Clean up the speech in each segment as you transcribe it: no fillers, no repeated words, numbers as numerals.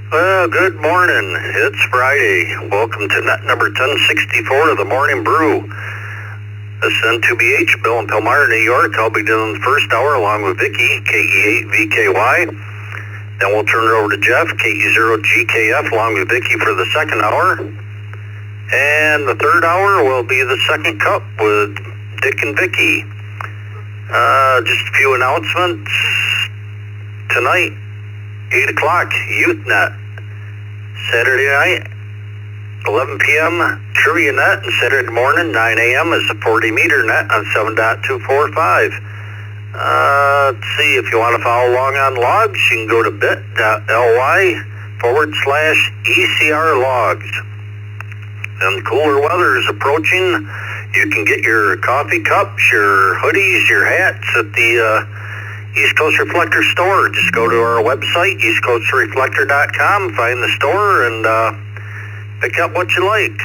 Well, good morning. It's Friday. Welcome to net number 1064 of the Morning Brew. This is N2BH, Bill in Pilmar, New York. I'll be doing the first hour along with Vicky, KE8VKY. Then we'll turn it over to Jeff, KE0GKF, along with Vicky for the second hour. And the third hour will be the second cup with Dick and Vicky. Just a few announcements. Tonight, 8 o'clock, YouthNet. Saturday night, 11 p.m., Trivia Net. And Saturday morning, 9 a.m. is the 40-meter net on 7.245. Let's see, if you want to follow along on logs, you can go to bit.ly/ECR logs. And cooler weather is approaching. You can get your coffee cups, your hoodies, your hats at the East Coast Reflector store. Just go to our website, eastcoastreflector.com, find the store, and pick up what you like.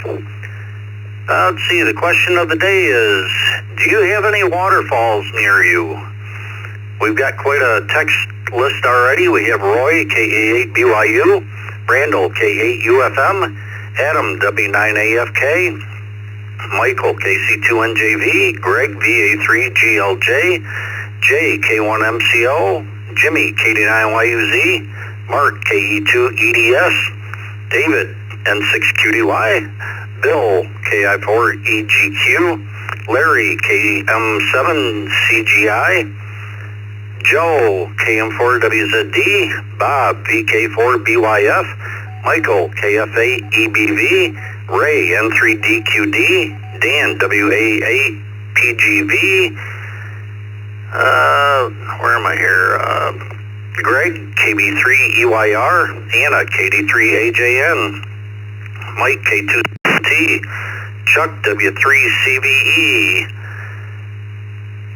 Let's see, the question of the day is, do you have any waterfalls near you? We've got quite a text list already. We have Roy, KA8BYU, Randall, K8UFM, Adam, W9AFK, Michael, KC2NJV, Greg, VA3GLJ, Jay, K1MCO, Jimmy, KD9YUZ, Mark, KE2EDS, David, N6QDY, Bill, KI4EGQ, Larry, KM7CGI, Joe, KM4WZD, Bob, VK4BYF, Michael, KF8EBV, Ray, N3DQD, Dan, WA8PGV, where am I here? Greg, KB3EYR, Anna, KD3AJN, Mike, K2T, Chuck, W3CVE,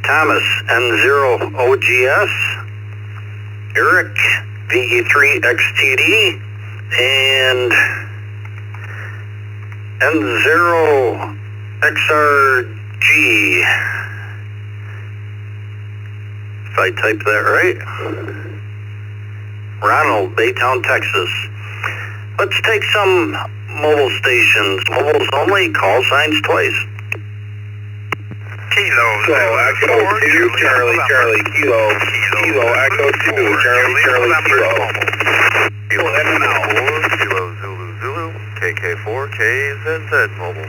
Thomas, N0OGS, Eric, VE3XTD, and N0XRG. If I type that right. Ronald, Baytown, Texas. Let's take some mobile stations. Mobiles only, call signs twice. Kilo, Echo 2, Charlie, Kilo, Echo 2, Charlie, Kilo. Kilo, Zulu, KK4, KZZ mobile.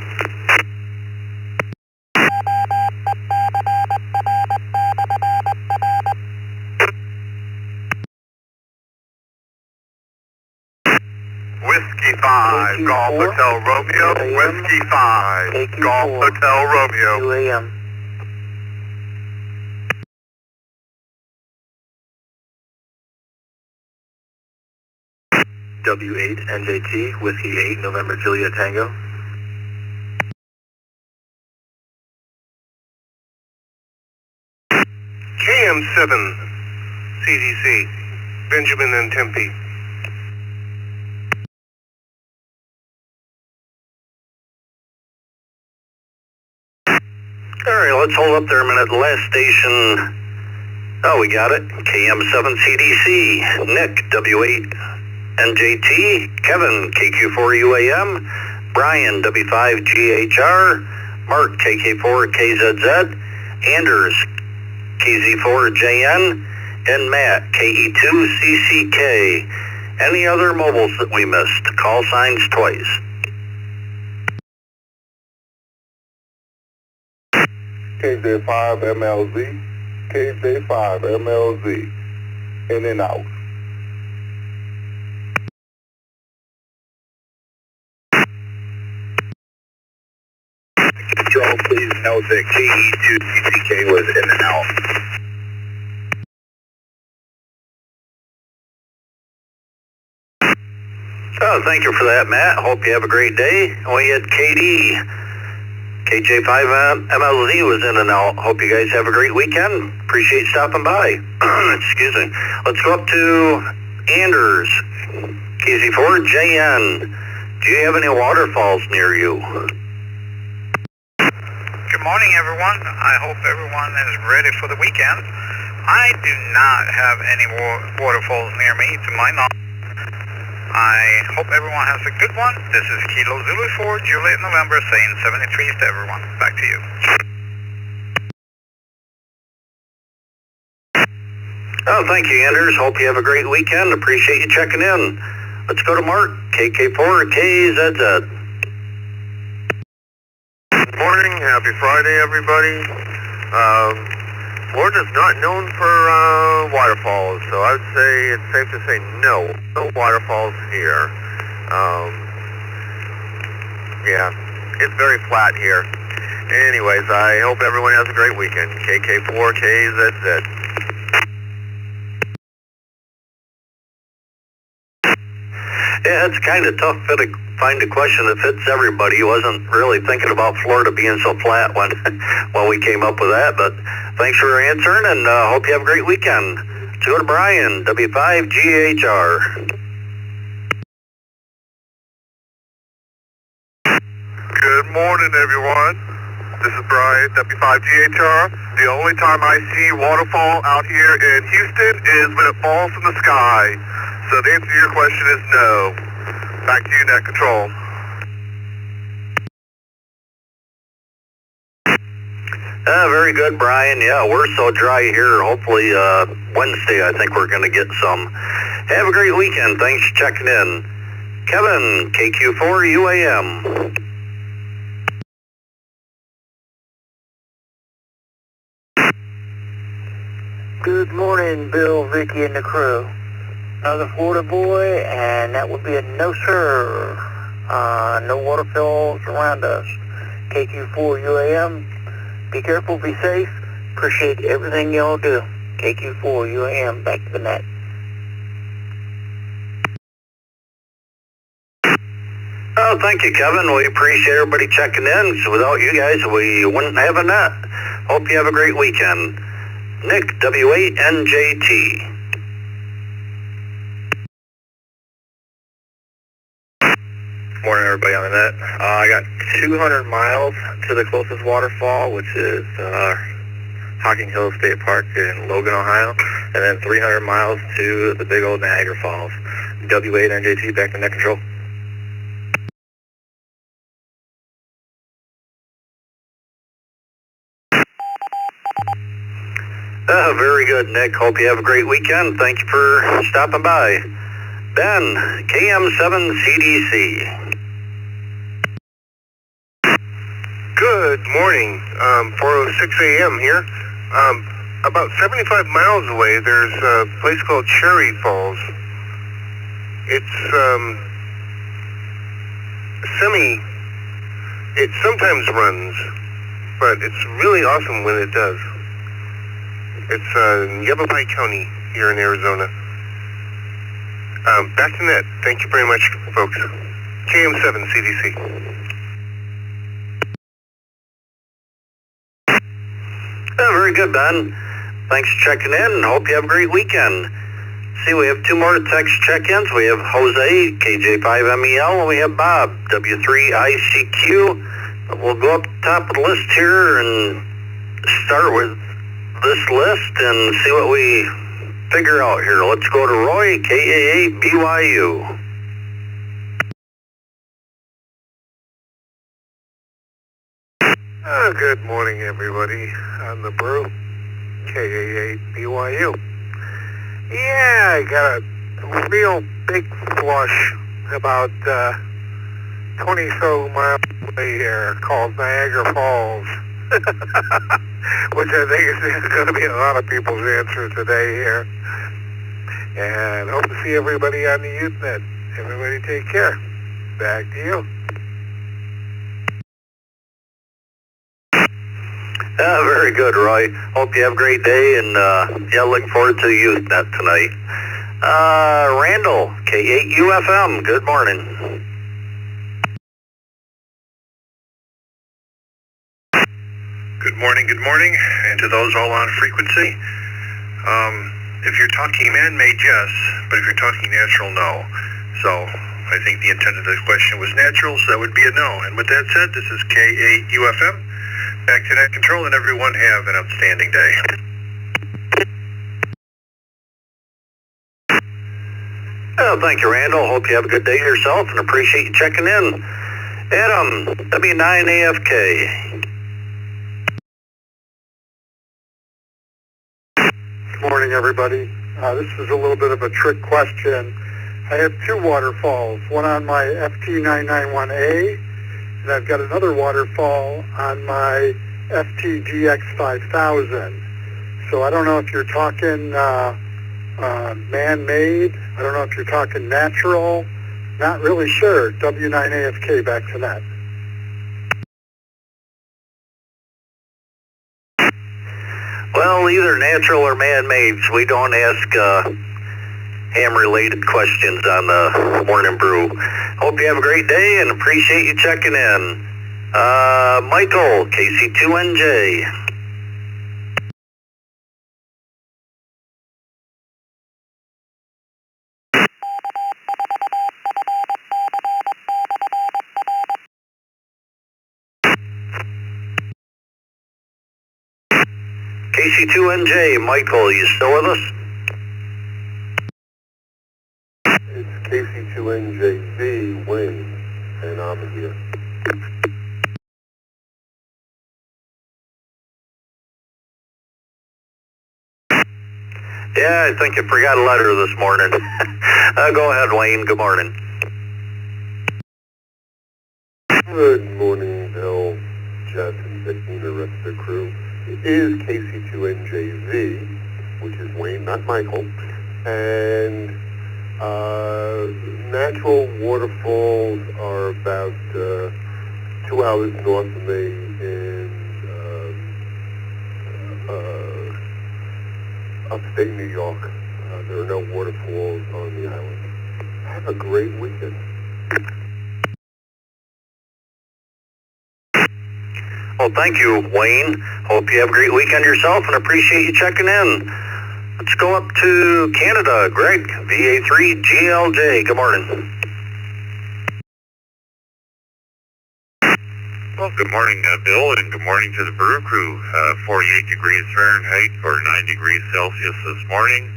Whiskey 5, Golf Hotel Romeo, Whiskey 5, Golf Hotel Romeo. 2 a.m. W8NJT, Whiskey 8, November Juliet Tango. KM7, CDC, Benjamin and Tempe. Alright, let's hold up there a minute. The last station, oh, we got it. KM7CDC, Nick, W8NJT, Kevin, KQ4UAM, Brian, W5GHR, Mark, KK4KZZ, Anders, KZ4JN, and Matt, KE2CCK. Any other mobiles that we missed? Call signs twice. KJ5MLZ, KJ5MLZ, in and out. Joe, please note that KE2CCK was in and out. Oh, thank you for that, Matt. Hope you have a great day. We had KJ5MLZ was in and out. Hope you guys have a great weekend. Appreciate stopping by. Excuse me. Let's go up to Anders, KZ4JN. Do you have any waterfalls near you? Good morning, everyone. I hope everyone is ready for the weekend. I do not have any waterfalls near me, to my knowledge. I hope everyone has a good one. This is Kilo Zulu 4, Juliet November, saying 73 to everyone. Back to you. Oh, thank you, Anders. Hope you have a great weekend. Appreciate you checking in. Let's go to Mark, KK4KZZ. Good morning. Happy Friday, everybody. Florida's not known for waterfalls, so I'd say it's safe to say no waterfalls here. Yeah, it's very flat here. Anyways, I hope everyone has a great weekend. KK4KZZ. Yeah, it's kind of tough to find a question that fits everybody. Wasn't really thinking about Florida being so flat when we came up with that, but thanks for answering, and hope you have a great weekend. Let's go to Brian, W5GHR. Good morning, everyone. This is Brian, W5GHR. The only time I see waterfall out here in Houston is when it falls from the sky. So the answer to your question is no. Back to you, Net Control. Very good, Brian. Yeah, we're so dry here. Hopefully Wednesday, I think we're going to get some. Have a great weekend. Thanks for checking in. Kevin, KQ4UAM. Good morning, Bill, Vicky, and the crew. Another Florida boy, and that would be a no, sir. No waterfalls around us. KQ4UAM. Be careful, be safe. Appreciate everything y'all do. KQ4UAM, back to the net. Oh, thank you, Kevin. We appreciate everybody checking in. So without you guys, we wouldn't have a net. Hope you have a great weekend. Nick, W8NJT. Morning, everybody on the net. I got 200 miles to the closest waterfall, which is Hocking Hills State Park in Logan, Ohio, and then 300 miles to the big old Niagara Falls. W8NJT, back to Net Control. Very good, Nick. Hope you have a great weekend. Thank you for stopping by. Ben, KM7CDC. Good morning. 4:06 a.m. here. About 75 miles away, there's a place called Cherry Falls. It's it sometimes runs, but it's really awesome when it does. It's Yavapai County here in Arizona. Back to net. Thank you very much, folks. KM7 CDC. Very good, Ben. Thanks for checking in, and hope you have a great weekend. See, we have two more text check-ins. We have Jose, KJ5MEL, and we have Bob, W3ICQ. We'll go up the top of the list here and start with this list and see what we figure out here. Let's go to Roy, KA8BYU. Good morning, everybody. I'm the Brew, KA8BYU. Yeah, I got a real big flush about 20 so miles away here called Niagara Falls. Which I think is going to be a lot of people's answer today here. And hope to see everybody on the YouthNet. Everybody take care. Back to you. Very good, Roy. Hope you have a great day, and yeah, looking forward to the YouthNet tonight. Randall, K8UFM, good morning. Good morning, and to those all on frequency. If you're talking man-made, yes, but if you're talking natural, no. So I think the intent of the question was natural, so that would be a no. And with that said, this is K8UFM. Back to Net Control, and everyone have an outstanding day. Thank you, Randall. Hope you have a good day yourself and appreciate you checking in. Adam, W9AFK. Good morning, everybody. This is a little bit of a trick question. I have two waterfalls, one on my FT991A, and I've got another waterfall on my FTGX5000. So I don't know if you're talking man-made. I don't know if you're talking natural. Not really sure. W9AFK, back to that. Well, either natural or man-made. We don't ask ham-related questions on the Morning Brew. Hope you have a great day and appreciate you checking in. Michael, KC2NJ. KC2NJ, Michael, you still with us? It's KC2NJV, Wayne, and I'm here. Yeah, I think you forgot a letter this morning. Go ahead, Wayne. Good morning. Good morning, Bill, Jeff, and Vicky, and the rest of the crew. It is KC2NJV, which is Wayne, not Michael, and natural waterfalls are about 2 hours north of me in upstate New York. There are no waterfalls on the island. Have a great weekend. Well, thank you, Wayne. Hope you have a great weekend yourself and appreciate you checking in. Let's go up to Canada. Greg, VA3GLJ. Good morning. Well, good morning, Bill, and good morning to the Brew crew. 48 degrees Fahrenheit or 9 degrees Celsius this morning.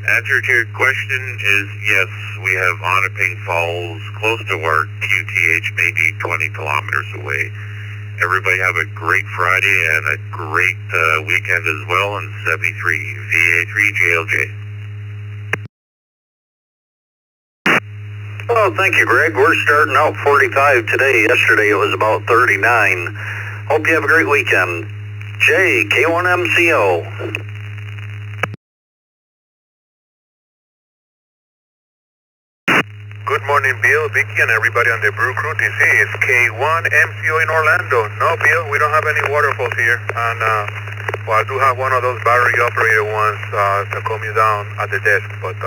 Answer to your question is yes, we have Onaping Falls close to our QTH, maybe 20 kilometers away. Everybody have a great Friday and a great weekend as well on 73 VA3JLJ. Oh, thank you, Greg. We're starting out 45 today. Yesterday it was about 39. Hope you have a great weekend. Jay, K1MCO. Good morning, Bill, Vicky, and everybody on the Brew crew. This is K1MCO in Orlando. No, Bill, we don't have any waterfalls here. And, well, I do have one of those battery-operated ones to calm you down at the desk, but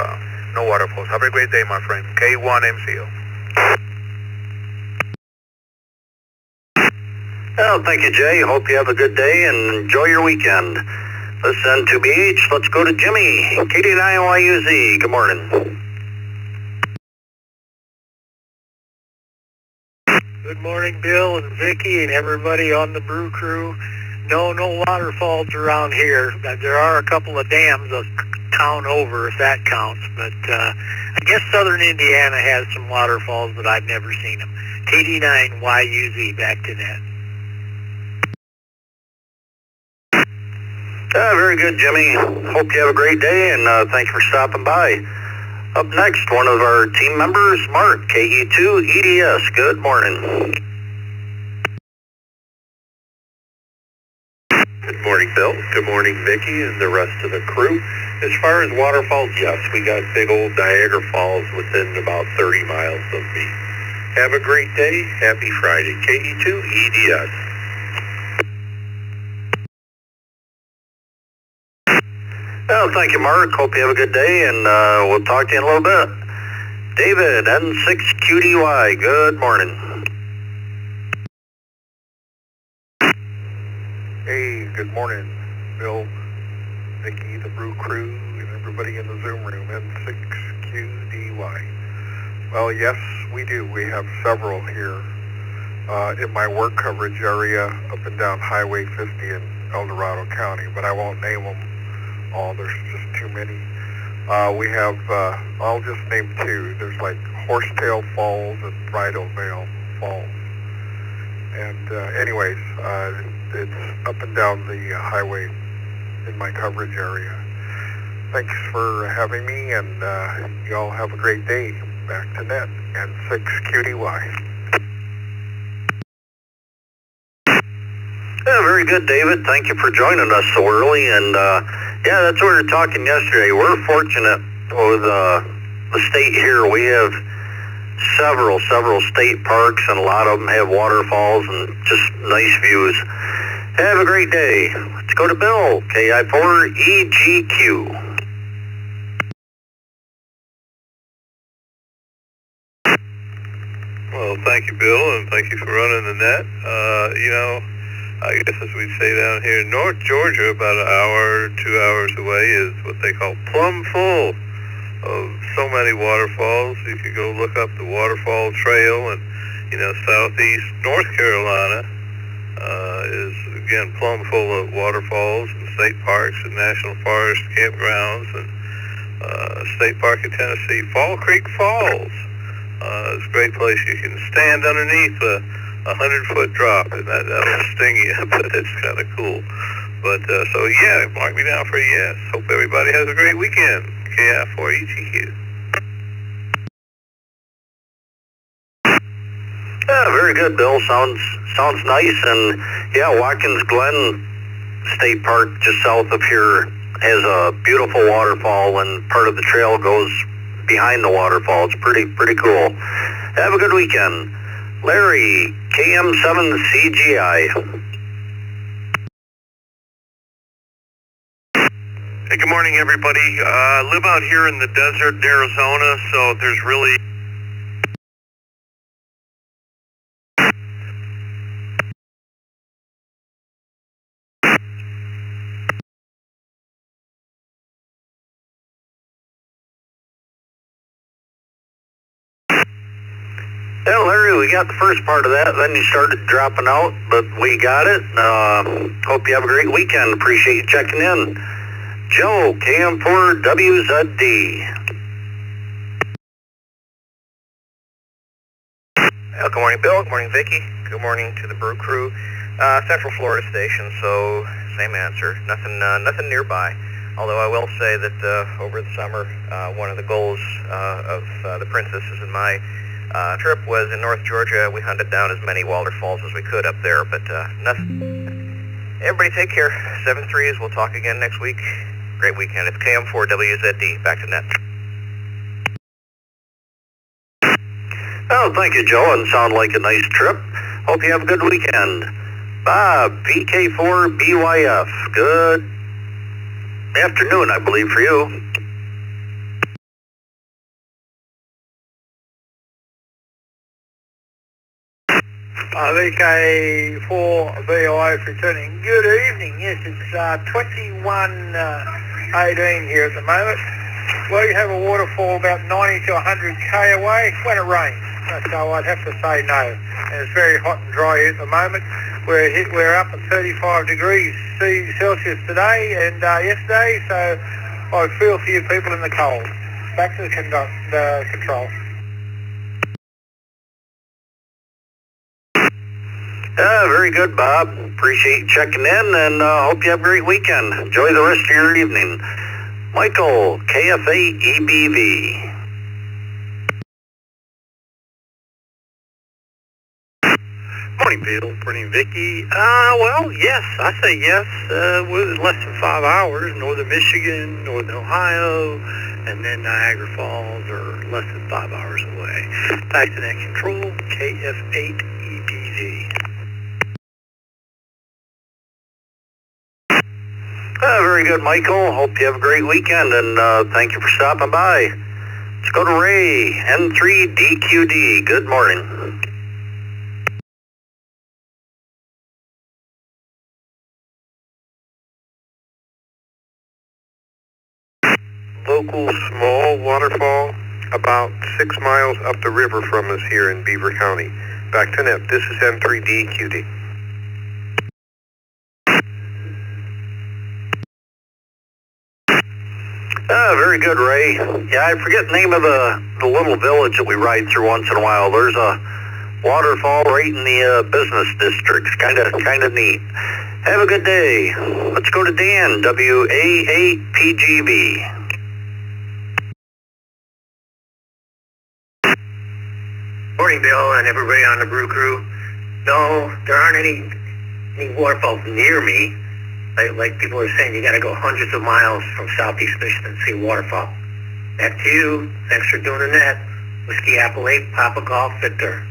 no waterfalls. Have a great day, my friend. K1MCO. Well, thank you, Jay. Hope you have a good day and enjoy your weekend. Listen to BH. Let's go to Jimmy, KD9YUZ. Good morning. Good morning, Bill and Vicky and everybody on the Brew crew. No waterfalls around here. There are a couple of dams a town over, if that counts. But I guess southern Indiana has some waterfalls, but I've never seen them. KD9YUZ, back to that. Very good, Jimmy. Hope you have a great day, and thanks for stopping by. Up next, one of our team members, Mark, KE2EDS. Good morning. Good morning, Bill. Good morning, Vicky, and the rest of the crew. As far as waterfalls, yes, we got big old Niagara Falls within about 30 miles of me. Have a great day. Happy Friday. KE2EDS. Well, thank you, Mark. Hope you have a good day, and we'll talk to you in a little bit. David, N6QDY. Good morning. Hey, good morning, Bill, Vicky, the Brew crew, and everybody in the Zoom room, N6QDY. Well, yes, we do. We have several here in my work coverage area up and down Highway 50 in El Dorado County, but I won't name them all. There's just too many. We have, I'll just name two. There's like Horsetail Falls and Bridal Veil Falls. And anyways, it's up and down the highway in my coverage area. Thanks for having me, and y'all have a great day. Back to net and 6QDY. Yeah, very good, David. Thank you for joining us so early. And yeah, that's what we were talking yesterday. We're fortunate with the state here. We have several state parks, and a lot of them have waterfalls and just nice views. Have a great day. Let's go to Bill, KI4EGQ. Well, thank you, Bill, and thank you for running the net. I guess as we say down here in North Georgia, about an hour, 2 hours away, is what they call plumb full of so many waterfalls. You could go look up the Waterfall Trail, and southeast North Carolina is again plumb full of waterfalls and state parks and national forest campgrounds, and State Park in Tennessee, Fall Creek Falls. It's a great place. You can stand underneath a 100-foot drop, and that'll sting you, but it's kind of cool. But so yeah, mark me down for a yes. Hope everybody has a great weekend. KI4EGQ. Yeah, very good, Bill. Sounds nice. And yeah, Watkins Glen State Park just south of here has a beautiful waterfall, and part of the trail goes behind the waterfall. It's pretty cool. Have a good weekend. Larry, KM7CGI. Hey, good morning, everybody. I live out here in the desert in Arizona, so there's really... Yeah, Larry, we got the first part of that. Then you started dropping out, but we got it. Hope you have a great weekend. Appreciate you checking in. Joe, KM4WZD. Good morning, Bill. Good morning, Vicki. Good morning to the Brew crew. Central Florida station, so same answer. Nothing nearby. Although I will say that over the summer, one of the goals of the Princesses and my trip was in North Georgia. We hunted down as many waterfalls as we could up there, but nothing. Everybody take care. 7-3s. We'll talk again next week. Great weekend. It's KM4WZD. Back to net. Oh, thank you, Joe, and sound like a nice trip. Hope you have a good weekend. Bob, VK4BYF. Good afternoon, I believe, for you. VK4BYF returning. Good evening. Yes, it's 21:18 here at the moment. We have a waterfall about 90 to 100k away when it rains. So I'd have to say no. And it's very hot and dry here at the moment. We're up at 35 degrees Celsius today and yesterday, so I feel for you people in the cold. Back to the control. Yeah, very good, Bob. Appreciate you checking in, and hope you have a great weekend. Enjoy the rest of your evening. Michael, KFA-EBV. Morning, Bill. Morning, Vicki. Well, yes, I say yes. With less than 5 hours, northern Michigan, northern Ohio, and then Niagara Falls are less than 5 hours away. Back to net control, KF8EBV. Very good, Michael. Hope you have a great weekend, and thank you for stopping by. Let's go to Ray, N3DQD. Good morning. Local small waterfall about 6 miles up the river from us here in Beaver County. Back to net. This is N3DQD. Very good, Ray. Yeah, I forget the name of the little village that we ride through once in a while. There's a waterfall right in the business district. It's kind of neat. Have a good day. Let's go to Dan, WA8PGB. Morning, Bill, and everybody on the Brew crew. No, there aren't any waterfalls near me. Like people are saying, you got to go hundreds of miles from Southeast Michigan to see a waterfall. Back to you. Thanks for doing the net. Whiskey Apple 8, Papa Golf, Victor.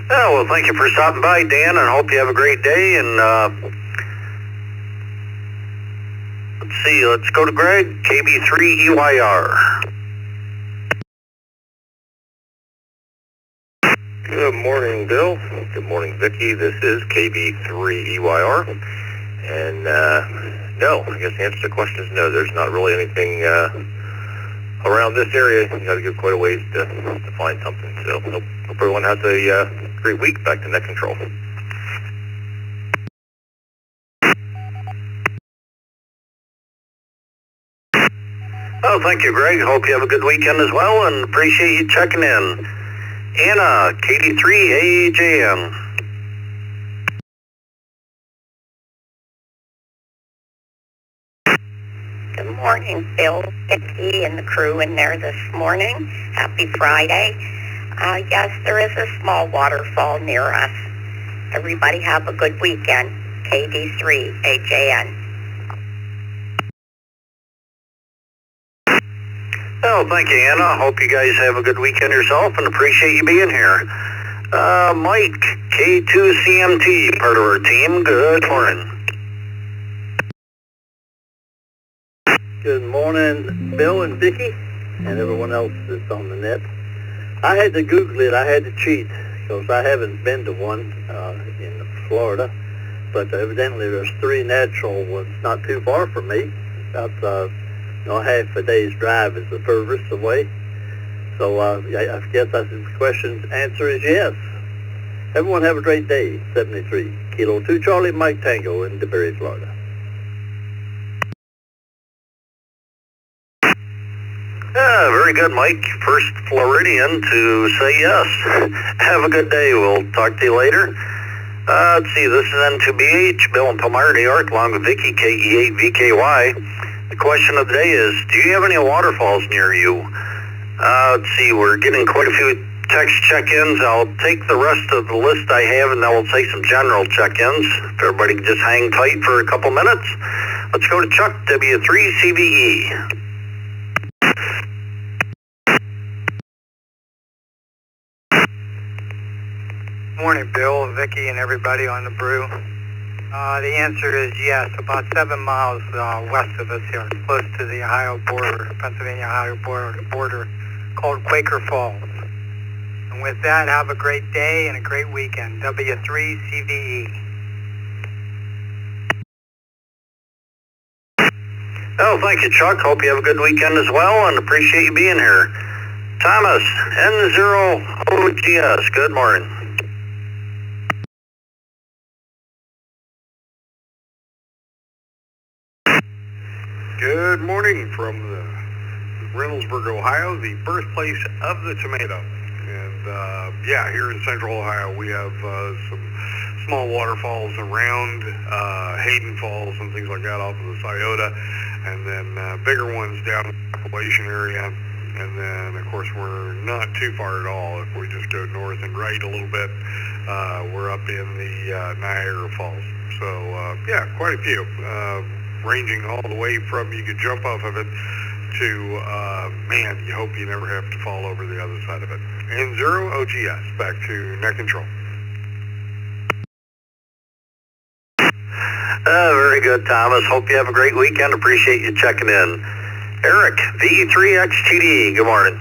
Oh, well, thank you for stopping by, Dan, and I hope you have a great day. And let's see, let's go to Greg, KB3EYR. Good morning, Bill. Good morning, Vicki. This is KB3EYR. And no, I guess the answer to the question is no. There's not really anything around this area. You got to go quite a ways to find something. So hope everyone has a great week. Back to net control. Oh, thank you, Greg. Hope you have a good weekend as well, and appreciate you checking in. Anna, KD3AJM. Good morning, Bill, Vicki, and the crew in there this morning. Happy Friday. Yes, there is a small waterfall near us. Everybody have a good weekend. KD3AJN. Oh, thank you, Anna. Hope you guys have a good weekend yourself, and appreciate you being here. Mike, K2CMT, part of our team. Good morning. Good morning, Bill and Vicki, and everyone else that's on the net. I had to Google it. I had to cheat because I haven't been to one in Florida, but evidently there's 3 natural ones not too far from me. About half a day's drive is the furthest away. So I guess that's the question's answer is yes. Everyone have a great day. 73 Kilo 2 Charlie Mike Tango in DeBerry, Florida. Very good, Mike. First Floridian to say yes. Have a good day. We'll talk to you later. Let's see, this is N2BH, Bill and Palmyra, New York, along with Vicky, KE8VKY. The question of the day is, do you have any waterfalls near you? Let's see, we're getting quite a few text check-ins. I'll take the rest of the list I have, and then we'll take some general check-ins. If everybody can just hang tight for a couple minutes. Let's go to Chuck, W3CBE. Morning, Bill, Vicki, and everybody on the Brew. The answer is yes, about 7 miles west of us here, close to the Ohio border, Pennsylvania-Ohio border, called Quaker Falls. And with that, have a great day and a great weekend. W3CVE. Oh, thank you, Chuck. Hope you have a good weekend as well, and appreciate you being here. Thomas, N0OGS, good morning. Good morning from Reynoldsburg, Ohio, the birthplace of the tomato. And here in Central Ohio, we have some small waterfalls around Hayden Falls and things like that off of the Scioto, and then bigger ones down in the Appalachian area. And then, of course, we're not too far at all. If we just go north and right a little bit, we're up in the Niagara Falls. So, quite a few. Ranging all the way from you could jump off of it to, you hope you never have to fall over the other side of it. And N0OGS, back to net control. Very good, Thomas. Hope you have a great weekend. Appreciate you checking in. Eric, VE3XTD, good morning.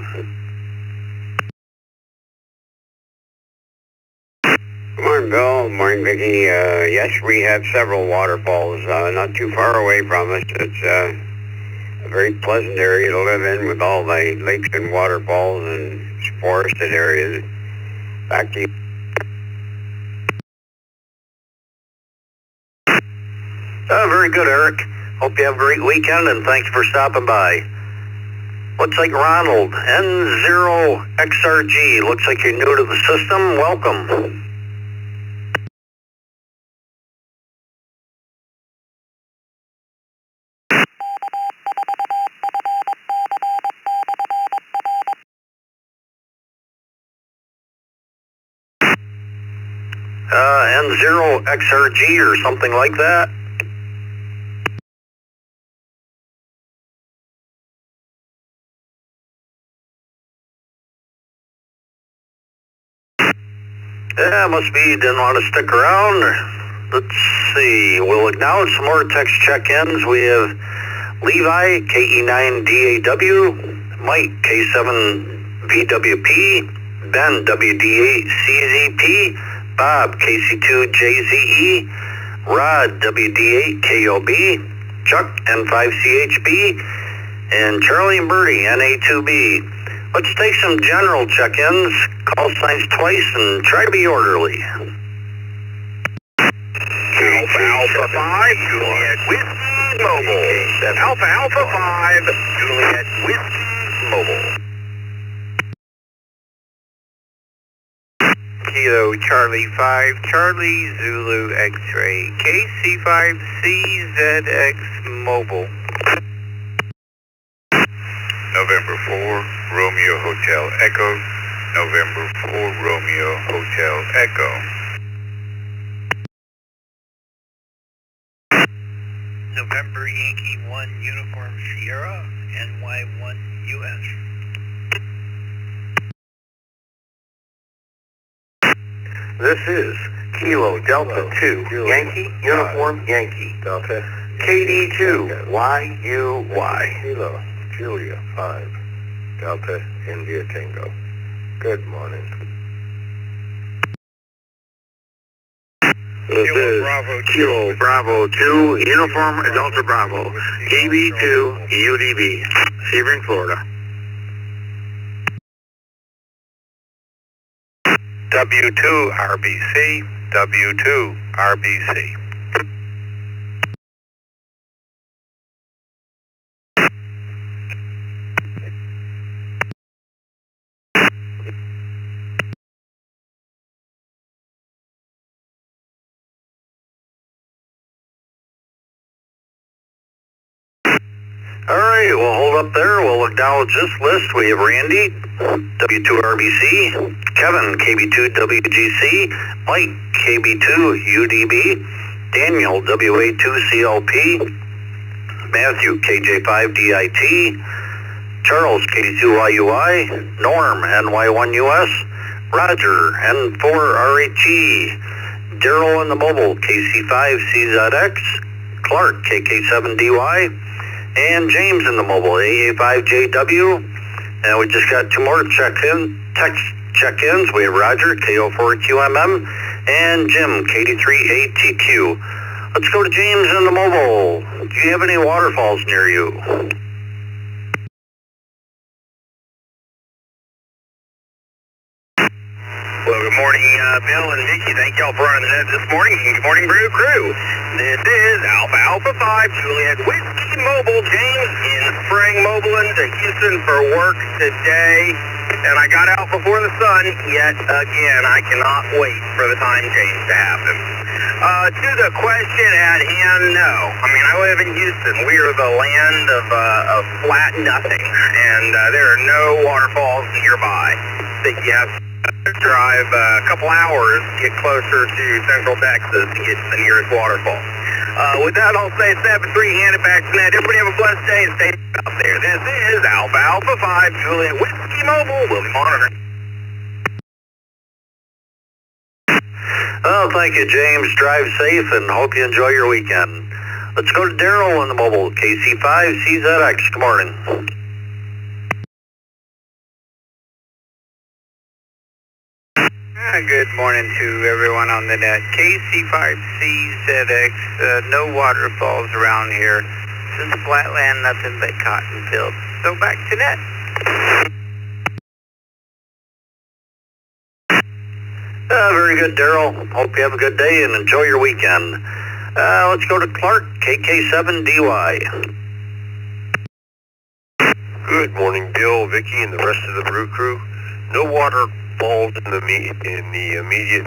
Good morning, Bill. Good morning, Vicki. Yes, we have several waterfalls not too far away from us. It's a very pleasant area to live in with all the lakes and waterfalls and forested areas. Back to you. Very good, Eric. Hope you have a great weekend, and thanks for stopping by. Looks like Ronald, N0XRG. Looks like you're new to the system. Welcome. N0XRG or something like that. Yeah, must be you didn't want to stick around. Let's see. We'll acknowledge some more text check-ins. We have Levi, KE9DAW, Mike, K7VWP, Ben, WD8CZP, Bob, KC2JZE, Rod, WD8KOB, Chuck, N5CHB, and Charlie and Birdie, NA2B. Let's take some general check-ins, call signs twice, and try to be orderly. Alpha 5, Juliet Whiskey Mobile. Alpha 5, Juliet Whiskey Mobile. Kilo Charlie 5, Charlie Zulu X-Ray, KC5CZX Mobile. November 4, Romeo Hotel Echo. November 4, Romeo Hotel Echo. November Yankee 1 Uniform Sierra, NY1 US. This is Kilo Delta 2, Yankee Uniform Yankee. Delta. KD2, YUY. Kilo, Julia 5, Delta, India Tango. Good morning. This is Kilo Bravo 2, Uniform Delta Bravo, KB2, UDB, Sebring, Florida. W2 RBC, W2 RBC. All right, we'll hold up there. We'll acknowledge this list. We have Randy, W2RBC, Kevin, KB2WGC, Mike, KB2UDB, Daniel, WA2CLP, Matthew, KJ5DIT, Charles, KD2YUI, Norm, NY1US, Roger, N4RHE, Daryl in the mobile, KC5CZX, Clark, KK7DY, and James in the mobile, AA5JW. And we just got two more text check-ins. We have Roger, KO4QMM, and Jim, KD3ATQ. Let's go to James in the mobile. Do you have any waterfalls near you? Well, good morning, Bill and Vicky. Thank y'all for running the net this morning. Good morning, Brew crew. This is Alpha 5, Juliet Whiskey Mobile. James in Spring, Mobiling to Houston for work today. And I got out before the sun yet again. I cannot wait for the time change to happen. To the question at hand, no. I mean, I live in Houston. We are the land of flat nothing. And there are no waterfalls nearby. I think you have drive a couple hours, get closer to Central Texas to get to the nearest waterfall. With that, I'll say 7-3, hand it back to Ned. Everybody have a blessed day and stay out there. This is Alpha 5, Juliet Whiskey Mobile. We'll be monitoring. Oh, thank you, James. Drive safe and hope you enjoy your weekend. Let's go to Daryl in the mobile, KC5CZX. Good morning. Good morning to everyone on the net. KC5CZX, no waterfalls around here. This is flatland, nothing but cotton fields. So back to net. Very good, Daryl. Hope you have a good day and enjoy your weekend. Let's go to Clark, KK7DY. Good morning, Bill, Vicky, and the rest of the Brew crew. No waterfalls in the immediate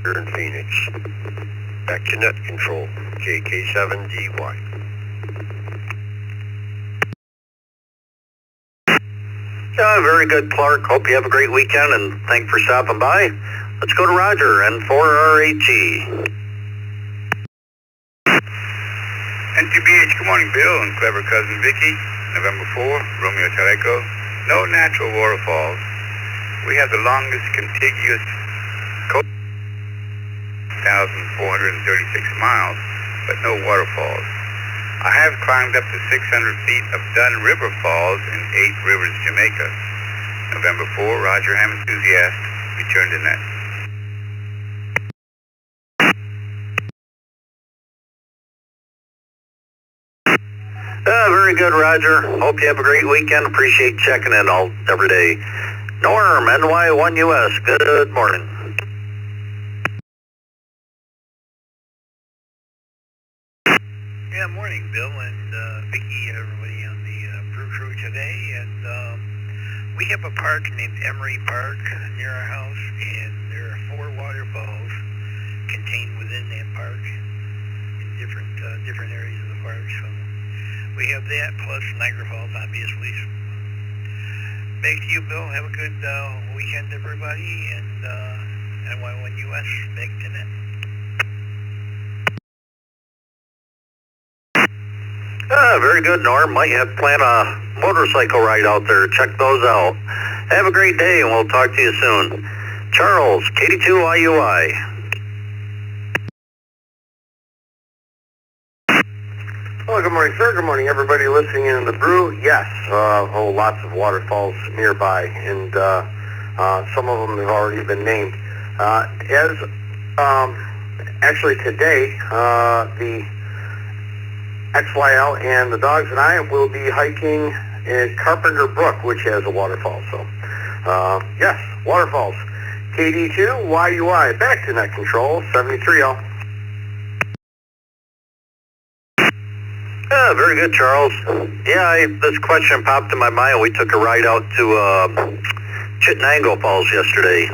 here in Phoenix. Back to net control, KK7DY. Very good, Clark. Hope you have a great weekend, and thanks for stopping by. Let's go to Roger, N4RHE. NTBH, good morning, Bill and clever cousin Vicky. November 4, Romeo Chaleco. No natural waterfalls. We have the longest contiguous coast, 1,436 miles, but no waterfalls. I have climbed up to 600 feet of Dunn River Falls in 8 Rivers, Jamaica. November 4, Roger Ham Enthusiast, return to net. Very good, Roger. Hope you have a great weekend. Appreciate checking in every day. Norm, NY1US, good morning. Yeah, morning, Bill and Vicky and everybody on the Brew crew today. And we have a park named Emery Park near our house, and there are 4 waterfalls contained within that park in different areas of the park. So we have that plus Niagara Falls, obviously. Back to you, Bill. Have a good weekend, everybody, and NY1US, back to net. Very good, Norm. Might have to plan a motorcycle ride out there. Check those out. Have a great day, and we'll talk to you soon. Charles, KD2IUI. Well, good morning, sir. Good morning, everybody listening in the Brew. Yes, lots of waterfalls nearby, and some of them have already been named. Actually today, the XYL and the dogs and I will be hiking in Carpenter Brook, which has a waterfall. So, yes, waterfalls. KD2, YUI, back to net control, 73L. Very good, Charles. Yeah, this question popped in my mind. We took a ride out to Chittenango Falls yesterday.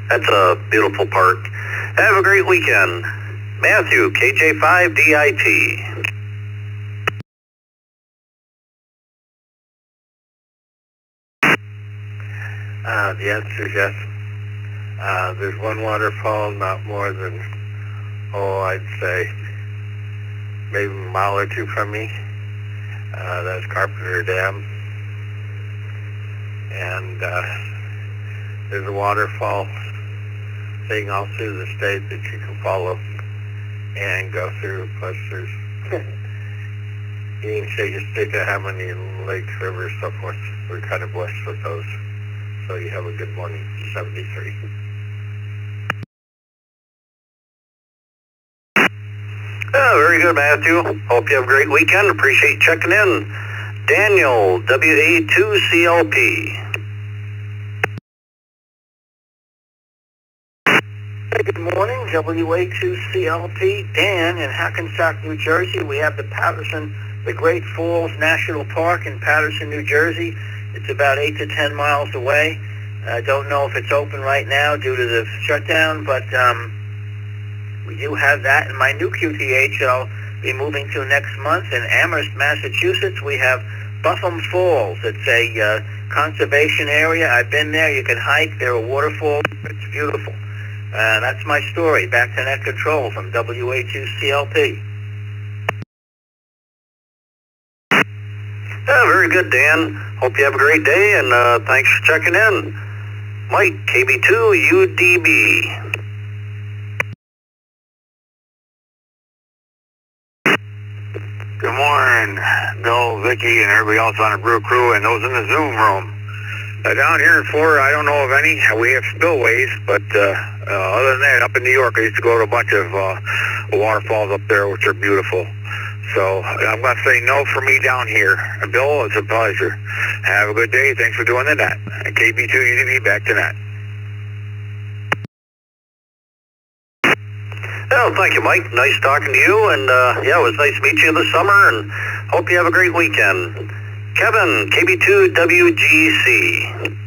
That's a beautiful park. Have a great weekend. Matthew, KJ5DIT. The answer is yes. There's one waterfall, not more than, I'd say maybe a mile or 2 from me. That's Carpenter Dam. And there's a waterfall thing all through the state that you can follow and go through. Plus there's, you can shake a stick at how many lakes, rivers, so forth. We're kind of blessed with those. So you have a good morning, 73. Very good, Matthew. Hope you have a great weekend. Appreciate checking in. Daniel, WA2CLP. Hey, good morning, WA2CLP. Dan in Hackensack, New Jersey. We have the Great Falls National Park in Patterson, New Jersey. It's about 8 to 10 miles away. I don't know if it's open right now due to the shutdown, but we do have that. And my new QTH I'll be moving to next month in Amherst, Massachusetts. We have Buffum Falls. It's a conservation area. I've been there. You can hike. There are waterfalls. It's beautiful. That's my story. Back to net control from WA2CLP. Very good, Dan. Hope you have a great day, and thanks for checking in. Mike, KB2UDB. Good morning, Bill, Vicky, and everybody else on the Brew crew and those in the Zoom room. Down here in Florida, I don't know of any. We have spillways, but other than that, up in New York, I used to go to a bunch of waterfalls up there, which are beautiful. So I'm going to say no for me down here. Bill, it's a pleasure. Have a good day. Thanks for doing the net. KB2UDB, back to net. Oh, thank you, Mike. Nice talking to you, and yeah, it was nice to meet you this summer, and hope you have a great weekend. Kevin, KB2WGC.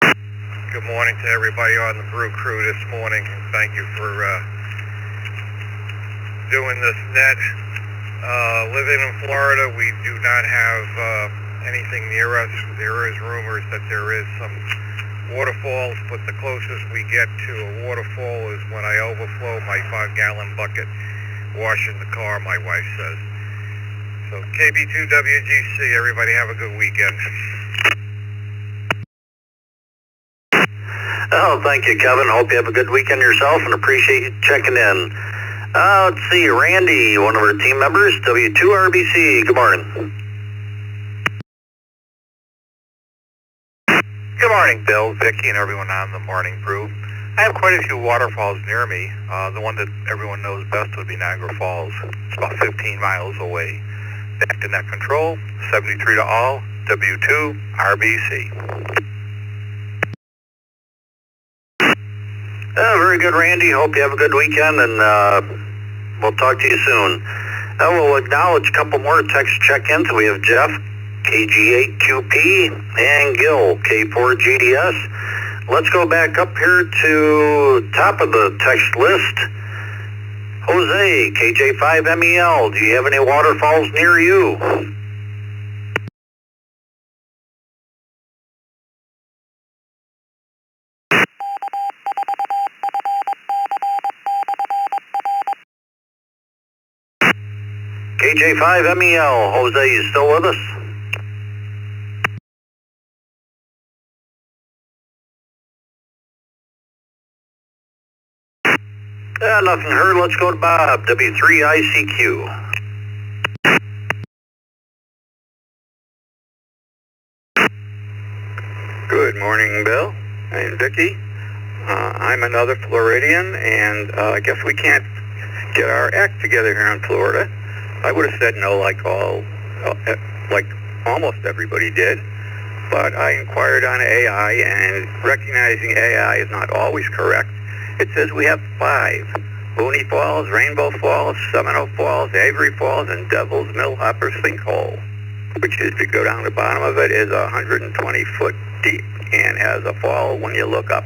Good morning to everybody on the Brew crew this morning. Thank you for doing this net. Living in Florida, we do not have anything near us. There is rumors that there is some waterfalls, but the closest we get to a waterfall is when I overflow my 5-gallon bucket washing the car, my wife says. So KB2WGC, everybody have a good weekend. Oh, thank you, Kevin. Hope you have a good weekend yourself, and appreciate you checking in. Let's see, Randy, one of our team members, W2RBC. Good morning. Good morning, Bill, Vicky, and everyone on the Morning Brew. I have quite a few waterfalls near me. The one that everyone knows best would be Niagara Falls. It's about 15 miles away. Back to net control, 73 to all, W2RBC. Very good, Randy. Hope you have a good weekend, and we'll talk to you soon. We'll acknowledge a couple more text check-ins. We have Jeff, KG8QP, and Gil, K4GDS. Let's go back up here to top of the text list. Jose, KJ5MEL, do you have any waterfalls near you? KJ5MEL, Jose, you still with us? Nothing heard. Let's go to Bob, W3ICQ. Good morning, Bill and Vicky. I'm another Floridian, and I guess we can't get our act together here in Florida. I would have said no like almost everybody did, but I inquired on AI, and recognizing AI is not always correct. It says we have 5. Mooney Falls, Rainbow Falls, Seminole Falls, Avery Falls, and Devil's Millhopper Sinkhole, which is, if you go down the bottom of it, is 120 foot deep and has a fall when you look up.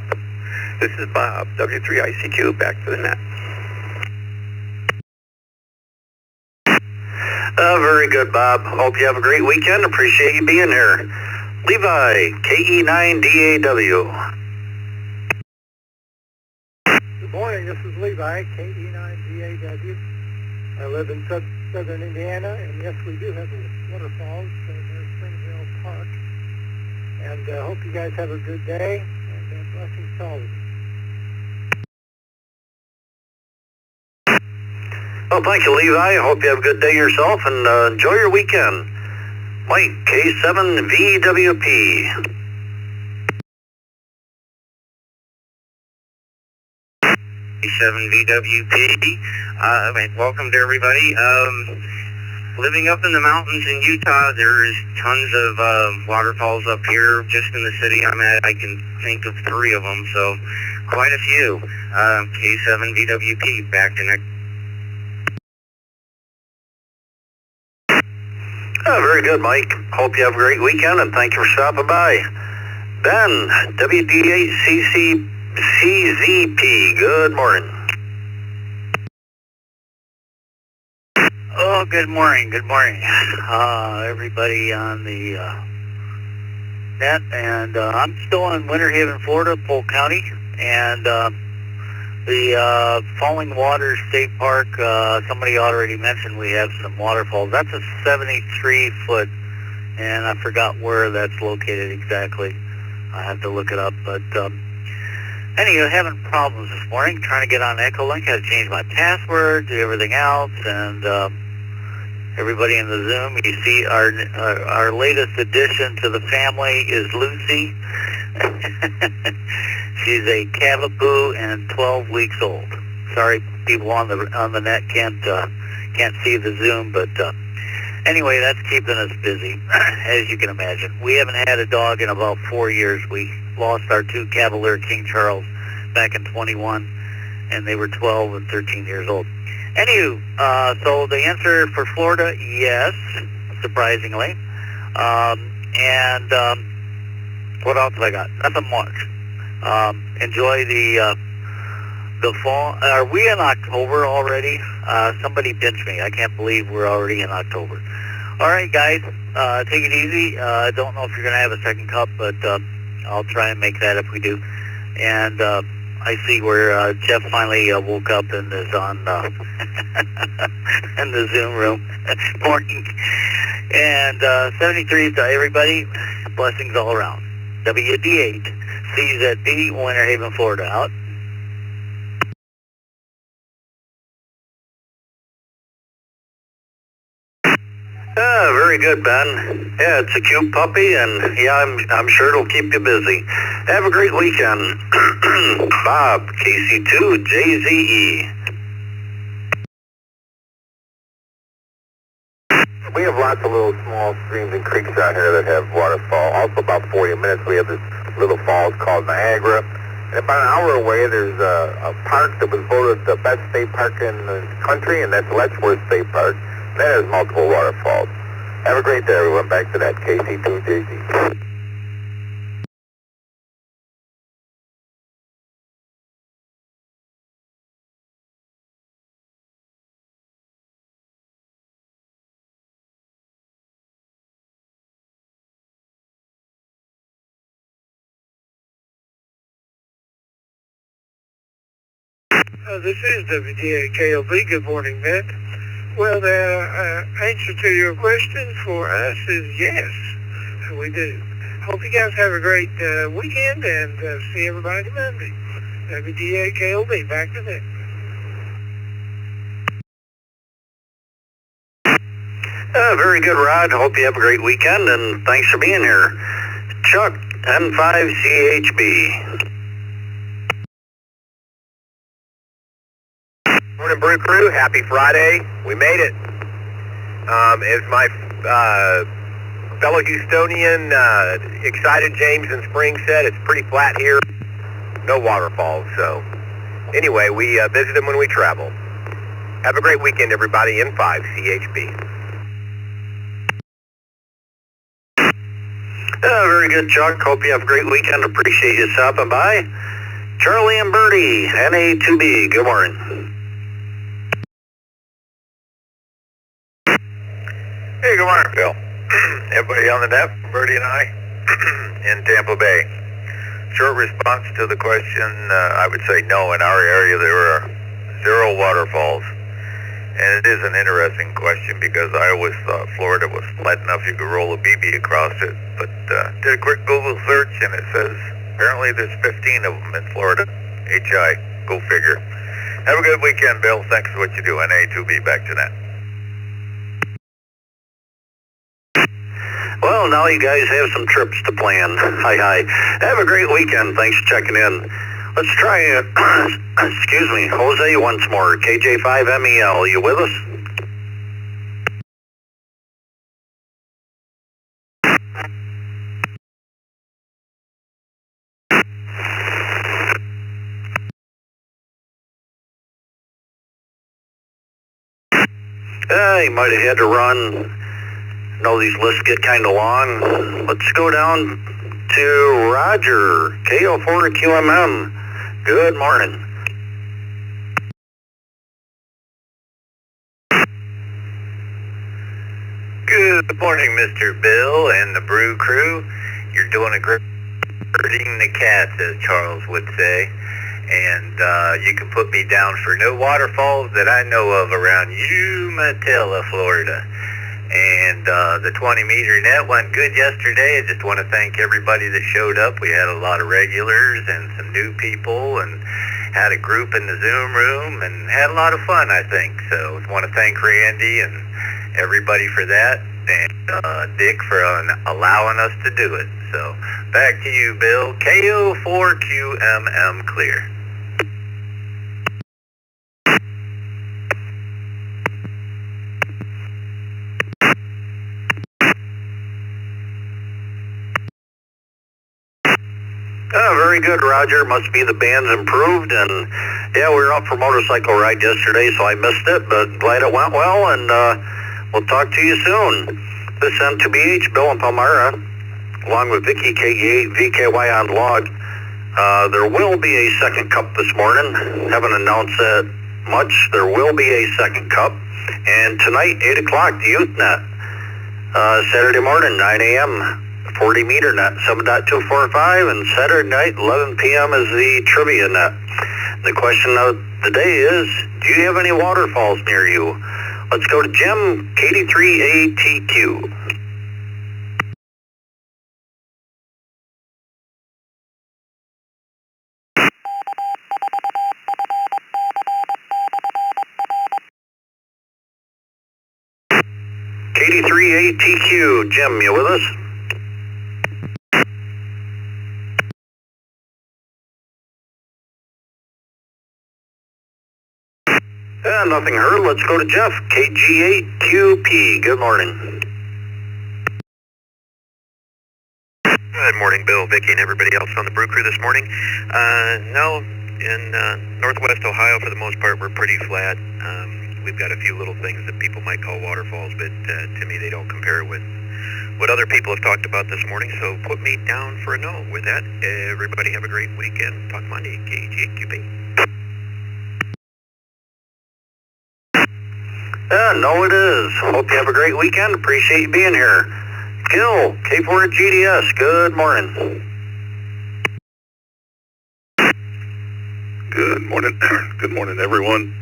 This is Bob, W3ICQ, back to the net. Very good, Bob. Hope you have a great weekend. Appreciate you being here. Levi, KE9DAW. Good morning, this is Levi, KD9DAW. I live in southern Indiana, and yes, we do have waterfalls near Springville Park. And hope you guys have a good day, and blessings to all of you. Well, thank you, Levi. Hope you have a good day yourself, and enjoy your weekend. Mike, K7VWP. K7VWP. Welcome to everybody. Living up in the mountains in Utah, there's tons of waterfalls up here. Just in the city I'm at, I can think of 3 of them, so quite a few. K7VWP, back to next. Very good, Mike. Hope you have a great weekend, and thank you for stopping by. Ben, WD8CCZP, good morning. Oh, good morning, everybody on the net, and I'm still in Winter Haven, Florida, Polk County, and the Falling Waters State Park, somebody already mentioned we have some waterfalls. That's a 73 foot, and I forgot where that's located exactly. I have to look it up, but anyway, having problems this morning, trying to get on Echolink. I had to change my password, do everything else, and everybody in the Zoom, you see our latest addition to the family is Lucy. She's a Cavapoo and 12 weeks old. Sorry, people on the net can't see the Zoom, but anyway, that's keeping us busy, as you can imagine. We haven't had a dog in about 4 years. We lost our 2 Cavalier King Charles back in 21, and they were 12 and 13 years old. Anywho, so the answer for Florida, yes, surprisingly. What else have I got? Nothing much. Enjoy the fall. Are we in October already? Somebody pinch me. I can't believe we're already in October. All right, guys, take it easy. I don't know if you're going to have a second cup, but I'll try and make that if we do. And I see where Jeff finally woke up and is on in the Zoom room. Morning. And 73 to everybody. Blessings all around. WD8, CZB, Winter Haven, Florida, out. Very good, Ben. Yeah, it's a cute puppy, and yeah, I'm sure it'll keep you busy. Have a great weekend. Bob, KC2JZE. We have lots of little small streams and creeks out here that have waterfall. Also, about 40 minutes, we have this little falls called Niagara. And about an hour away, there's a park that was voted the best state park in the country, and that's Letchworth State Park. That has multiple waterfalls. Have a great day, everyone. Back to that KC2JZ. This is WDAKLB. Good morning, Matt. Well, the answer to your question for us is yes, we do. Hope you guys have a great weekend and see everybody Monday. WDAKLB, back to that. Very good, Rod. Hope you have a great weekend, and thanks for being here. Chuck, N5CHB. Morning, Brew Crew. Happy Friday. We made it. As my fellow Houstonian, excited James in Spring said, it's pretty flat here. No waterfalls. So anyway, we visit them when we travel. Have a great weekend, everybody. N5CHB. Very good, Chuck. Hope you have a great weekend. Appreciate you stopping by. Charlie and Bertie, NA2B. Good morning. Hey, good morning, Phil. Everybody on the net, Bertie and I, in Tampa Bay. Short response to the question, I would say no. In our area, there are 0 waterfalls. And it is an interesting question because I always thought Florida was flat enough you could roll a BB across it. But did a quick Google search and it says apparently there's 15 of them in Florida. HI, go figure. Have a good weekend, Bill. Thanks for what you do. NA2B, back to that. Well, now you guys have some trips to plan. Hi. Have a great weekend. Thanks for checking in. Let's try it. Excuse me, Jose once more. KJ5MEL, you with us? He might have had to run. I know these lists get kind of long. Let's go down to Roger, KO4QMM. Good morning. Good morning, Mr. Bill and the Brew Crew. You're doing a great herding the cats, as Charles would say. And you can put me down for no waterfalls that I know of around Umatilla, Florida. And the 20-meter net went good yesterday. I just want to thank everybody that showed up. We had a lot of regulars and some new people and had a group in the Zoom room and had a lot of fun, I think. So I want to thank Randy and everybody for that, and Dick for allowing us to do it. So back to you, Bill. KO4QMM clear. Very good, Roger. Must be the band's improved, and yeah, we were out for motorcycle ride yesterday, so I missed it, but glad it went well, and we'll talk to you soon. This is M2BH, Bill and Palmyra, along with Vicky KG8 VKY on log. There will be a second cup this morning. Haven't announced that much. There will be a second cup, and tonight 8 o'clock, the Youth Net. Saturday morning 9 a.m. 40 meter net 7.245, and Saturday night 11 p.m. is the trivia net. The question of the day is, do you have any waterfalls near you? Let's go to Jim, KD3ATQ. KD3ATQ, Jim, you with us? Nothing heard. Let's go to Jeff, KG8QP. Good morning. Good morning, Bill, Vicky, and everybody else on the Brew crew this morning. No, in northwest Ohio, for the most part, we're pretty flat. We've got a few little things that people might call waterfalls, but to me, they don't compare with what other people have talked about this morning, so put me down for a no. With that, everybody have a great weekend. Talk Monday, KG8QP. No, it is. Hope you have a great weekend. Appreciate you being here. Gil, K4GDS, good morning. Good morning. Good morning, everyone.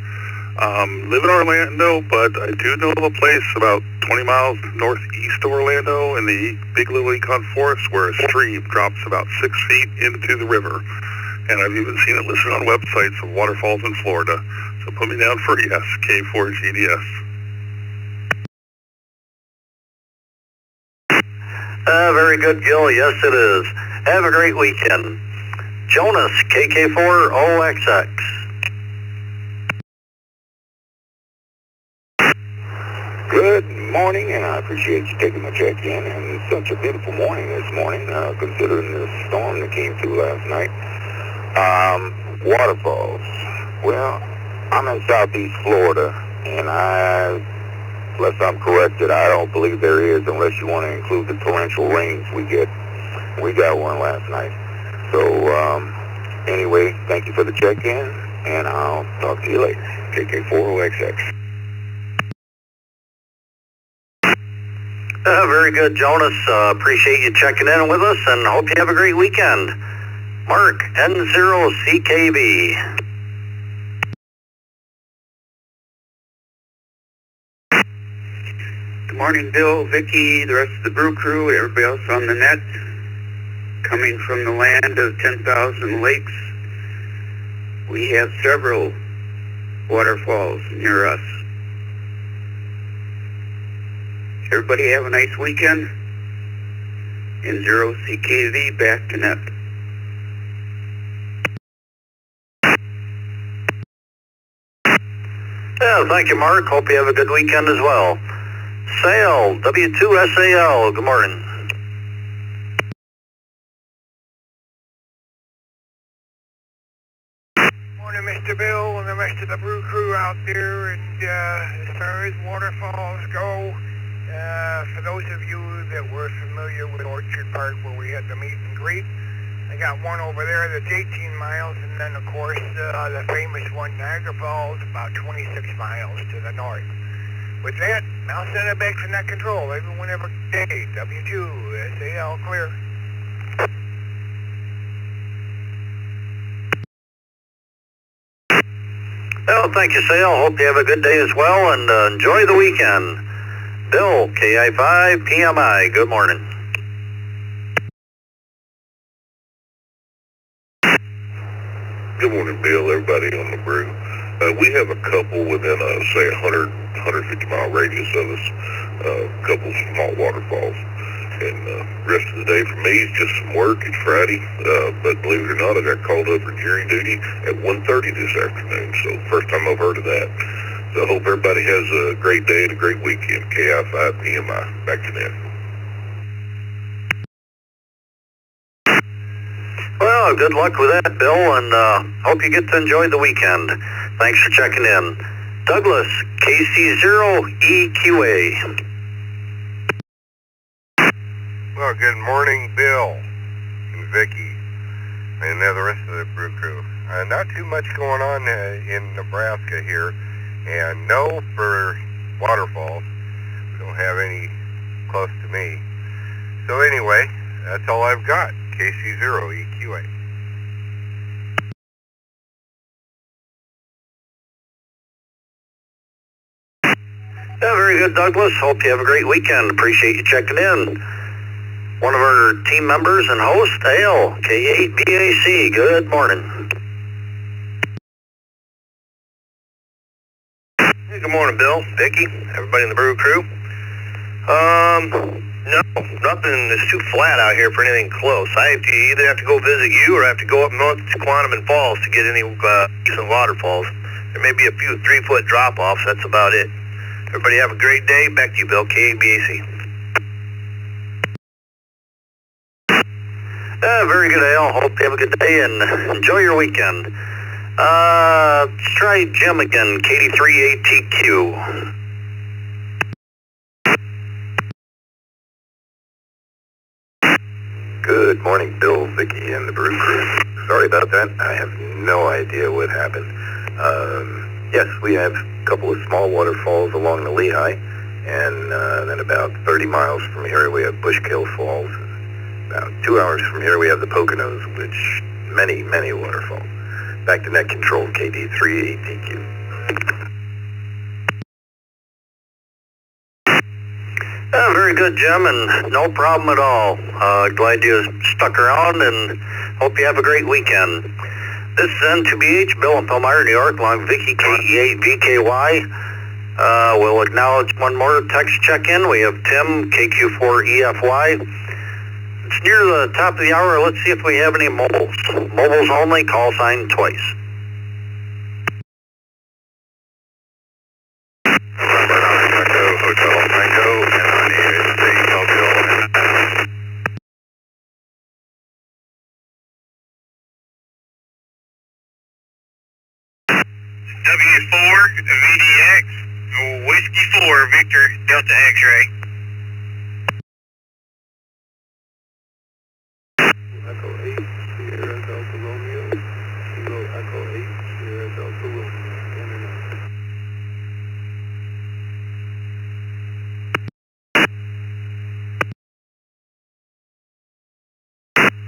Live in Orlando, but I do know of a place about 20 miles northeast of Orlando in the Big Little Econ Forest where a stream drops about 6 feet into the river. And I've even seen it listed on websites of waterfalls in Florida. So put me down for yes, K4GDS. Very good, Gil. Yes, it is. Have a great weekend. Jonas, KK4OXX. Good morning, and I appreciate you taking my check-in. And it's such a beautiful morning this morning, considering the storm that came through last night. Waterfalls. Well, I'm in southeast Florida, and unless I'm corrected, I don't believe there is, unless you want to include the torrential rains we get. We got one last night. So, anyway, thank you for the check-in, and I'll talk to you later. KK4OXX. Very good, Jonas. Appreciate you checking in with us, and hope you have a great weekend. Mark, N0CKB. Good morning, Bill, Vicky, the rest of the Brew crew, everybody else on the net. Coming from the land of 10,000 lakes, we have several waterfalls near us. Everybody have a nice weekend. N0CKV, back to net. Yeah, thank you, Mark. Hope you have a good weekend as well. Sale, W2SAL, good morning. Morning, Mr. Bill and the rest of the Brew crew out there. And as far as waterfalls go, for those of you that were familiar with Orchard Park where we had the meet and greet, I got one over there that's 18 miles, and then of course the famous one, Niagara Falls, about 26 miles to the north. With that, I'll send it back to net control. Everyone have a good day. W2SAL clear. Well, thank you, Sale. Hope you have a good day as well, and enjoy the weekend. Bill, KI5 PMI, good morning. Good morning, Bill, everybody on the Brew. We have a couple within, say, 100, 150-mile radius of us, a couple small waterfalls. And the rest of the day for me is just some work. It's Friday, but believe it or not, I got called up for jury duty at 1:30 this afternoon, so first time I've heard of that. So I hope everybody has a great day and a great weekend. KI5 PMI, back to that. Well, Yeah, good luck with that, Bill, and hope you get to enjoy the weekend. Thanks for checking in. Douglas, KC0EQA. Well, good morning, Bill and Vicky, and the rest of the Brew crew. Not too much going on in Nebraska here, and no for waterfalls. We don't have any close to me. So anyway, that's all I've got. KC0EQA. Yeah, very good, Douglas. Hope you have a great weekend. Appreciate you checking in. One of our team members and host, Ale, K8BAC. Good morning. Hey, good morning, Bill, Vicky, everybody in the Brew crew. No, nothing is too flat out here for anything close. I either have to go visit you or I have to go up north to Quantum Falls to get any decent waterfalls. There may be a few 3-foot drop-offs. That's about it. Everybody have a great day. Back to you, Bill, KABAC. Very good, Ale. Hope you have a good day and enjoy your weekend. Let's try Jim again, KD3ATQ. Good morning, Bill, Vicky, and the Brew crew. Sorry about that. I have no idea what happened. Yes, we have a couple of small waterfalls along the Lehigh, and then about 30 miles from here we have Bushkill Falls. About 2 hours from here we have the Poconos, which many waterfalls. Back to net control, KD3ATQ. Very good, Jim, and no problem at all. Glad you stuck around and hope you have a great weekend. This is N2BH, Bill in Palmyra, New York, along Vicky K8VKY. We'll acknowledge one more text check-in. We have Tim, KQ4EFY. It's near the top of the hour. Let's see if we have any mobiles. Mobiles only, call sign twice. Hotel Tango, and on here is the Tokyo. W4 VDX, Whiskey 4, Victor, Delta X-Ray. Echo 8, Sierra Delta Romeo. Kilo Echo 8, Sierra Delta Romeo.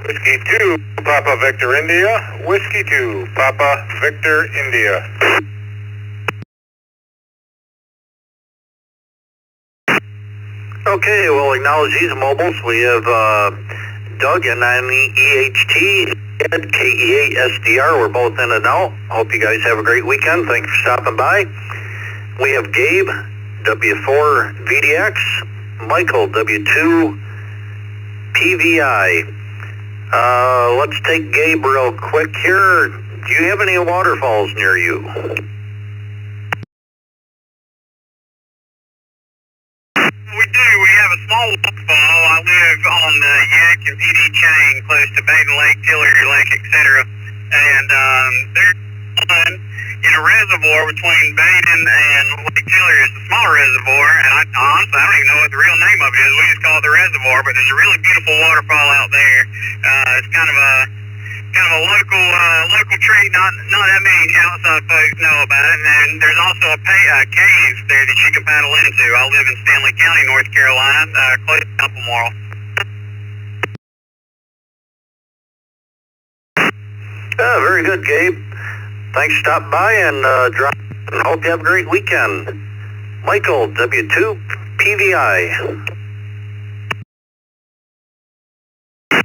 Whiskey 2, Papa Victor India. Whiskey 2, Papa Victor India. Okay, we'll acknowledge these mobiles. We have Doug, N9EHT, Ed, KEASDR. We're both in and out. Hope you guys have a great weekend. Thanks for stopping by. We have Gabe, W4 VDX, Michael, W2 PVI. Let's take Gabe real quick here. Do you have any waterfalls near you? We do. We have a small waterfall. I live on the Yak and PD chain close to Baden Lake, Tiller Lake, etc. And there's one in a reservoir between Baden and Lake Tiller. It's a small reservoir, and honestly, I don't even know what the real name of it is. We just call it the reservoir, but there's a really beautiful waterfall out there. It's kind of a local treat. Not that many outside folks know about it. And then there's also a cave there that you can paddle into. I live in Stanley County, North Carolina, close to Albemarle. Very good, Gabe. Thanks for stopping by and drop. And hope you have a great weekend. Michael, W2 PVI.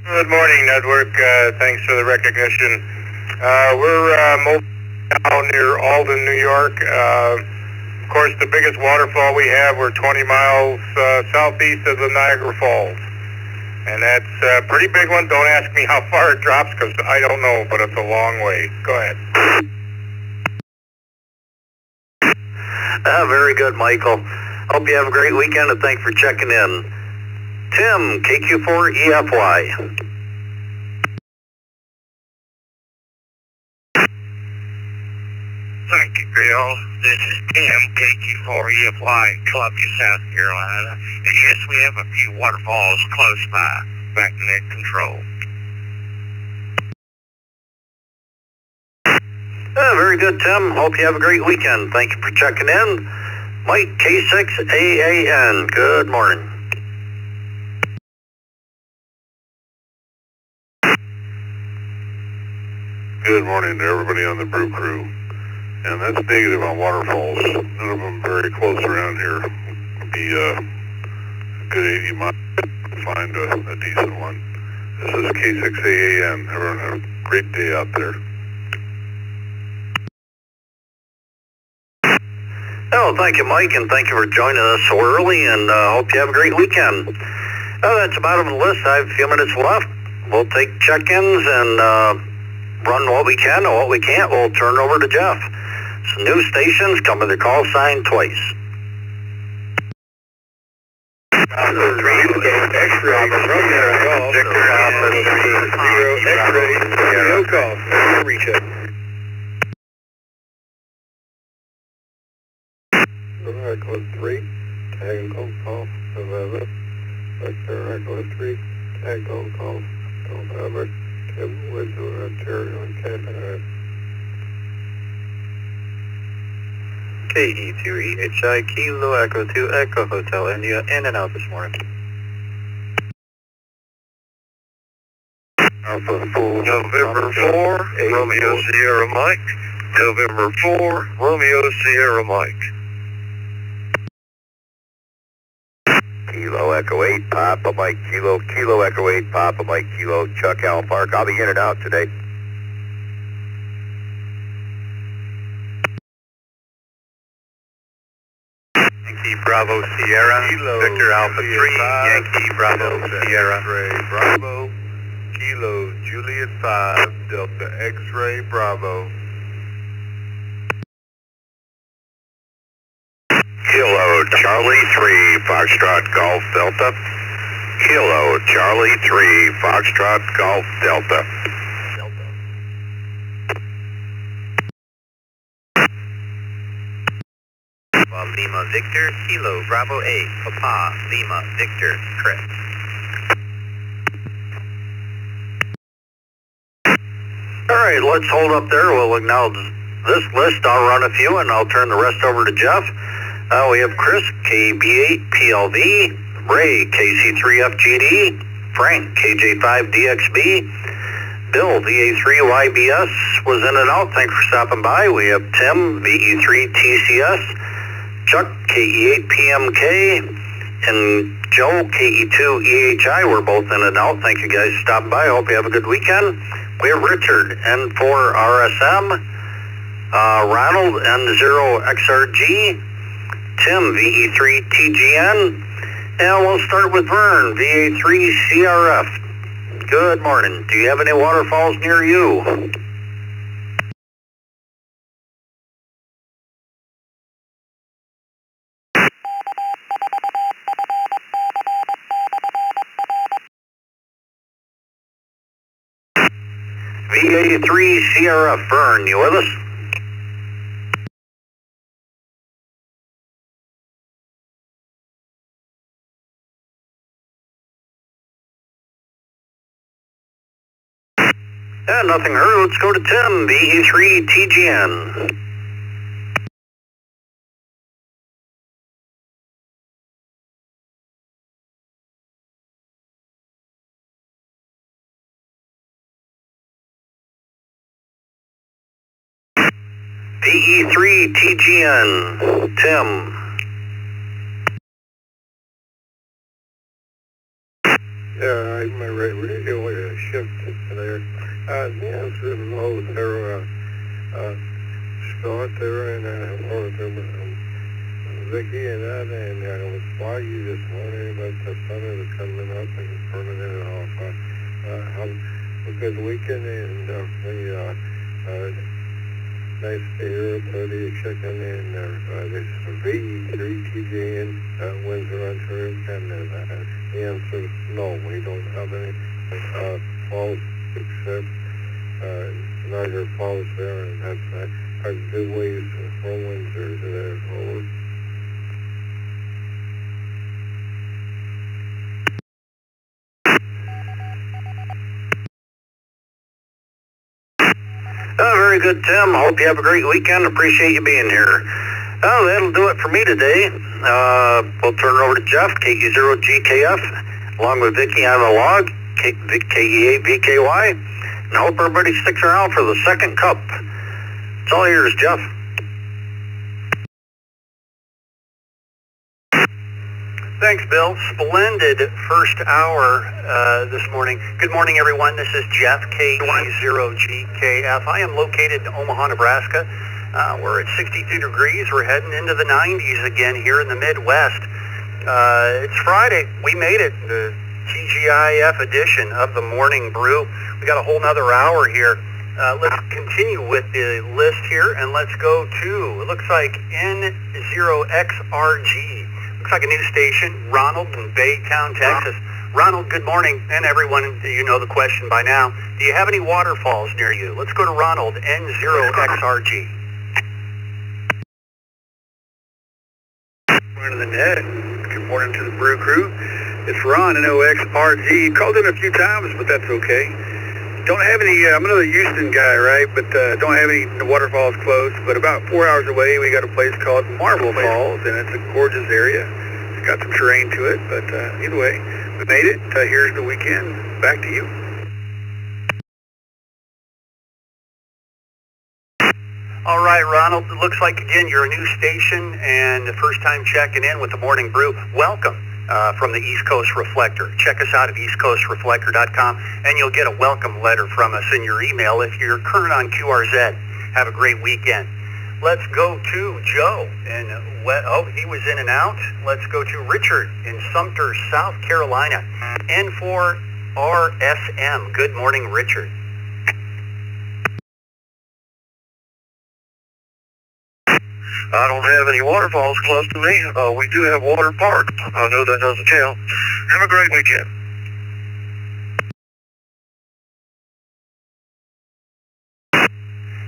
Good morning, Network. Thanks for the recognition. We're mobile now near Alden, New York. Of course, the biggest waterfall we have, we're 20 miles southeast of the Niagara Falls. And that's a pretty big one. Don't ask me how far it drops because I don't know, but it's a long way. Go ahead. Very good, Michael. Hope you have a great weekend and thanks for checking in. Tim, KQ4EFY. Bill. This is Tim, KQ4EFY, Columbia, South Carolina. And yes, we have a few waterfalls close by. Back to net control. Very good, Tim. Hope you have a great weekend. Thank you for checking in. Mike, K6AAN. Good morning. Good morning to everybody on the Brew crew. And that's negative on waterfalls. None of them very close around here. It'll be a good 80 miles to find a decent one. This is K6AAN. Everyone have a great day out there. Oh, thank you, Mike, and thank you for joining us so early, and hope you have a great weekend. That's about it on the list. I have a few minutes left. We'll take check-ins and run what we can, and what we can't, we'll turn it over to Jeff. Some new stations come with their call sign twice. X-ray, no call, reach it. Echo 3, tag on call, November. Vector Echo 3, tag on call, November. Tim Windsor, Ontario, Canada. KE2EHI, Kilo Echo 2, Echo Hotel, India, in and out this morning. Alpha 4. November 4, Romeo Sierra Mike. November 4, Romeo Sierra Mike. Kilo Echo 8, Papa Mike Kilo, Kilo Echo 8, Papa Mike Kilo, Chuck Allen Park. I'll be in and out today. Yankee Bravo Sierra, Kilo, Victor Alpha 3, Yankee Bravo Sierra. X-ray Bravo, Kilo Juliet 5, Delta X-ray Bravo. Kilo Charlie 3, Foxtrot Golf Delta. Kilo Charlie 3, Foxtrot Golf Delta. Lima Victor, Kilo Bravo 8, Papa Lima Victor, Chris. All right, let's hold up there. We'll acknowledge this list. I'll run a few, and I'll turn the rest over to Jeff. We have Chris, KB8PLV, Ray, KC3FGD, Frank, KJ5DXB, Bill, VA3YBS, was in and out. Thanks for stopping by. We have Tim, VE3TCS, Chuck, KE8PMK, and Joe, KE2EHI. We're both in and out. Thank you guys for stopping by. I hope you have a good weekend. We have Richard, N4RSM, Ronald, N0XRG, Tim, VE3TGN, and we'll start with Vern, VA3CRF. Good morning. Do you have any waterfalls near you? VA3CRF, Vern, you with us? Yeah, nothing heard. Let's go to Tim, VE3TGN. VE3TGN, Tim. Yeah, I my radio shifted there. The answer is no, they're Scott there and Vicky and that, and I was foggy this morning about the sun is coming up and burning it off. Have a good weekend, and nice to hear about the chicken and this VE3TGN, Windsor, Ontario, Canada. The answer is no, we don't have any falls except Niagara Falls there, and that's Are the good waves rolling or is it rolling? Very good, Tim. Hope you have a great weekend. Appreciate you being here. Oh, that'll do it for me today. We'll turn it over to Jeff, KE0GKF, along with Vicky on the log, KE8VKY, and I hope everybody sticks around for the second cup. It's all yours, Jeff. Thanks, Bill. Splendid first hour this morning. Good morning, everyone. This is Jeff, KE0GKF. I am located in Omaha, Nebraska. We're at 62 degrees. We're heading into the 90s again here in the Midwest. It's Friday. We made it, the TGIF edition of the Morning Brew. We got a whole nother hour here. Let's continue with the list here, and let's go to, it looks like N0XRG. Looks like a new station, Ronald in Baytown, Texas. Ronald, good morning, and everyone, you know the question by now. Do you have any waterfalls near you? Let's go to Ronald, N0XRG. Morning to the net. Good morning to the Brew crew. It's Ron, N0XRG. Called in a few times, but that's okay. Don't have any, I'm another Houston guy, right? But don't have any waterfalls close. But about 4 hours away, we got a place called Marble Falls, and it's a gorgeous area. It's got some terrain to it, but either way, we made it. Here's the weekend. Back to you. All right, Ronald, it looks like, again, you're a new station and the first time checking in with the Morning Brew. Welcome from the East Coast Reflector. Check us out at eastcoastreflector.com, and you'll get a welcome letter from us in your email if you're current on QRZ. Have a great weekend. Let's go to Joe. He was in and out. Let's go to Richard in Sumter, South Carolina. N4RSM. Good morning, Richard. I don't have any waterfalls close to me. We do have water parks. I know that doesn't count. Have a great weekend.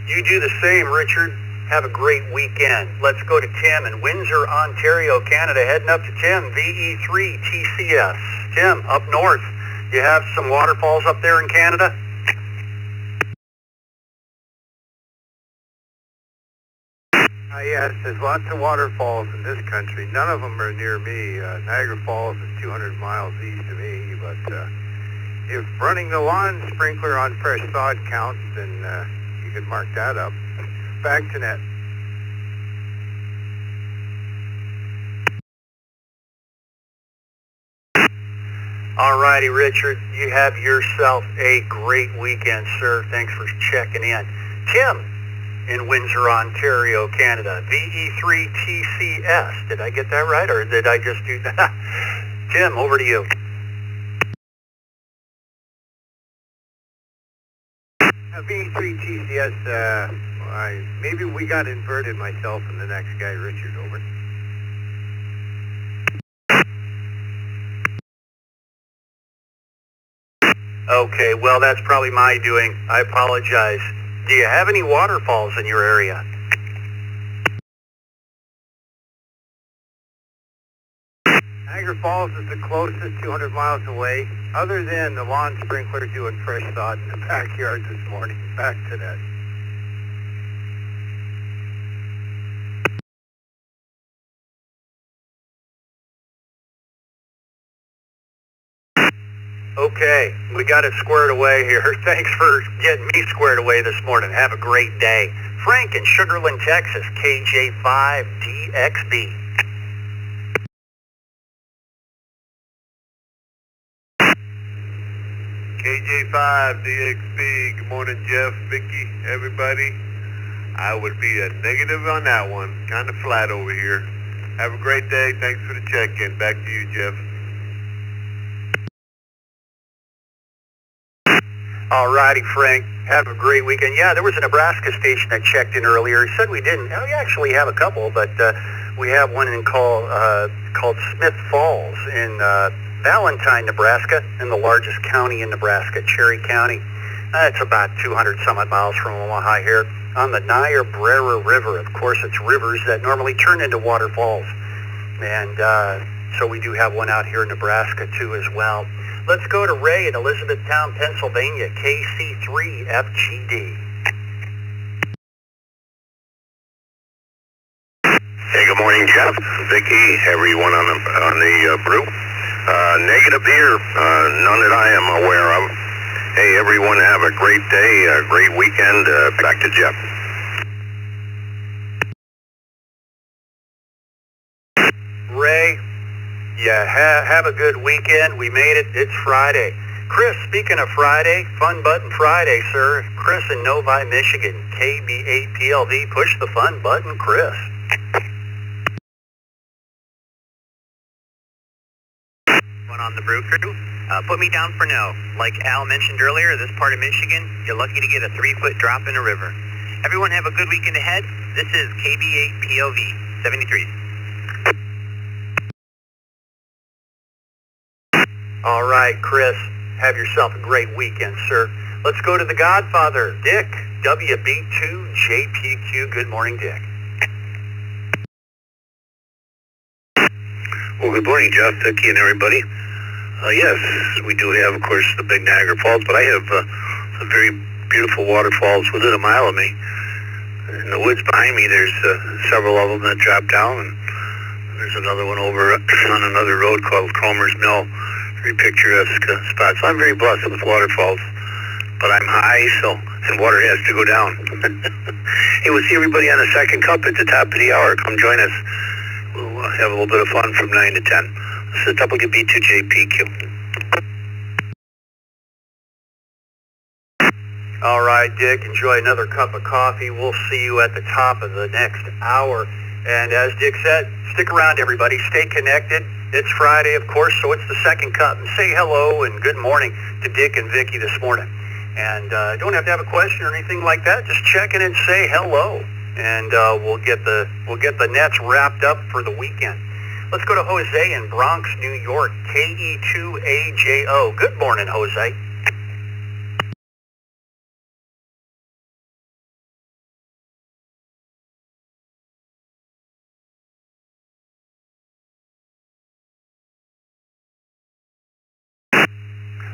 You do the same, Richard. Have a great weekend. Let's go to Tim in Windsor, Ontario, Canada. Heading up to Tim, VE3TCS. Tim, up north. You have some waterfalls up there in Canada? Yes, there's lots of waterfalls in this country. None of them are near me. Niagara Falls is 200 miles east of me, but if running the lawn sprinkler on fresh sod counts, then you can mark that up. Back to net. All righty, Richard. You have yourself a great weekend, sir. Thanks for checking in. Tim in Windsor, Ontario, Canada. VE3TCS. Did I get that right, or did I just do that? Tim, over to you. VE3TCS, maybe we got inverted, myself and the next guy, Richard, over. Okay, well, that's probably my doing. I apologize. Do you have any waterfalls in your area? Niagara Falls is the closest, 200 miles away, other than the lawn sprinkler doing fresh sod in the backyard this morning. Back to that. Okay, we got it squared away here. Thanks for getting me squared away this morning. Have a great day. Frank in Sugarland, Texas, KJ5DXB. KJ5DXB. Good morning, Jeff, Vicky, everybody. I would be a negative on that one. Kind of flat over here. Have a great day. Thanks for the check-in. Back to you, Jeff. All righty, Frank. Have a great weekend. Yeah, there was a Nebraska station that checked in earlier. He said we didn't. We actually have a couple, but we have one called Smith Falls in Valentine, Nebraska, in the largest county in Nebraska, Cherry County. It's about 200 some odd miles from Omaha here. on the Niobrara River. Of course, it's rivers that normally turn into waterfalls. And so we do have one out here in Nebraska, too, as well. Let's go to Ray in Elizabethtown, Pennsylvania, KC3FGD. Hey, good morning, Jeff, Vicky, everyone on the Brew. Negative here, none that I am aware of. Hey, everyone, have a great day, a great weekend. Back to Jeff. Ray, yeah, have a good weekend. We made it. It's Friday. Chris, speaking of Friday, Fun Button Friday, sir. Chris in Novi, Michigan, KB8PLV. Push the fun button, Chris. On the Brew crew, put me down for no. Like Al mentioned earlier, this part of Michigan, you're lucky to get a 3-foot drop in a river. Everyone have a good weekend ahead. This is KB8PLV 73. All right, Chris, have yourself a great weekend, sir. Let's go to the Godfather, Dick, WB2JPQ. Good morning, Dick. Well, good morning, Jeff, Vicky, and everybody. Yes, we do have, of course, the big Niagara Falls, but I have some very beautiful waterfalls within a mile of me. In the woods behind me, there's several of them that drop down, and there's another one over on another road called Cromer's Mill. Very picturesque spot. So I'm very blessed with waterfalls, but I'm high, and water has to go down. Hey, we'll see everybody on the second cup at the top of the hour. Come join us. We'll have a little bit of fun from 9 to 10. This is WB2JPQ. All right, Dick, enjoy another cup of coffee. We'll see you at the top of the next hour. And as Dick said, stick around, everybody. Stay connected. It's Friday, of course, so it's the second cup. And say hello and good morning to Dick and Vicky this morning. And don't have to have a question or anything like that. Just check in and say hello. And we'll get the nets wrapped up for the weekend. Let's go to Jose in Bronx, New York, KE2AJO. Good morning, Jose.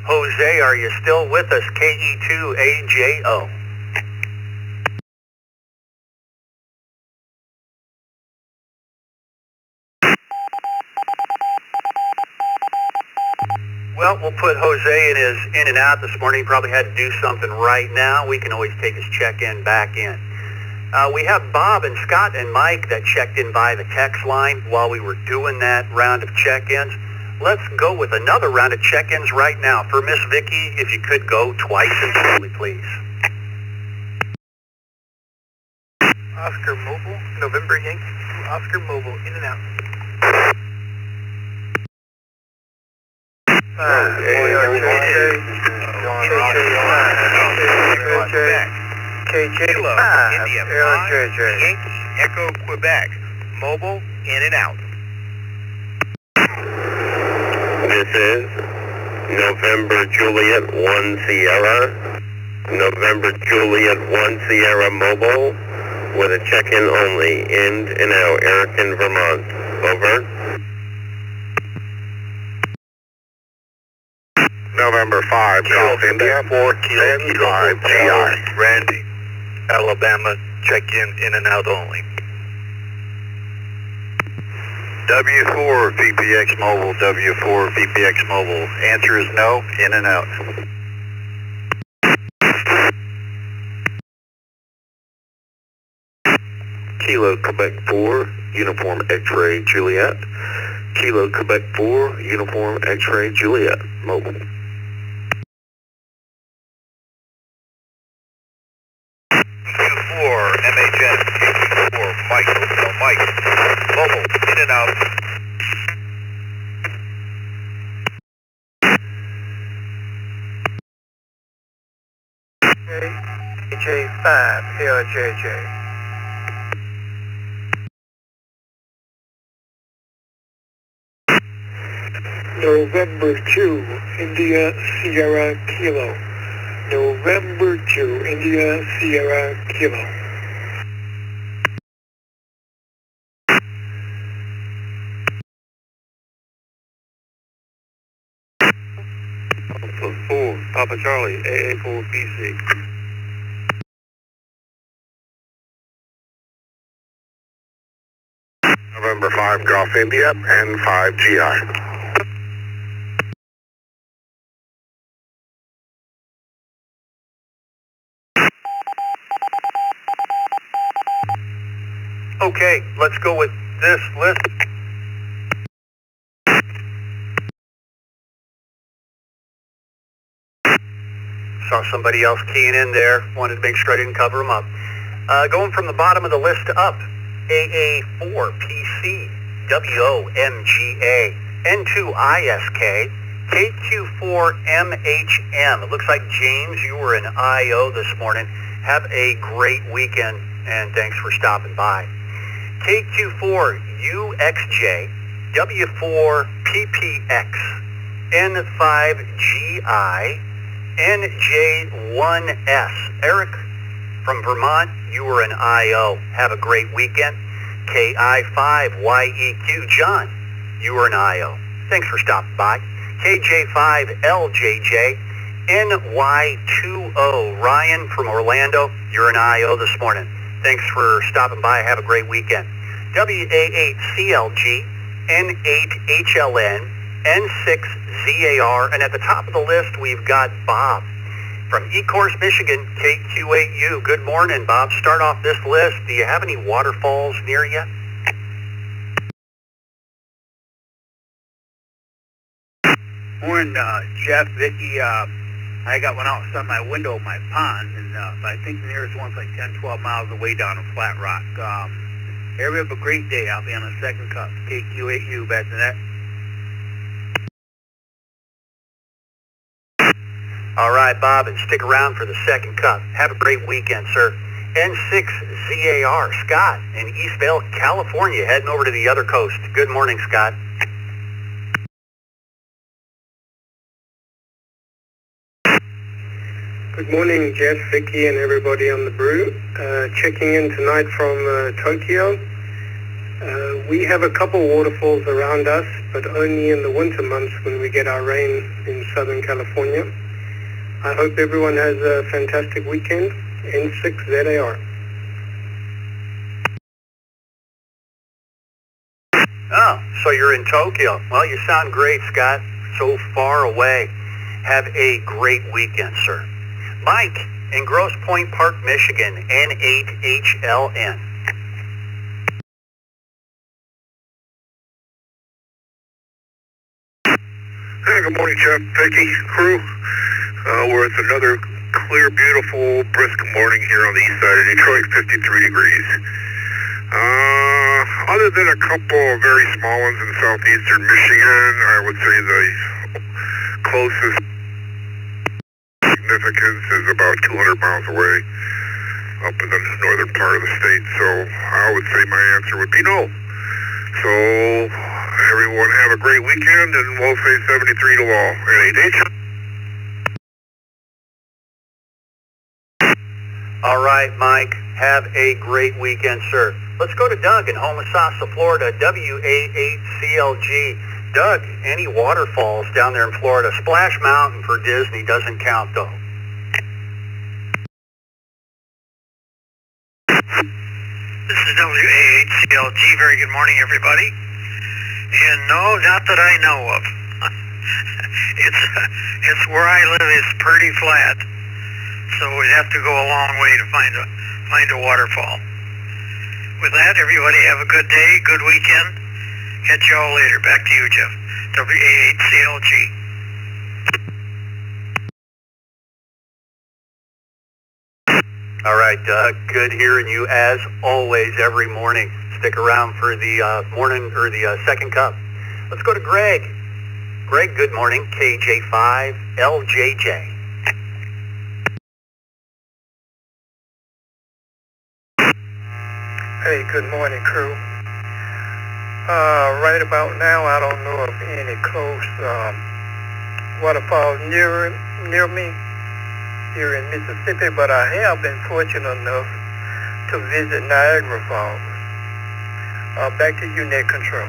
Jose, are you still with us? KE2AJO. Well, we'll put Jose in his in and out this morning. He probably had to do something right now. We can always take his check-in back in. We have Bob and Scott and Mike that checked in by the text line while we were doing that round of check-ins. Let's go with another round of check-ins right now. For Miss Vicky, if you could go twice and slowly, please. Oscar Mobile, November Yankee, Oscar Mobile, in and out. KJ5, India 5, Yankee Echo Quebec, mobile, in and out. This is November Juliet 1 Sierra, November Juliet 1 Sierra mobile, with a check-in only, in and out, Erickson, Vermont. Over. November 5, Golf India 4 Kilo 5 GR. Randy, Alabama, check-in, in and out only. W4 VPX Mobile, W4 VPX Mobile. Answer is no, in and out. Kilo Quebec 4, Uniform X-Ray Juliet. Kilo Quebec 4, Uniform X-Ray Juliet, mobile. Q4, MHN, Q4, Mike, Hotel Mike, mobile, in and out. KJ5, LJJ. November 2, India Sierra Kilo. November 2, India Sierra Kilo. Fool, Papa Charlie, AA Fool BC. November 5 Golf India and 5 GI. Okay, let's go with this list. Saw somebody else keying in there. Wanted to make sure I didn't cover them up. Going from the bottom of the list up, AA4PC, WOMGA, N2ISK, KQ4MHM. It looks like, James, you were in IO this morning. Have a great weekend, and thanks for stopping by. KQ4UXJ, W4PPX, N5GI, NJ1S. Eric from Vermont, you were in IO. Have a great weekend. KI5YEQ, John, you were in IO. Thanks for stopping by. KJ5LJJ, NY20, Ryan from Orlando, you're in IO this morning. Thanks for stopping by. Have a great weekend. WA8CLG, N8HLN, N6ZAR, and at the top of the list, we've got Bob from Ecorse, Michigan, KQ8U. Good morning, Bob. Start off this list. Do you have any waterfalls near you? Morning, Jeff, Vicky. I got one outside my window of my pond, and I think the nearest one's like 10, 12 miles away down in Flat Rock. Everybody have a great day. I'll be on the second cup. KQ8U, back to that. All right, Bob, and stick around for the second cup. Have a great weekend, sir. N6ZAR, Scott in Eastvale, California, heading over to the other coast. Good morning, Scott. Good morning, Jeff, Vicky, and everybody on the Brew. Checking in tonight from Tokyo. We have a couple waterfalls around us, but only in the winter months when we get our rain in Southern California. I hope everyone has a fantastic weekend. N6ZAR. Oh, so you're in Tokyo. Well, you sound great, Scott. So far away. Have a great weekend, sir. Mike in Grosse Pointe Park, Michigan, N8HLN. Hey, good morning, Jeff, Vicky, crew. We're at another clear, beautiful, brisk morning here on the east side of Detroit, 53 degrees. Other than a couple of very small ones in southeastern Michigan, I would say the closest significance is about 200 miles away up in the northern part of the state, so I would say my answer would be no. So everyone have a great weekend, and we'll say 73 to all. All right, Mike, have a great weekend, sir. Let's go to Doug in Homosassa, Florida, WA8CLG. Doug, any waterfalls down there in Florida? Splash Mountain for Disney doesn't count, though. This is WA8CLG. Very good morning, everybody. And no, not that I know of. It's where I live is pretty flat, so we'd have to go a long way to find a waterfall. With that, everybody have a good day, good weekend. Catch you all later. Back to you, Jeff. WA8CLG. All right, Doug. Good hearing you as always every morning. Stick around for the morning or the second cup. Let's go to Greg. Greg, good morning. KJ5LJJ. Hey, good morning, crew. Right about now, I don't know of any close waterfalls near me here in Mississippi, but I have been fortunate enough to visit Niagara Falls. Back to you, net control.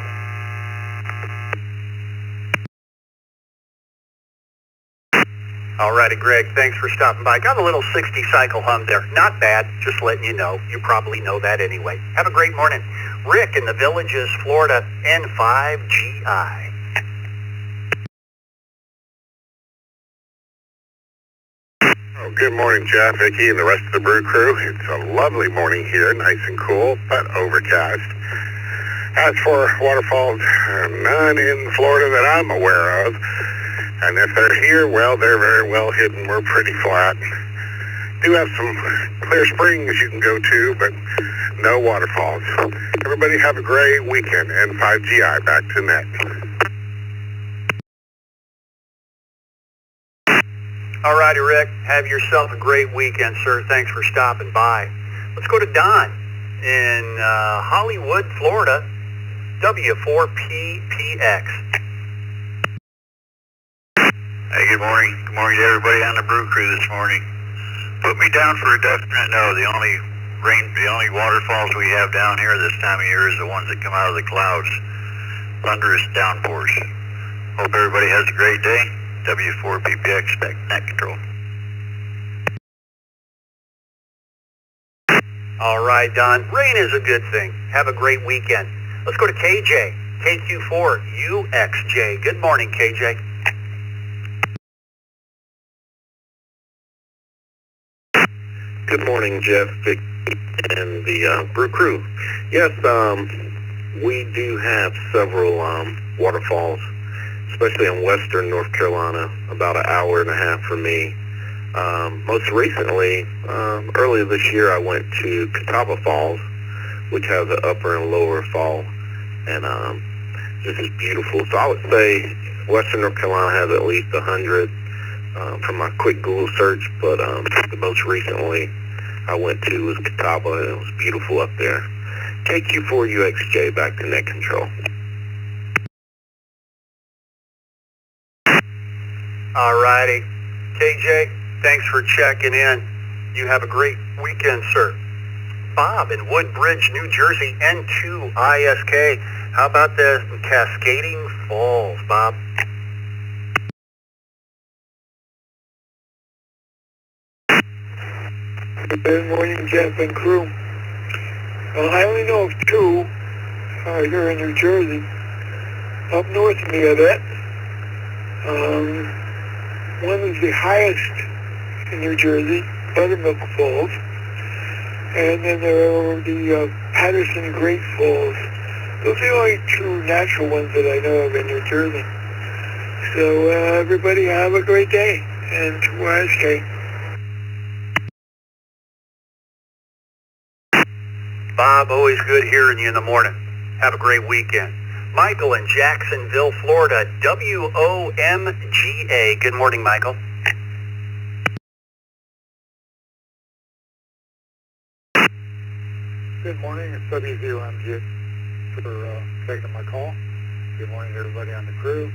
Alrighty, Greg, thanks for stopping by. Got a little 60 cycle hum there. Not bad, just letting you know. You probably know that anyway. Have a great morning. Rick in the Villages, Florida, N5GI. Oh, good morning, Jeff, Vicky, and the rest of the Brew crew. It's a lovely morning here, nice and cool, but overcast. As for waterfalls, none in Florida that I'm aware of. And if they're here, well, they're very well hidden. We're pretty flat. Do have some clear springs you can go to, but no waterfalls. Everybody have a great weekend. N5GI, back to net. All righty, Rick. Have yourself a great weekend, sir. Thanks for stopping by. Let's go to Don in Hollywood, Florida, W4PPX. Hey, good morning. Good morning to everybody on the Brew crew this morning. Put me down for a definite no. The only waterfalls we have down here this time of year is the ones that come out of the clouds. Thunderous downpours. Hope everybody has a great day. W4PPX, back net control. All right, Don. Rain is a good thing. Have a great weekend. Let's go to KJ, KQ4UXJ. Good morning, KJ. Good morning, Jeff, Vic, and the Brew crew. Yes, we do have several waterfalls, especially in western North Carolina, about an hour and a half from me. Most recently, earlier this year, I went to Catawba Falls, which has an upper and lower fall, and this is beautiful. So I would say western North Carolina has at least 100 from my quick Google search, but the most recently I went to was Catawba, and it was beautiful up there. KQ4UXJ, back to net control. All righty. KJ, thanks for checking in. You have a great weekend, sir. Bob in Woodbridge, New Jersey, N2ISK. How about the Cascading Falls, Bob? Good morning, Jeff and crew. I only know of two here in New Jersey. Up north of me, I bet. One is the highest in New Jersey, Buttermilk Falls. And then there are the Patterson Great Falls. Those are the only two natural ones that I know of in New Jersey. So everybody have a great day. And to ISK. Bob, always good hearing you in the morning. Have a great weekend. Michael in Jacksonville, Florida, WOMGA. Good morning, Michael. Good morning, it's WOMGA for taking my call. Good morning to everybody on the crew.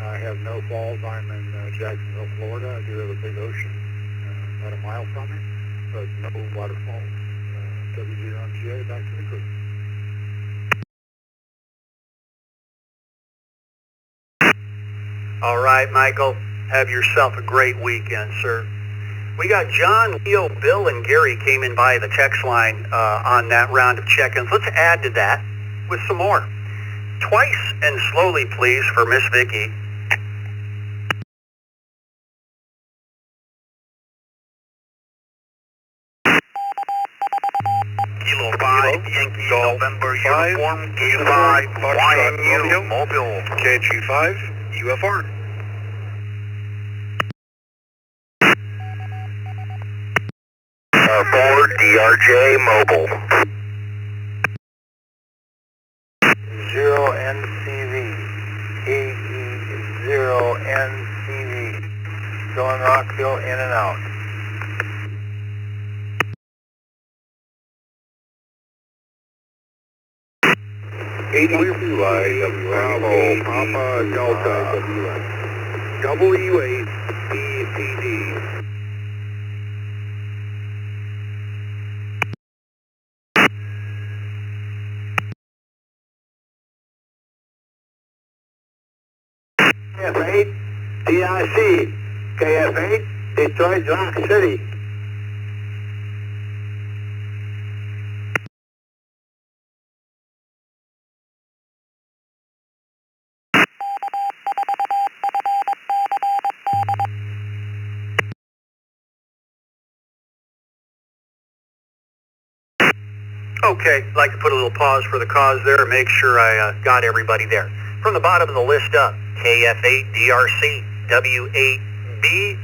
I have no falls. I'm in Jacksonville, Florida. I do have a big ocean about a mile from it, but no waterfalls. WOMGA, back to the crew. All right, Michael. Have yourself a great weekend, sir. We got John, Leo, Bill, and Gary came in by the text line on that round of check-ins. Let's add to that with some more. Twice and slowly, please, for Miss Vicky. Kilo 5, Yankee November, uniform, K5, YU, Mobile, KG5, UFR. R4, DRJ, mobile. 0NCV. KE0NCV. Going Rockville, in and out. 82 Bravo, Papa Delta, W8, BCD. Yes, 8, DIC, KF8, Detroit, Rock City. Okay, I'd like to put a little pause for the cause there and make sure I got everybody there. From the bottom of the list up, KF8DRC, W8BPD,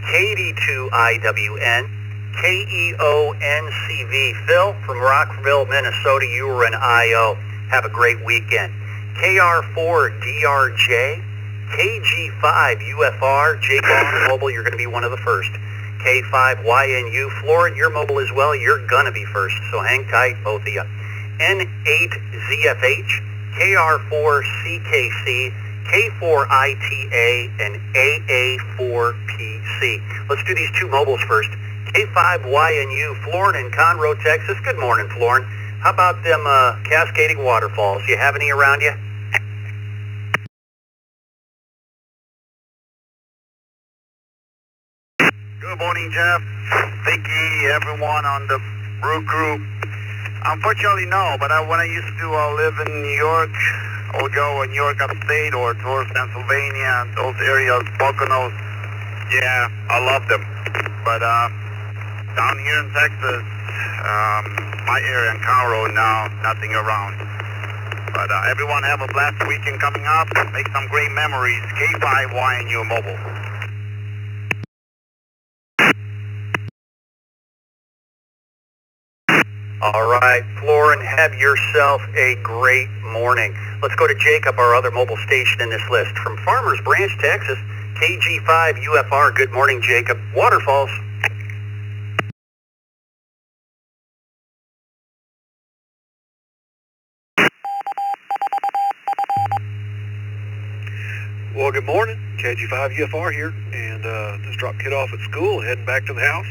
KD2IWN, KEONCV. Phil from Rockville, Minnesota, you were an IO. Have a great weekend. KR4DRJ, KG5UFR, Jake on mobile, you're going to be one of the first. K5YNU, Florin, you're mobile as well, you're going to be first, so hang tight, both of you. N8ZFH, KR4CKC, K4ITA, and AA4PC. Let's do these two mobiles first. K5YNU, Florin in Conroe, Texas. Good morning, Florin. How about them cascading waterfalls? You have any around you? Good morning, Jeff, Vicky, everyone on the Brew crew. Unfortunately, no, but when I used to live in New York, I would go in New York upstate or towards Pennsylvania, those areas, Poconos. Yeah, I love them. But down here in Texas, my area in Conroe now, nothing around. But everyone have a blessed weekend coming up. Make some great memories. K5YNU Mobile. All right, Florin, have yourself a great morning. Let's go to Jacob, our other mobile station in this list. From Farmers Branch, Texas, KG5UFR. Good morning, Jacob. Waterfalls. Well, good morning. KG5UFR here, and just dropped kid off at school, heading back to the house.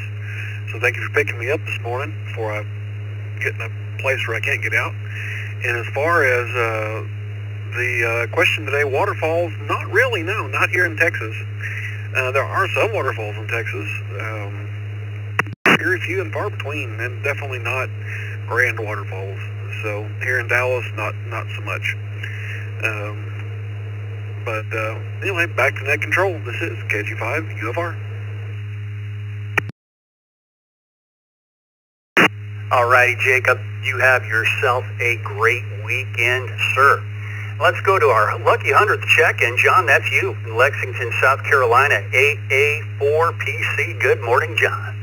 So thank you for picking me up this morning before I get in a place where I can't get out. And as far as the question today, waterfalls, not really, no, not here in Texas. There are some waterfalls in Texas, very few and far between, and definitely not grand waterfalls. So here in Dallas, not so much. But anyway, back to net control. This is KG5UFR. All righty, Jacob, you have yourself a great weekend, sir. Let's go to our lucky 100th check-in. John, that's you in Lexington, South Carolina, AA4PC. Good morning, John.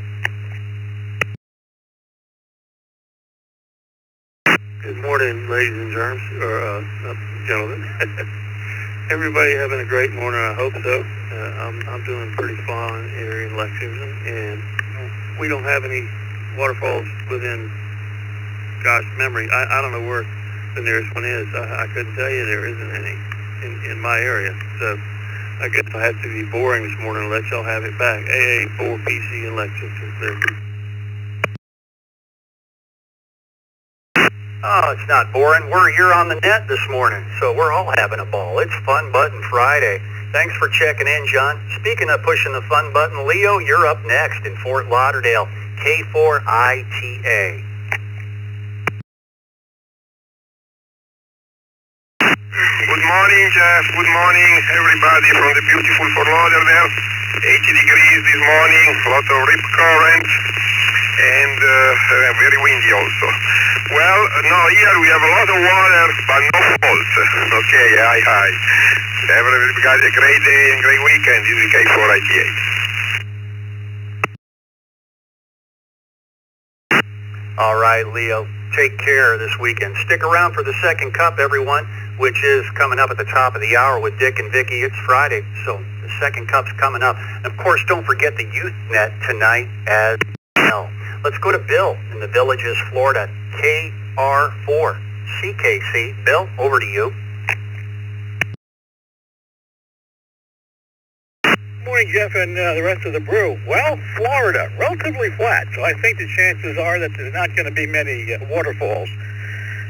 Good morning, ladies and germs, or gentlemen. Everybody having a great morning, I hope so. I'm doing pretty fine here in Lexington, and we don't have any waterfalls within, gosh, memory. I don't know where the nearest one is. I couldn't tell you there isn't any in my area. So I guess I have to be boring this morning and let y'all have it back. AA4PC in Lexington. There. Oh, it's not boring. We're here on the net this morning, so we're all having a ball. It's Fun Button Friday. Thanks for checking in, John. Speaking of pushing the fun button, Leo, you're up next in Fort Lauderdale, K4ITA. Good morning, Jeff. Good morning, everybody from the beautiful Fort Lauderdale. 80 degrees this morning, lots of rip currents, and very windy also. Well, no, here we have a lot of water, but no falls. Okay, hi. Everybody got a great day and great weekend. This is K4ITA. All right, Leo, take care this weekend. Stick around for the second cup, everyone, which is coming up at the top of the hour with Dick and Vicky. It's Friday, so the second cup's coming up. And of course, don't forget the Youth Net tonight as well. Let's go to Bill in the Villages, Florida, KR4CKC. Bill, over to you. Morning, Jeff, and the rest of the Brew. Well, Florida, relatively flat, so I think the chances are that there's not going to be many waterfalls.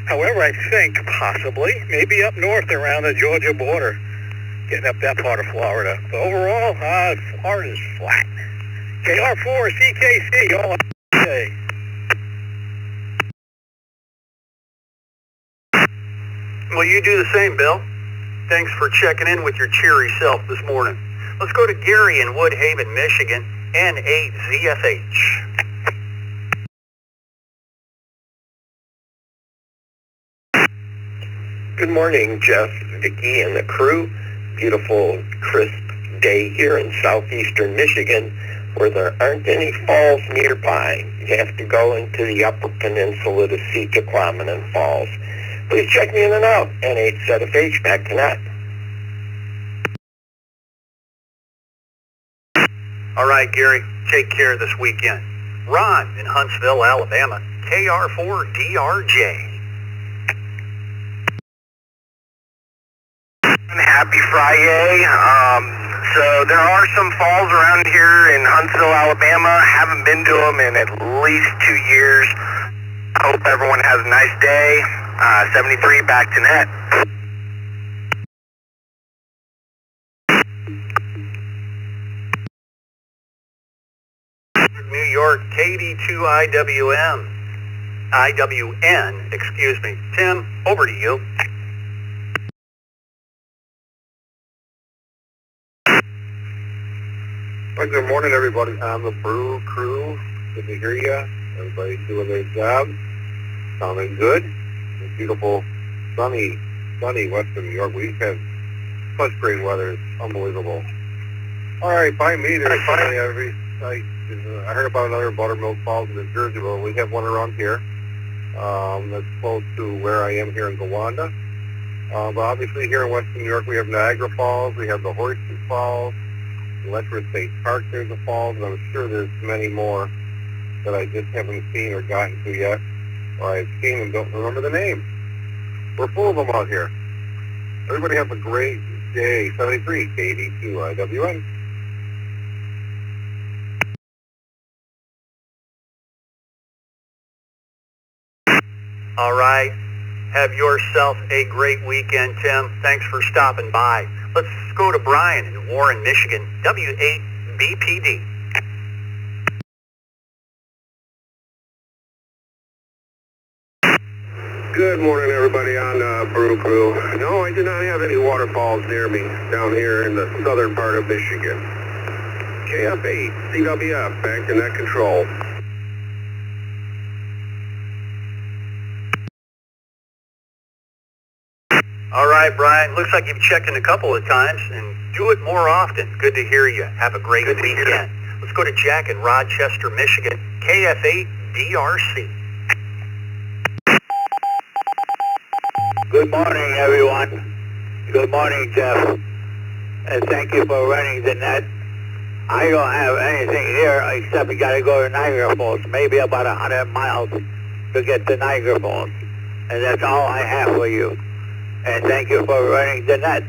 However, I think possibly, maybe up north around the Georgia border, getting up that part of Florida. But overall, Florida's flat. KR4, CKC, all okay. Well, you do the same, Bill. Thanks for checking in with your cheery self this morning. Let's go to Gary in Woodhaven, Michigan, N8ZFH. Good morning, Jeff, Vicki, and the crew. Beautiful, crisp day here in southeastern Michigan where there aren't any falls nearby. You have to go into the upper peninsula to see Tequamanon Falls. Please check me in and out. N8ZFH, back tonight. All right, Gary, take care this weekend. Ron in Huntsville, Alabama, KR4DRJ. Happy Friday. So there are some falls around here in Huntsville, Alabama. Haven't been to them in at least 2 years. Hope everyone has a nice day. 73 back to net. New York, KD2IWN, excuse me. Tim, over to you. Well, good morning, everybody. On the Brew crew. Good to hear you. Everybody's doing their job. Sounding good. It's beautiful, sunny western New York. We've had such great weather. It's unbelievable. All right, by me, there's I heard about another buttermilk falls in New Jersey. Well, we have one around here. That's close to where I am here in Gowanda. But obviously here in western New York, we have Niagara Falls. We have the Horseshoe Falls. Electric State Park, there's a falls, and I'm sure there's many more that I just haven't seen or gotten to yet, or I've seen and don't remember the name. We're full of them out here. Everybody have a great day. 73 KD2IWN. All right. Have yourself a great weekend, Tim. Thanks for stopping by. Let's go to Brian in Warren, Michigan, W8BPD. Good morning, everybody on Brew Crew. No, I do not have any waterfalls near me down here in the southern part of Michigan. KF8, CWF, back in that control. All right, Brian. Looks like you've checked in a couple of times, and do it more often. Good to hear you. Have a great weekend. Let's go to Jack in Rochester, Michigan, KF8DRC. Good morning, everyone. Good morning, Jeff. And thank you for running the net. I don't have anything here except we got to go to Niagara Falls, maybe about 100 miles to get to Niagara Falls. And that's all I have for you. And thank you for running the net.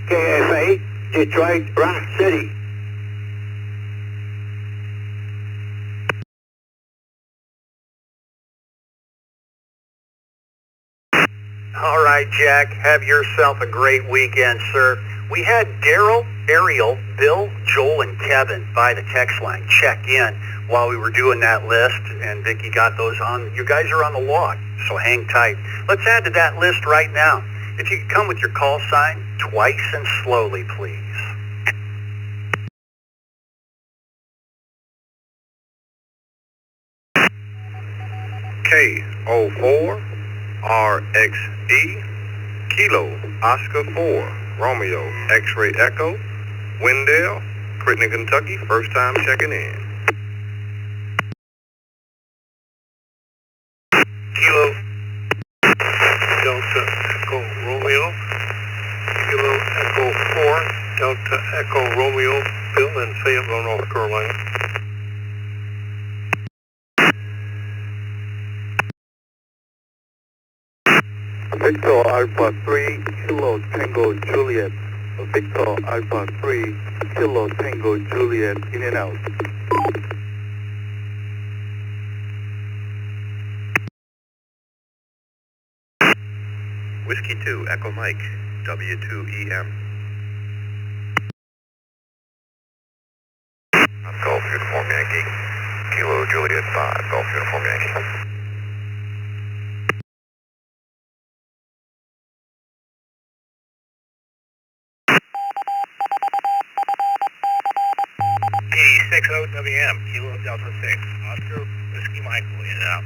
KF8, Detroit, Rock City. All right, Jack. Have yourself a great weekend, sir. We had Daryl, Ariel, Bill, Joel, and Kevin by the text line check in while we were doing that list, and Vicki got those on. You guys are on the log, so hang tight. Let's add to that list right now. If you could come with your call sign twice and slowly, please. K04 RXE Kilo Oscar 4 Romeo X-Ray Echo Wendell, Crittenden, Kentucky. First time checking in. Kilo Delta Echo Romeo, Kilo Echo 4 Delta Echo Romeo, Bill in Fayetteville, North Carolina. Victor Alpha 3 Kilo Tango Juliet. Victor Alpha 3 Kilo Tango Juliet, in and out. Whiskey 2, Echo Mike, W2EM. KE6OWM, Kilo Delta 6, Oscar Whiskey Michael, in and out.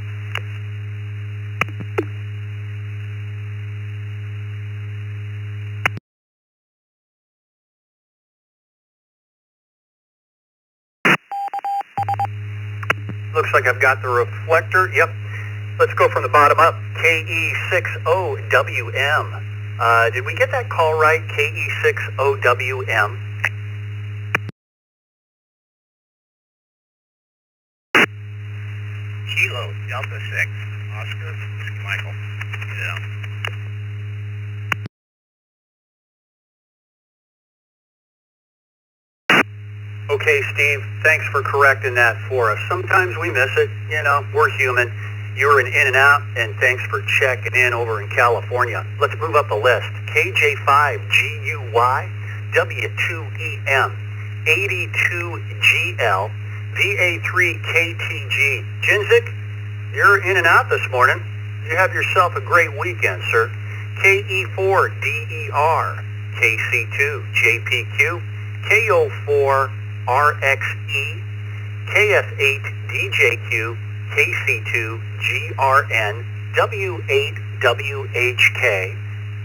Looks like I've got the reflector. Yep. Let's go from the bottom up. KE6OWM. Did we get that call right? KE6OWM. Kilo Delta 6, Oscar Whiskey Michael, in and out. Okay, Steve, thanks for correcting that for us. Sometimes we miss it, you know, we're human. You were in and out, and thanks for checking in over in California. Let's move up the list. KJ5GUY, W2EM, 82GL, VA3KTG. Jinzik, you're in and out this morning. You have yourself a great weekend, sir. KE4DER, KC2JPQ, KO4RXE, KF8DJQ, KC2GRN, W8WHK,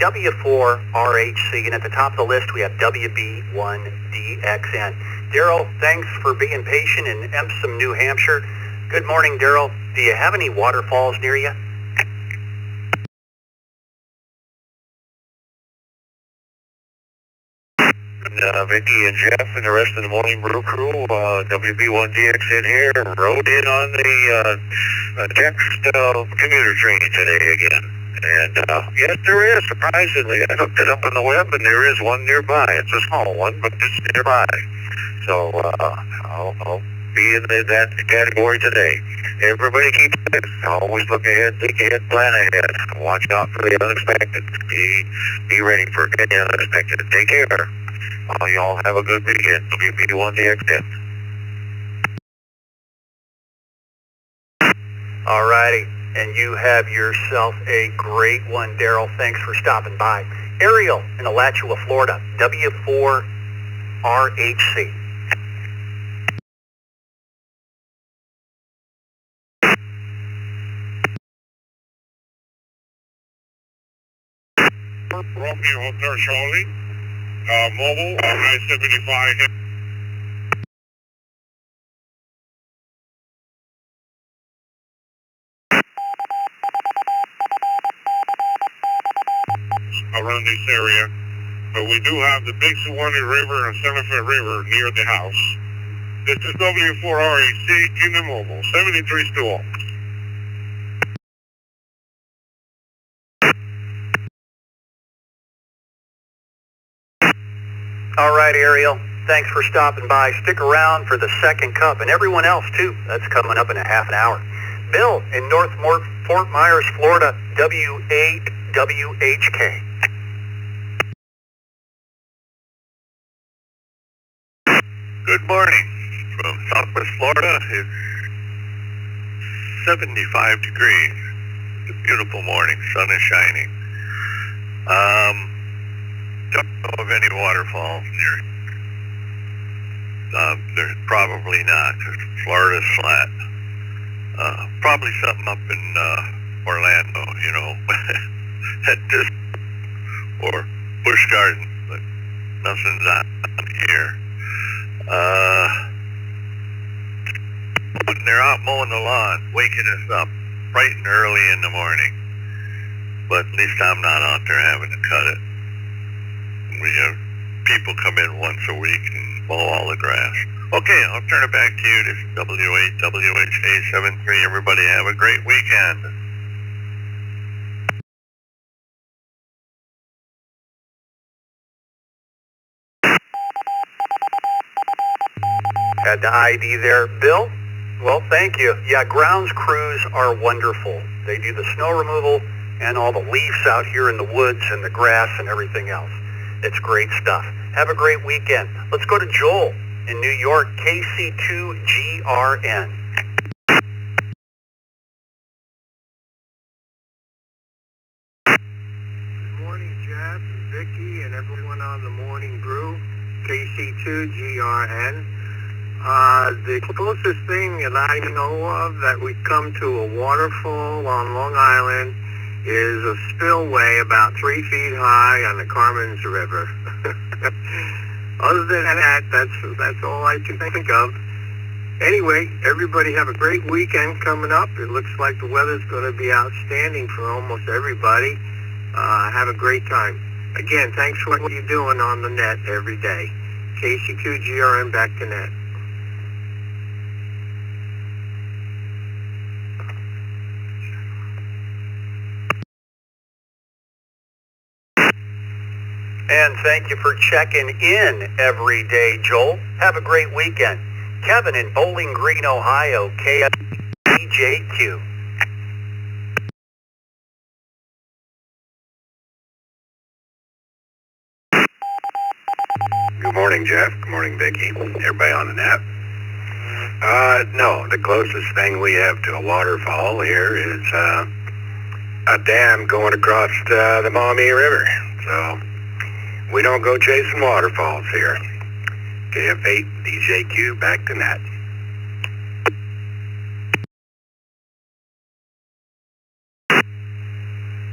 W4RHC, and at the top of the list we have WB1DXN. Daryl, thanks for being patient in Epsom, New Hampshire. Good morning, Daryl. Do you have any waterfalls near you? Vicky and Jeff and the rest of the Morning Brew crew, WB1DXN here, rode in on the Jacksonville commuter train today again. And yes, there is, surprisingly. I looked it up on the web, and there is one nearby. It's a small one, but it's nearby. So I'll be in that category today. Everybody keep safe. Always look ahead, think ahead, plan ahead. Watch out for the unexpected. Be ready for any unexpected. Take care. Y'all have a good weekend. WB1DXN. Alrighty, and you have yourself a great one, Daryl. Thanks for stopping by. Ariel in Alachua, Florida, W4RHC. Romeo Hotel Charlie, mobile on I-75. Around this area, but we do have the Big Suwannee River and Santa Fe River near the house. This is W4RAC in the mobile, 73 stool. All right, Ariel. Thanks for stopping by. Stick around for the second cup, and everyone else, too. That's coming up in a half an hour. Bill in Fort Myers, Florida, W8WHK. Good morning from Southwest Florida. It's 75 degrees. It's a beautiful morning. Sun is shining. Don't know of any waterfalls here. There's probably not, because Florida's flat. Probably something up in Orlando, you know, at this, or Busch Gardens, but nothing's on here. When they're out mowing the lawn, waking us up bright and early in the morning. But at least I'm not out there having to cut it. We have people come in once a week and mow all the grass. Okay, I'll turn it back to you. This is W8WHA73. Everybody have a great weekend. Had the ID there. Bill? Well, thank you. Yeah, grounds crews are wonderful. They do the snow removal and all the leaves out here in the woods and the grass and everything else. It's great stuff. Have a great weekend. Let's go to Joel in New York, KC2GRN. Good morning, Jeff and Vicky and everyone on the Morning Brew, KC2GRN. The closest thing that I know of that we come to a waterfall on Long Island is a spillway about 3 feet high on the Carmen's River. Other than that, that's all I can think of. Anyway, everybody have a great weekend coming up. It looks like the weather's going to be outstanding for almost everybody. Have a great time. Again, thanks for what you're doing on the net every day. KCQGRN back to net. And thank you for checking in every day, Joel. Have a great weekend. Kevin in Bowling Green, Ohio, KFJQ. Good morning, Jeff. Good morning, Vicki. Everybody on the net? No, the closest thing we have to a waterfall here is a dam going across the Maumee River. So we don't go chasing waterfalls here. KF8 DJQ back to net.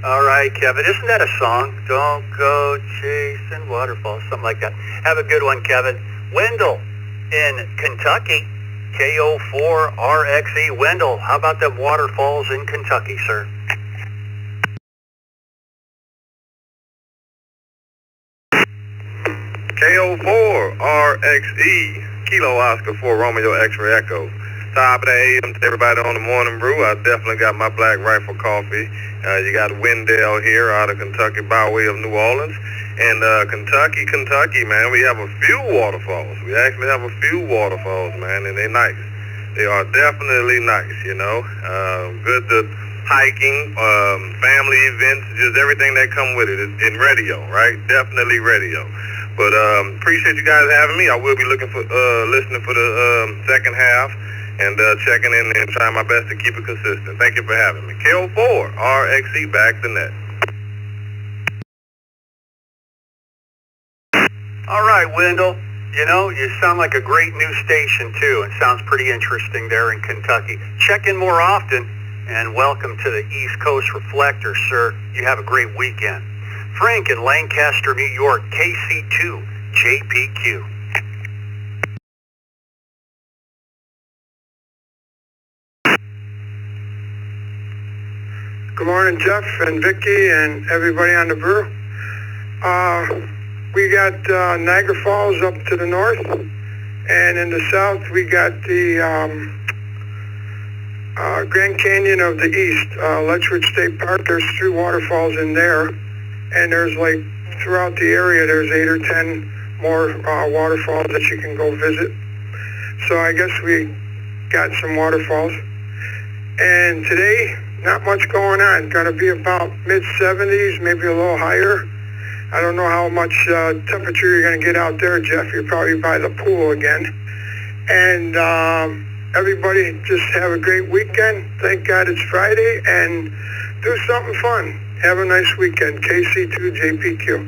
All right, Kevin. Isn't that a song? Don't go chasing waterfalls, something like that. Have a good one, Kevin. Wendell in Kentucky, KO4RXE. Wendell, how about them waterfalls in Kentucky, sir? KO4RXE, Kilo Oscar 4 Romeo X-Ray Echo. Top of the AM to everybody on the morning brew. I definitely got my Black Rifle coffee. You got Wendell here out of Kentucky by way of New Orleans. And Kentucky, man, we have a few waterfalls. We actually have a few waterfalls, man, and they're nice. They are definitely nice, you know. Good to hiking, family events, just everything that come with it. And radio, right? Definitely radio. But appreciate you guys having me. I will be looking for listening for the second half and checking in and trying my best to keep it consistent. Thank you for having me. KO4RXE back to net. All right, Wendell. You know, you sound like a great new station, too. It sounds pretty interesting there in Kentucky. Check in more often, and welcome to the East Coast Reflector, sir. You have a great weekend. Frank in Lancaster, New York, KC2JPQ. Good morning, Jeff and Vicki and everybody on the brew. We got Niagara Falls up to the north, and in the south we got the Grand Canyon of the east, Letchworth State Park. There's 3 waterfalls in there, and there's like throughout the area there's 8 or 10 more waterfalls that you can go visit. So I guess we got some waterfalls. And today, not much going on. Going to be about mid-70s, maybe a little higher. I don't know how much temperature you're going to get out there, Jeff. You're probably by the pool again. And everybody just have a great weekend. Thank God it's Friday, and do something fun. Have a nice weekend. KC2JPQ.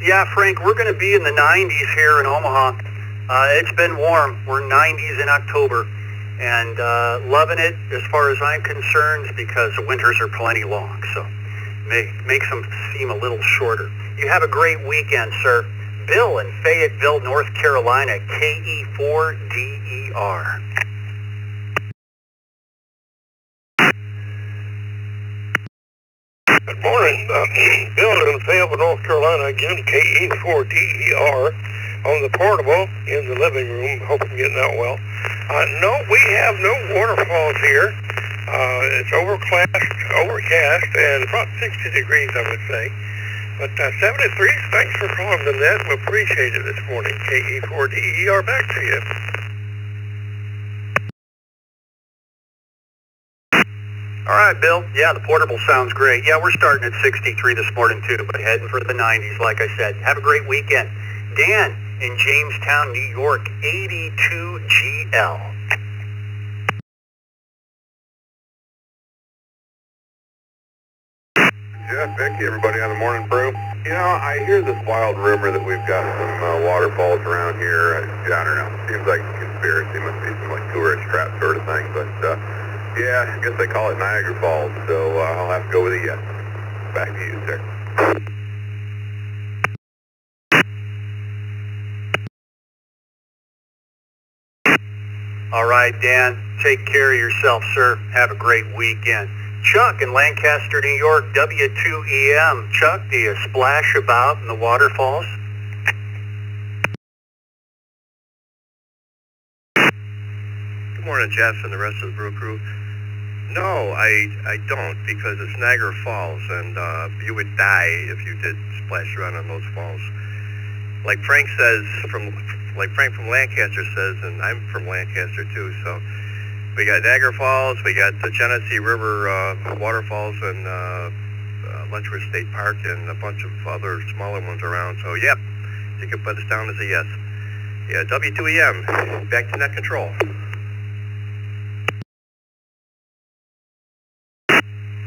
Yeah, Frank, we're going to be in the 90s here in Omaha. It's been warm. We're 90s in October, and loving it as far as I'm concerned because the winters are plenty long, so makes them seem a little shorter. You have a great weekend, sir. Bill in Fayetteville, North Carolina, KE4DER. Good morning. Bill in Fayetteville, North Carolina, again, KE4DER. On the portable in the living room. Hope I'm getting out well. No, we have no waterfalls here. It's overcast, and about 60 degrees, I would say. But 73, thanks for calling the net. We appreciate it this morning. KE4DER, back to you. All right, Bill. Yeah, the portable sounds great. Yeah, we're starting at 63 this morning, too, but heading for the 90s, like I said. Have a great weekend. Dan in Jamestown, New York, 82GL. Jeff, Vicky, everybody on the morning brew. You know, I hear this wild rumor that we've got some waterfalls around here. I don't know. Seems like a conspiracy. Must be some like tourist trap sort of thing. But yeah, I guess they call it Niagara Falls. So I'll have to go with a yes. Back to you, sir. All right, Dan, take care of yourself, sir. Have a great weekend. Chuck in Lancaster, New York, W2EM. Chuck, do you splash about in the waterfalls? Good morning, Jeff, and the rest of the Brew crew. No, I don't, because it's Niagara Falls, and you would die if you did splash around on those falls. Like Frank from Lancaster says, and I'm from Lancaster too, so we got Niagara Falls, we got the Genesee River waterfalls, and Letchworth State Park, and a bunch of other smaller ones around. So, yep, you can put us down as a yes. Yeah, W2EM, back to net control.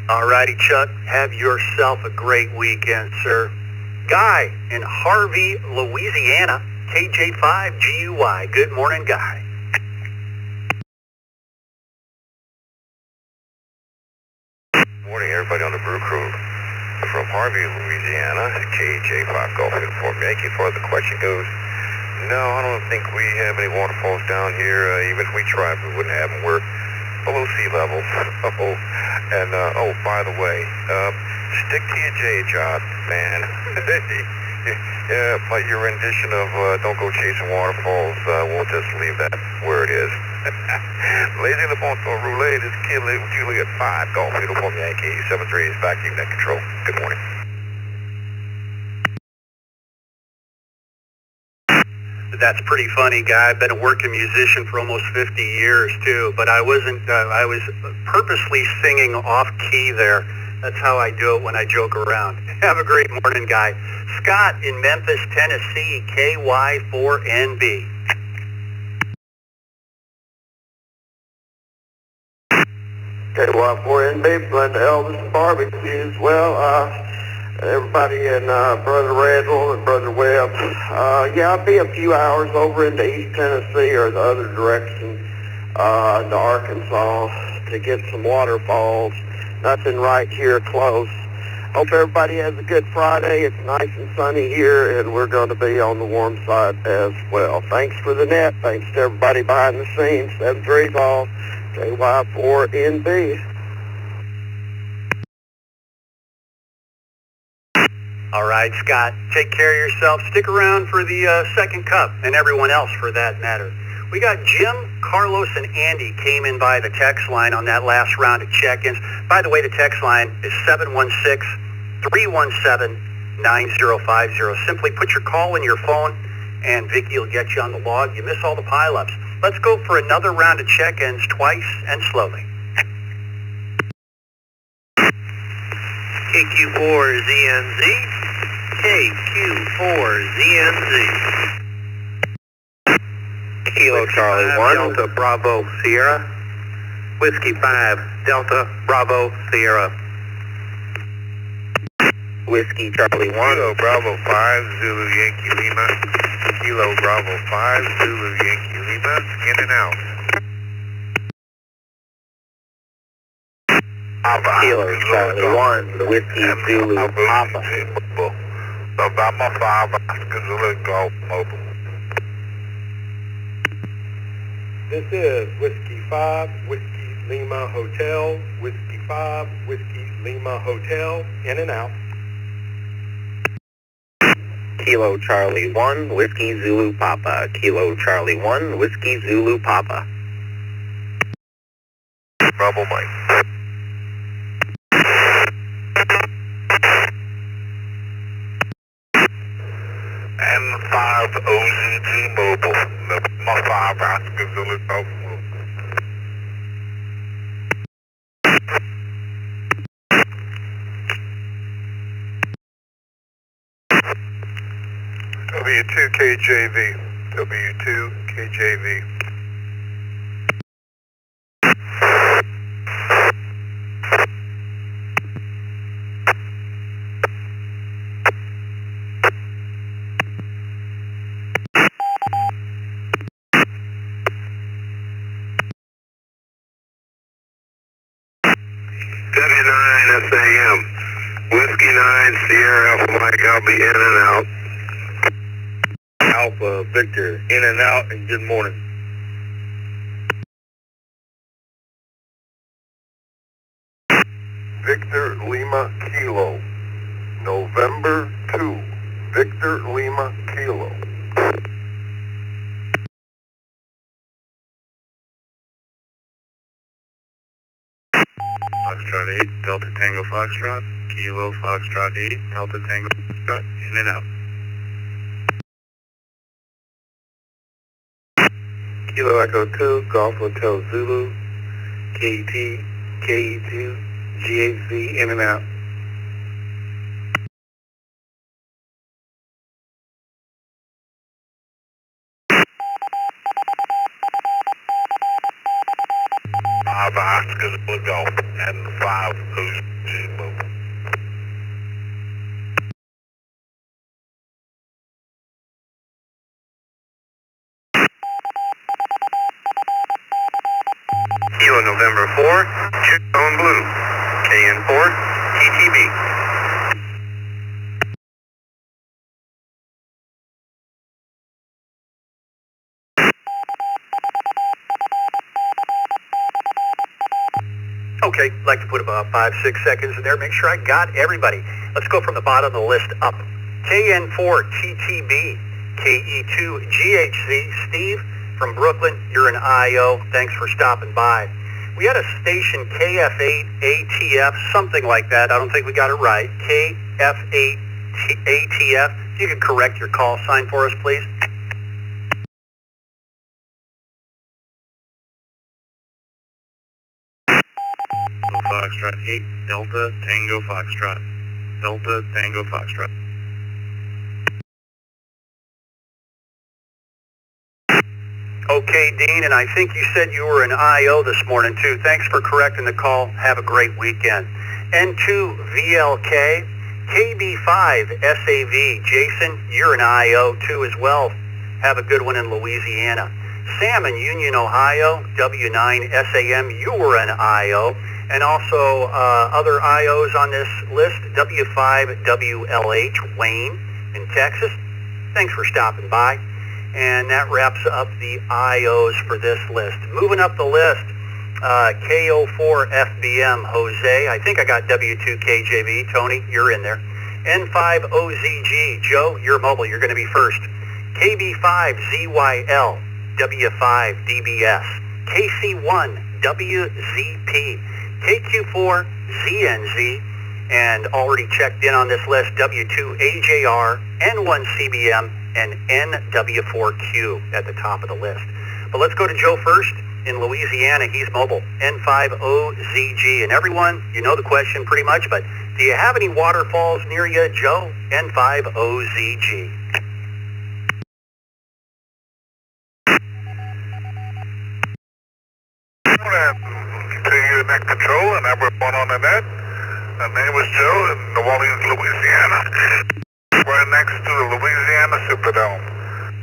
All righty, Chuck, have yourself a great weekend, sir. Guy in Harvey, Louisiana, KJ5GUY. Good morning, Guy. Morning, everybody on the Brew crew. From Harvey, Louisiana, KJ5 Golf Uniform Yankee. As far as the question goes, no, I don't think we have any waterfalls down here. Even if we tried, we wouldn't have them. We're below sea level. And, by the way, stick to your J job, man. Yeah, but your rendition of Don't Go Chasing Waterfalls, we'll just leave that where it is. Lazy Le Bon Temps Roulette, this kid Juliet 5, Golf Uniform Yankee, 73 is back to you, net control. Good morning. That's pretty funny, Guy. I've been a working musician for almost 50 years, too, but I was purposely singing off-key there. That's how I do it when I joke around. Have a great morning, Guy. Scott in Memphis, Tennessee, KY4NB. KY4NB, Blend Elvis Barbecues. Well, everybody and Brother Randall and Brother Webb. Yeah, I'll be a few hours over into East Tennessee or the other direction, to Arkansas to get some waterfalls. Nothing right here close. Hope everybody has a good Friday. It's nice and sunny here, and we're going to be on the warm side as well. Thanks for the net. Thanks to everybody behind the scenes. 7-3 ball, KY4NB. All right, Scott, take care of yourself. Stick around for the second cup, and everyone else for that matter. We got Jim, Carlos, and Andy came in by the text line on that last round of check-ins. By the way, the text line is 716-317-9050. Simply put your call in your phone, and Vicky will get you on the log. You miss all the pileups. Let's go for another round of check-ins twice and slowly. KQ4ZNZ, KQ4ZNZ. Kilo Charlie 1, Delta Bravo Sierra, Whiskey 5, Delta Bravo Sierra. Whiskey Charlie 1, Kilo Bravo 5, Zulu Yankee Lima. Kilo Bravo 5, Zulu Yankee Lima, in and out. Kilo Charlie 1, Whiskey Zulu Papa. Alabama 5, Zulu Golf Mobile. This is Whiskey 5, Whiskey Lima Hotel, Whiskey 5, Whiskey Lima Hotel, in and out. Kilo Charlie 1, Whiskey Zulu Papa. Kilo Charlie 1, Whiskey Zulu Papa. Bravo Mike. M5 OZG Mobile. My 5 Oscar Zulu Golf. W2KJV. W2KJV. W9 SAM. Whiskey 9 Sierra Alpha Mike, I'll be in and out. Alpha Victor, in and out, and good morning. Victor Lima Kilo. November 2. Victor Lima Kilo. Foxtrot 8, Delta Tango Foxtrot, Kilo Foxtrot 8, Delta Tango Foxtrot, in and out. Kilo Echo 2, Golf Hotel Zulu, KET, KE2, GHZ, in and out. Oscar Golf and 5 OG mobile. Kilo November 4, Chickbone Blue, KN4, TTB. Okay, like to put about 5-6 seconds in there. Make sure I got everybody. Let's go from the bottom of the list up. KN4 TTB, KE2 GHZ. Steve from Brooklyn, you're an IO. Thanks for stopping by. We had a station KF8 ATF, something like that. I don't think we got it right. KF8 ATF. You can correct your call sign for us, please. Foxtrot 8, Delta Tango Foxtrot, Delta Tango Foxtrot. Okay, Dean, and I think you said you were an IO this morning, too. Thanks for correcting the call. Have a great weekend. N2 VLK, KB5 SAV. Jason, you're an IO, too, as well. Have a good one in Louisiana. Sam in Union, Ohio, W9 SAM, you were an IO. And also other IOs on this list, W5 WLH, Wayne in Texas. Thanks for stopping by. And that wraps up the IOs for this list. Moving up the list, KO4 FBM, Jose. I think I got W2KJV. Tony, you're in there. N5 OZG. Joe, you're mobile. You're going to be first. KB5 ZYL, W5 DBS. KC1 WZP. KQ4 ZNZ. And already checked in on this list, W2 AJR, N1 CBM, and NW4Q at the top of the list. But let's go to Joe first. In Louisiana, he's mobile, N5OZG. And everyone, you know the question pretty much, but do you have any waterfalls near you, Joe? N5OZG. To you, net control, and everyone on the net. The name is Joe in New Orleans, Louisiana. We're next to the Louisiana Superdome.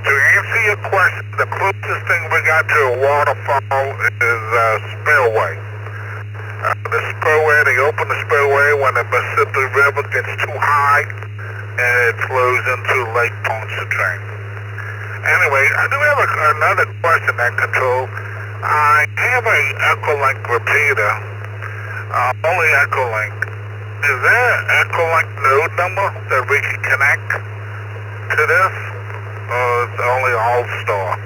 To answer your question, the closest thing we got to a waterfall is Spillway. The spillway, they open the spillway when the Mississippi River gets too high and it flows into Lake Pontchartrain. Anyway, I do have another question at control. I have an Echolink repeater, only Echolink. Is there an Echolink node number that we can connect to this, or it's only All-Star?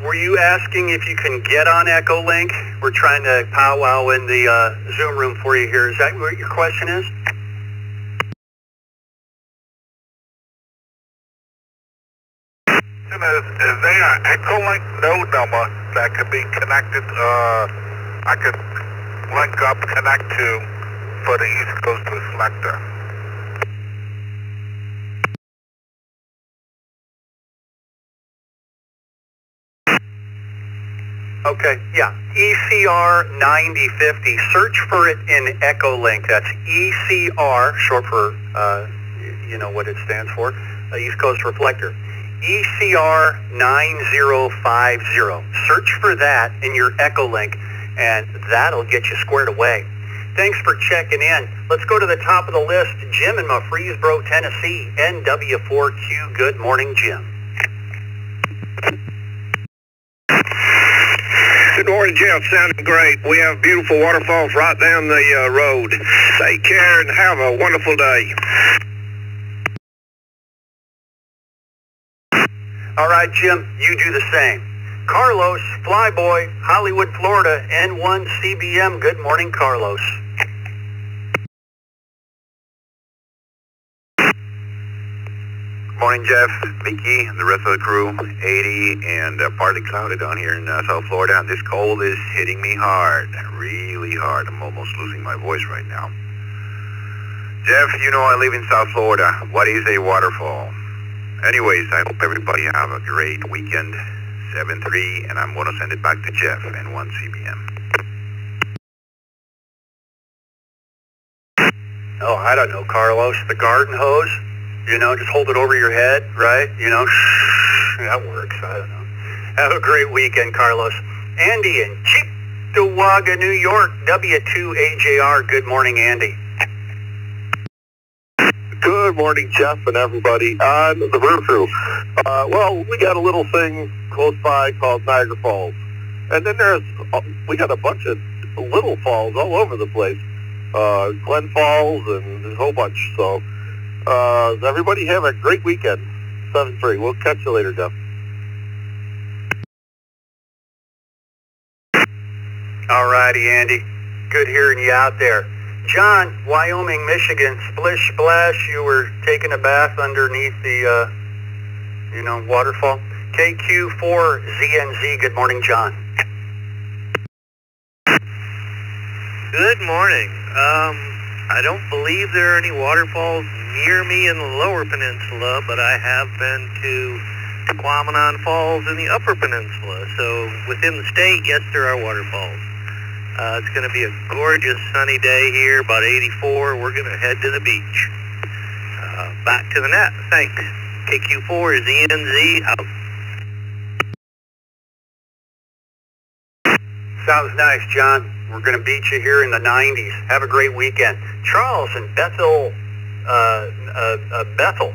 Were you asking if you can get on Echolink? We're trying to powwow in the Zoom room for you here. Is that what your question is? Is there an Echolink node number that can be connected, I could link up, connect to for the East Coast Reflector? Okay, yeah, ECR 9050. Search for it in Echolink. That's ECR, short for, you know what it stands for, East Coast Reflector. ECR 9050. Search for that in your Echolink, and that'll get you squared away. Thanks for checking in. Let's go to the top of the list. Jim in Murfreesboro, Tennessee, NW4Q. Good morning, Jim. Good morning, Jeff. Sounding great. We have beautiful waterfalls right down the road. Take care and have a wonderful day. All right, Jim, you do the same. Carlos, Flyboy, Hollywood, Florida, N1 CBM. Good morning, Carlos. Morning, Jeff, Vicky, and the rest of the crew. 80 and partly cloudy down here in South Florida. This cold is hitting me hard, really hard. I'm almost losing my voice right now. Jeff, you know I live in South Florida. What is a waterfall? Anyways, I hope everybody have a great weekend. 7-3, and I'm going to send it back to Jeff and 1 CBM. Oh, I don't know, Carlos. The garden hose? You know, just hold it over your head, right? You know, that works. I don't know. Have a great weekend, Carlos. Andy in Cheektowaga, New York, W2AJR. Good morning, Andy. Good morning, Jeff and everybody on the Brew Crew. Well, we got a little thing close by called Niagara Falls. And then we got a bunch of little falls all over the place. Glen Falls and a whole bunch. So, everybody have a great weekend. 7-3. We'll catch you later, Jeff. All righty, Andy. Good hearing you out there. John, Wyoming, Michigan, splish splash, you were taking a bath underneath the, waterfall. KQ4ZNZ, good morning, John. Good morning. I don't believe there are any waterfalls near me in the lower peninsula, but I have been to Tequamanon Falls in the upper peninsula. So within the state, yes, there are waterfalls. It's going to be a gorgeous sunny day here, about 84. We're going to head to the beach. Back to the net. Thanks. KQ4 is ENZ out. Sounds nice, John. We're going to beat you here in the 90s. Have a great weekend. Charles in Bethel,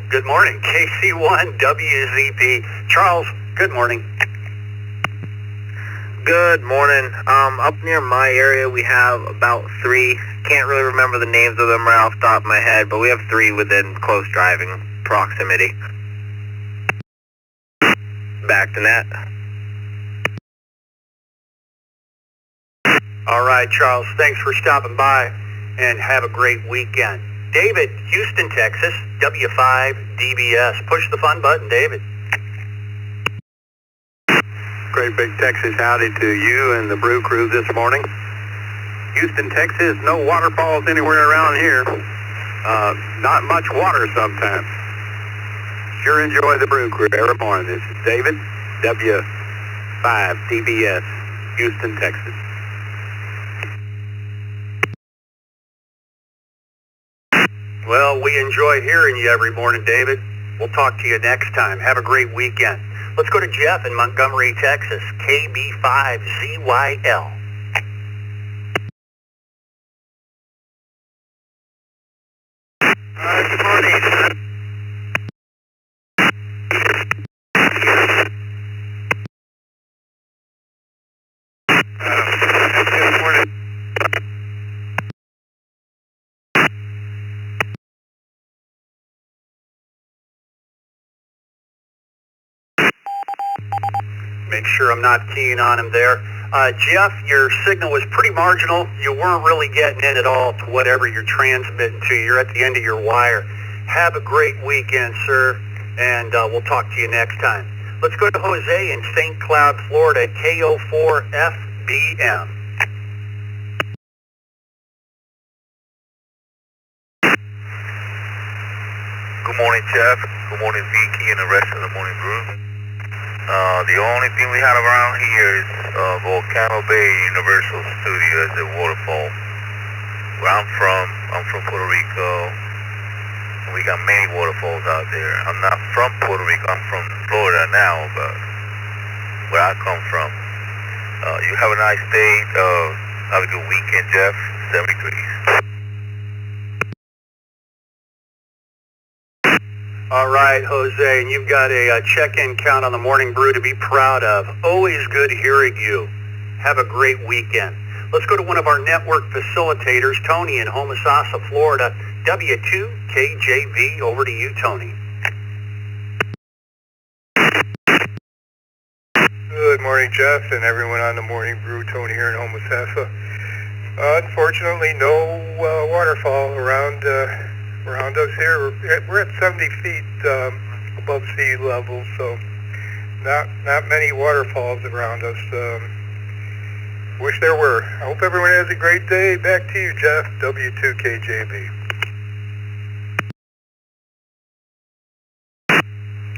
good morning. KC1WZP. Charles, good morning. Good morning. Up near my area, we have about 3. Can't really remember the names of them right off the top of my head, but we have 3 within close driving proximity. Back to net. All right, Charles. Thanks for stopping by, and have a great weekend. David, Houston, Texas, W5DBS. Push the fun button, David. Great big Texas howdy to you and the Brew Crew this morning. Houston, Texas, no waterfalls anywhere around here. Not much water sometimes. Sure enjoy the Brew Crew every morning. This is David, W5DBS, Houston, Texas. Well, we enjoy hearing you every morning, David. We'll talk to you next time. Have a great weekend. Let's go to Jeff in Montgomery, Texas, KB5ZYL. Good morning. Good morning. Make sure I'm not keying on him there. Jeff, your signal was pretty marginal. You weren't really getting in at all to whatever you're transmitting to. You're at the end of your wire. Have a great weekend, sir, and we'll talk to you next time. Let's go to Jose in St. Cloud, Florida, KO4FBM. Good morning, Jeff. Good morning, Vicky, and the rest of the morning crew. The only thing we had around here is Volcano Bay Universal Studios at Waterfall. Where I'm from Puerto Rico. We got many waterfalls out there. I'm not from Puerto Rico, I'm from Florida now, but where I come from. You have a nice day. Have a good weekend, Jeff. 70 degrees. All right, Jose, and you've got a check-in count on the Morning Brew to be proud of. Always good hearing you. Have a great weekend. Let's go to one of our network facilitators, Tony in Homosassa, Florida. W2KJV, over to you, Tony. Good morning, Jeff, and everyone on the Morning Brew. Tony here in Homosassa. Unfortunately, no waterfall around us here. We're at 70 feet above sea level, so not many waterfalls around us. Wish there were. I hope everyone has a great day. Back to you, Jeff. W2KJB.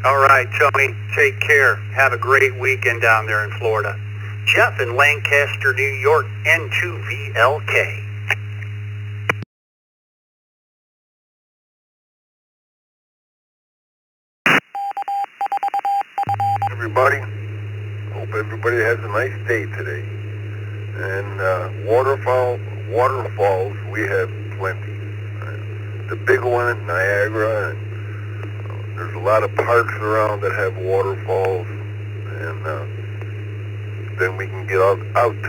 All right, Tony, take care. Have a great weekend down there in Florida. Jeff in Lancaster, New York, N2VLK. Everybody, hope everybody has a nice day today. And waterfalls, we have plenty. The big one in Niagara, and there's a lot of parks around that have waterfalls. And then we can get out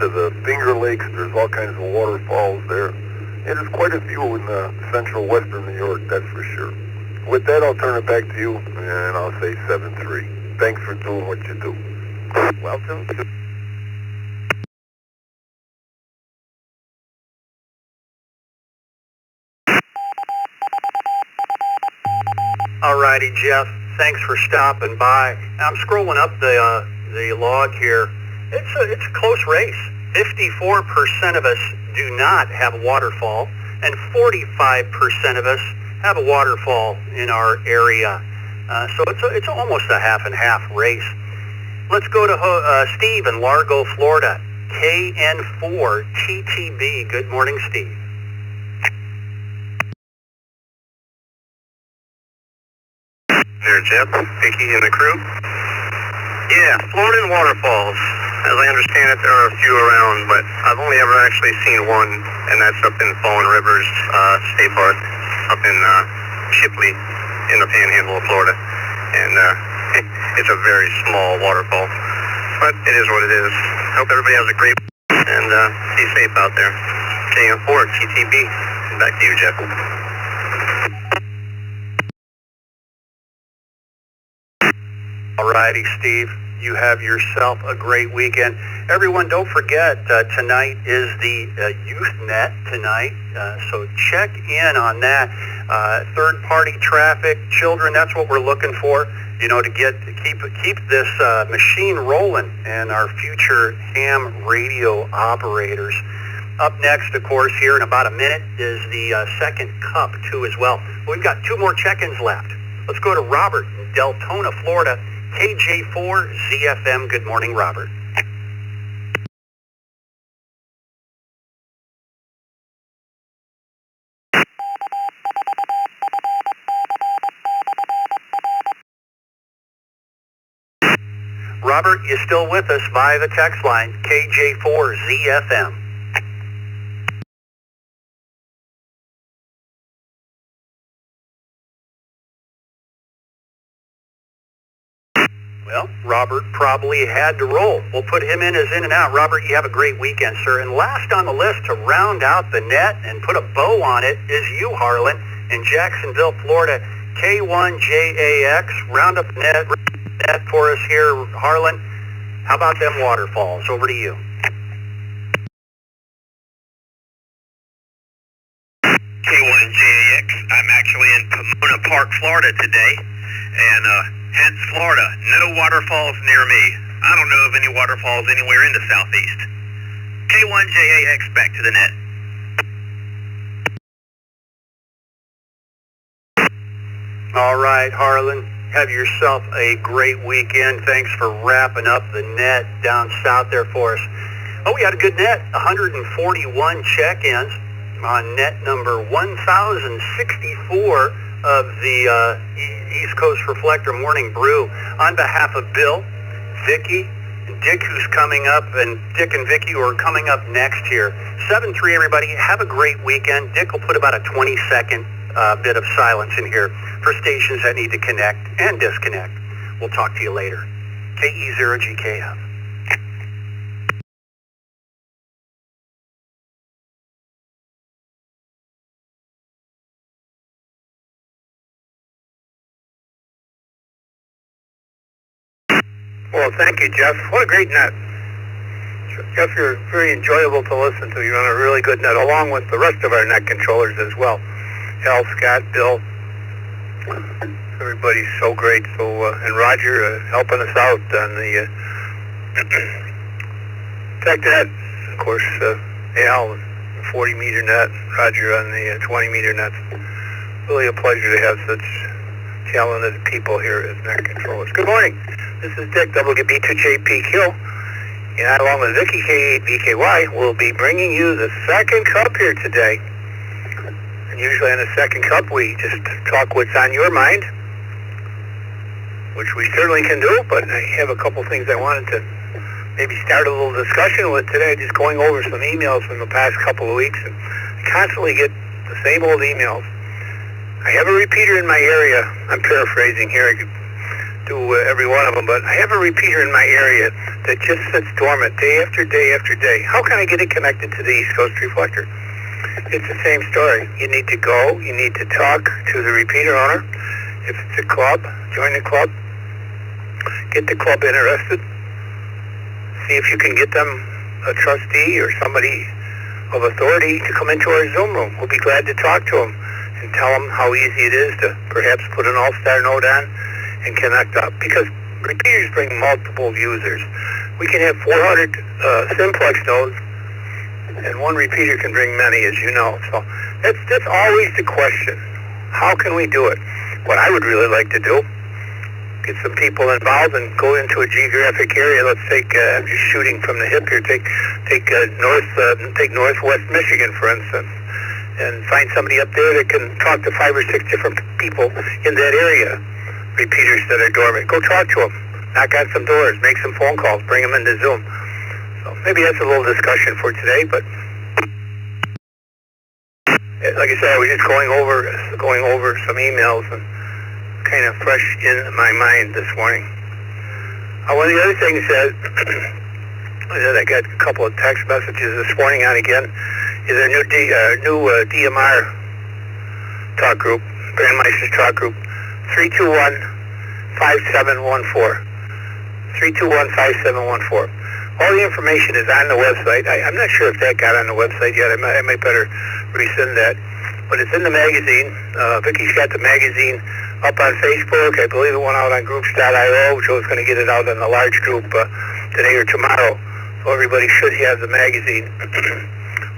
to the Finger Lakes. There's all kinds of waterfalls there. And there's quite a few in central western New York, that's for sure. With that, I'll turn it back to you, and I'll say 7-3. Thanks for doing what you do. Welcome to... All righty, Jeff. Thanks for stopping by. I'm scrolling up the log here. It's a close race. 54% of us do not have a waterfall, and 45% of us have a waterfall in our area. So it's almost a half and half race. Let's go to Steve in Largo, Florida. KN4TTB. Good morning, Steve. There, Jeff, Vicky, and the crew. Yeah, Floridan waterfalls. As I understand it, there are a few around, but I've only ever actually seen one, and that's up in Fallen Rivers State Park, up in Shipley, in the Panhandle of Florida. And it's a very small waterfall, but it is what it is. Hope everybody has a great and be safe out there. KN4 TTB. Back to you, Jeff. Alrighty, Steve. You have yourself a great weekend. Everyone, don't forget, tonight is the Youth Net tonight, so check in on that. Third-party traffic, children, that's what we're looking for, you know, to keep this machine rolling and our future ham radio operators. Up next, of course, here in about a minute is the second cup, too, as well. We've got 2 more check-ins left. Let's go to Robert in Deltona, Florida. KJ4ZFM. Good morning, Robert. Robert, you still with us via the text line, KJ4ZFM. Well, Robert probably had to roll. We'll put him in as in and out. Robert, you have a great weekend, sir. And last on the list to round out the net and put a bow on it is you, Harlan, in Jacksonville, Florida. K1JAX, round up the net for us here, Harlan. How about them waterfalls? Over to you. K1JAX, I'm actually in Pomona Park, Florida today. And, hence Florida, no waterfalls near me. I don't know of any waterfalls anywhere in the southeast. K1JAX, back to the net. All right, Harlan, Have yourself a great weekend. Thanks for wrapping up the net down south there for us. Oh, we had a good net, 141 check-ins on net number 1,064 of the East Coast Reflector Morning Brew. On behalf of Bill, Vicky, and Dick, who's coming up, and Dick and Vicky who are coming up next here. 7-3, everybody. Have a great weekend. Dick will put about a 20-second bit of silence in here for stations that need to connect and disconnect. We'll talk to you later. KE0GKF. Well, thank you, Jeff. What a great net. Jeff, you're very enjoyable to listen to. You're on a really good net, along with the rest of our net controllers as well. Al, Scott, Bill. Everybody's so great. And Roger helping us out on the tech net. Of course, Al, the 40-meter net. Roger on the 20-meter net. Really a pleasure to have such talented people here as net controllers. Good morning. This is Dick, WB2JPQ, and I, along with Vicky K8BKY, will be bringing you the second cup here today. And usually on the second cup, we just talk what's on your mind, which we certainly can do, but I have a couple things I wanted to maybe start a little discussion with today, just going over some emails from the past couple of weeks, and I constantly get the same old emails. I have a repeater in my area. I'm paraphrasing here. I could do every one of them, but I have a repeater in my area that just sits dormant day after day after day. How can I get it connected to the East Coast Reflector? It's the same story. You need to go. You need to talk to the repeater owner. If it's a club, join the club. Get the club interested. See if you can get them a trustee or somebody of authority to come into our Zoom room. We'll be glad to talk to them and tell them how easy it is to perhaps put an all-star node on and connect up, because repeaters bring multiple users. We can have 400 simplex nodes, and one repeater can bring many, as you know. So that's always the question. How can we do it? What I would really like to do, get some people involved and go into a geographic area. Let's take, I'm just shooting from the hip here, take Northwest Michigan, for instance, and find somebody up there that can talk to 5 or 6 different people in that area. Repeaters that are dormant. Go talk to them. Knock on some doors. Make some phone calls. Bring them into Zoom. So maybe that's a little discussion for today, but like I said, I was just going over some emails and kind of fresh in my mind this morning. One of the other things that I got a couple of text messages this morning on again is a new DMR talk group, Brandmeister's talk group. 321-5714. 321-5714. All the information is on the website. I'm not sure if that got on the website yet. I might better resend that. But it's in the magazine. Vicky's got the magazine up on Facebook. I believe it went out on groups.io, so it's going to get it out in the large group today or tomorrow. So everybody should have the magazine.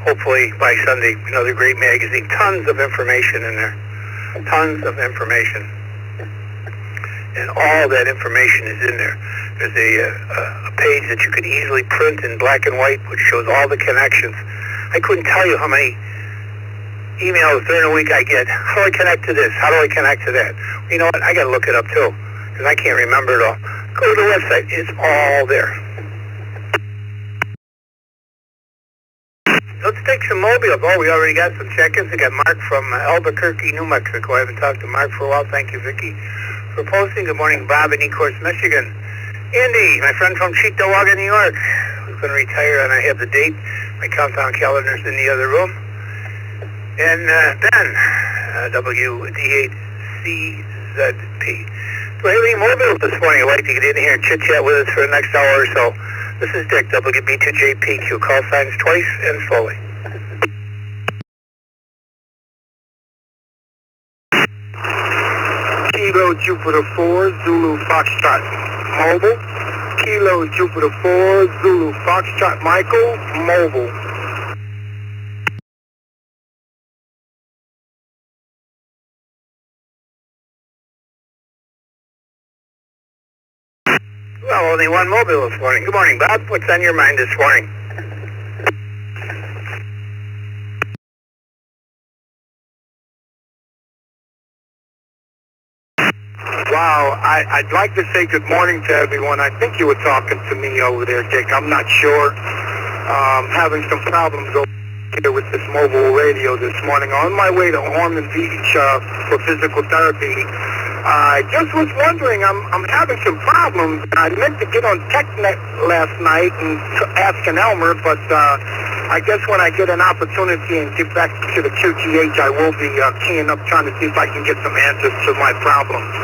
Hopefully by Sunday. Another great magazine. Tons of information in there. Tons of information. And all that information is in there. There's a page that you could easily print in black and white, which shows all the connections. I couldn't tell you how many emails during the week I get. How do I connect to this? How do I connect to that? You know what? I got to look it up too, because I can't remember it all. Go to the website. It's all there. Let's take some mobiles. Oh, we already got some check-ins. We got Mark from Albuquerque, New Mexico. I haven't talked to Mark for a while. Thank you, Vicky, for posting. Good morning, Bob in Ecorse, Michigan. Andy, my friend from Cheektowaga, New York, who's going to retire, and I have the date. My countdown calendar's in the other room. And Ben, WD8CZP. Do I have any mobiles this morning? I'd like to get in here and chit-chat with us for the next hour or so. This is Dick, WB2JPQ. Call signs twice and slowly. Kilo Jupiter 4, Zulu Foxtrot Mobile. Kilo Jupiter 4, Zulu Foxtrot Michael, Mobile. Well, only one mobile this morning. Good morning, Bob. What's on your mind this morning? Wow, I'd like to say good morning to everyone. I think you were talking to me over there, Dick. I'm not sure. Having some problems over here with this mobile radio this morning. On my way to Ormond Beach for physical therapy. I just was wondering, I'm having some problems. I meant to get on TechNet last night and ask an Elmer, but I guess when I get an opportunity and get back to the QTH, I will be keying up trying to see if I can get some answers to my problems.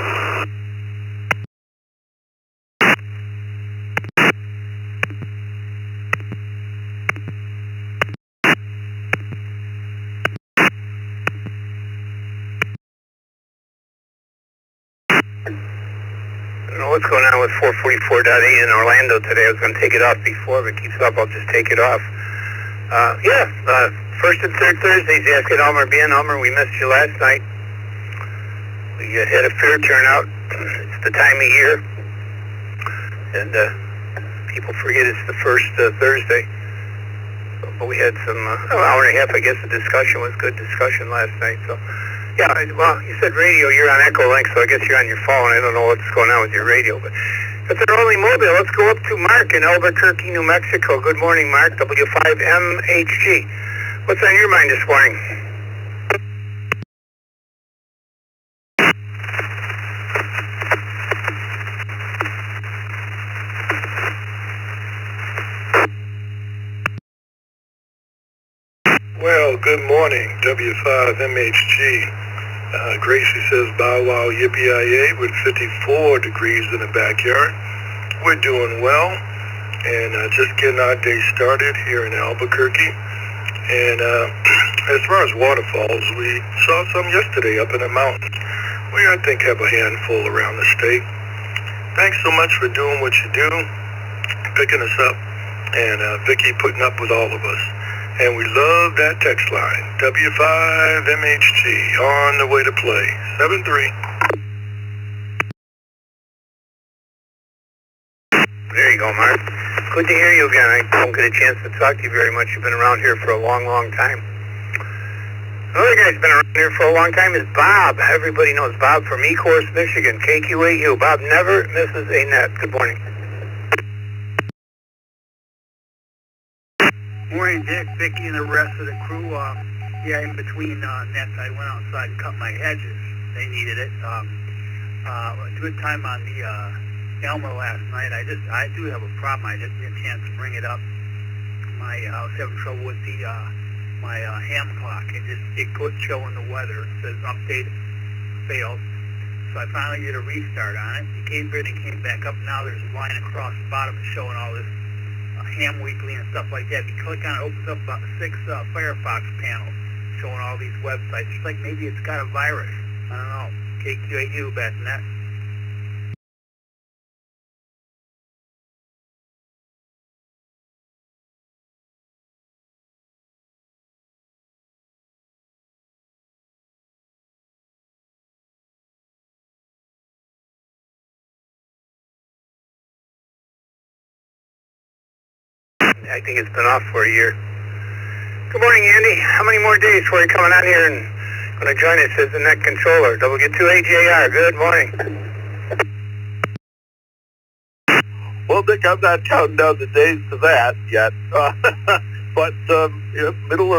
I don't know what's going on with 444.8 in Orlando today. I was going to take it off before, but it keeps up. I'll just take it off. First and third Thursdays, Ask It Elmer. Being Elmer, we missed you last night. We had a fair turnout. It's the time of year. And people forget it's the first Thursday. But we had some, hour and a half, I guess. The discussion was good discussion last night. So, yeah, well, you said radio. You're on Echo Link, so I guess you're on your phone. I don't know what's going on with your radio. But if they're only mobile, let's go up to Mark in Albuquerque, New Mexico. Good morning, Mark. W5MHG. What's on your mind this morning? Well, good morning, W5MHG. Gracie says bow wow yippee-yi-yay with 54 degrees in the backyard. We're doing well, and just getting our day started here in Albuquerque. And as far as waterfalls, we saw some yesterday up in the mountains. We, I think, have a handful around the state. Thanks so much for doing what you do, picking us up, and Vicky putting up with all of us. And we love that text line, W5MHG, on the way to play, 7-3. There you go, Mark. Good to hear you again. I don't get a chance to talk to you very much. You've been around here for a long, long time. Another guy's been around here for a long time is Bob. Everybody knows Bob from Ecorse, Michigan, KQAU. Bob never misses a net. Good morning. Morning, Dick, Vicky, and the rest of the crew. In between nets, I went outside and cut my hedges. They needed it. Good time on the Elmer last night. I do have a problem. I didn't get a chance to bring it up. I was having trouble with the my ham clock. It quit showing the weather. It says update failed. So I finally did a restart on it. It came back up. Now there's a line across the bottom showing all this Ham Weekly and stuff like that. If you click on it, it opens up about 6 Firefox panels showing all these websites. It's like maybe it's got a virus. I don't know. KQAU, back in that. I think it's been off for a year. Good morning, Andy. How many more days before you're coming on here and going to join us as the net controller? W2AJR, good morning. Well, Dick, I'm not counting down the days to that yet, but middle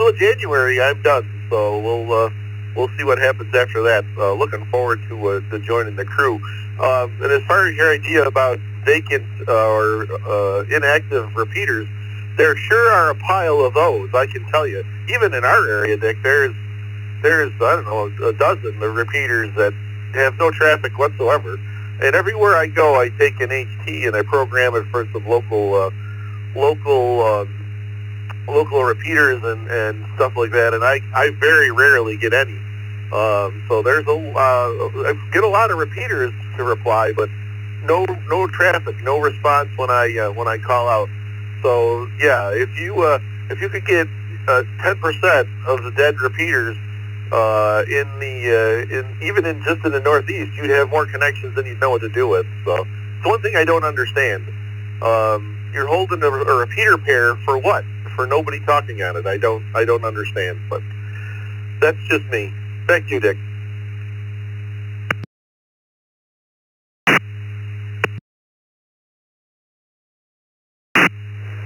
of January, I'm done. So we'll see what happens after that. Looking forward to joining the crew. And as far as your idea about vacant or inactive repeaters, there sure are a pile of those, I can tell you. Even in our area, Dick, there's I don't know, a dozen of repeaters that have no traffic whatsoever. And everywhere I go, I take an HT and I program it for some local repeaters and stuff like that. And I very rarely get any. So there's I get a lot of repeaters to reply, but no traffic, no response when I call out. So yeah, if you could get 10% of the dead repeaters even in the Northeast, you'd have more connections than you'd know what to do with. So the one thing I don't understand. You're holding a repeater pair for what? For nobody talking on it. I don't understand, but that's just me. Thank you, Dick.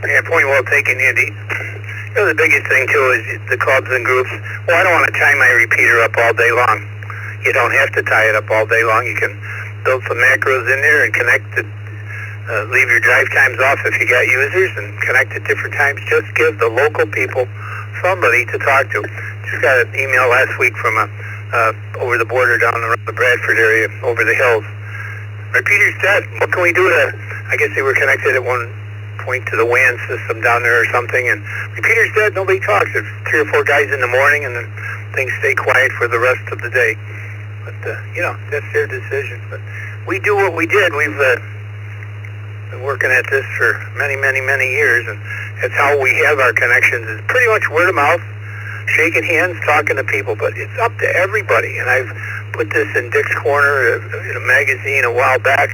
Yeah, point well taken, Andy. You know, the biggest thing, too, is the clubs and groups. Well, I don't want to tie my repeater up all day long. You don't have to tie it up all day long. You can build some macros in there and connect it. Leave your drive times off if you got users and connect at different times. Just give the local people somebody to talk to. Just got an email last week from over the border down around the Bradford area, over the hills. Repeater's dead. What can we do to... I guess they were connected at one point to the WAN system down there or something, and repeater's dead, nobody talks. There's 3 or 4 guys in the morning, and then things stay quiet for the rest of the day. But, you know, that's their decision. But we do what we did. We've been working at this for many, many, many years, and that's how we have our connections. It's pretty much word of mouth, shaking hands, talking to people, but it's up to everybody. And I've put this in Dick's Corner in a magazine a while back.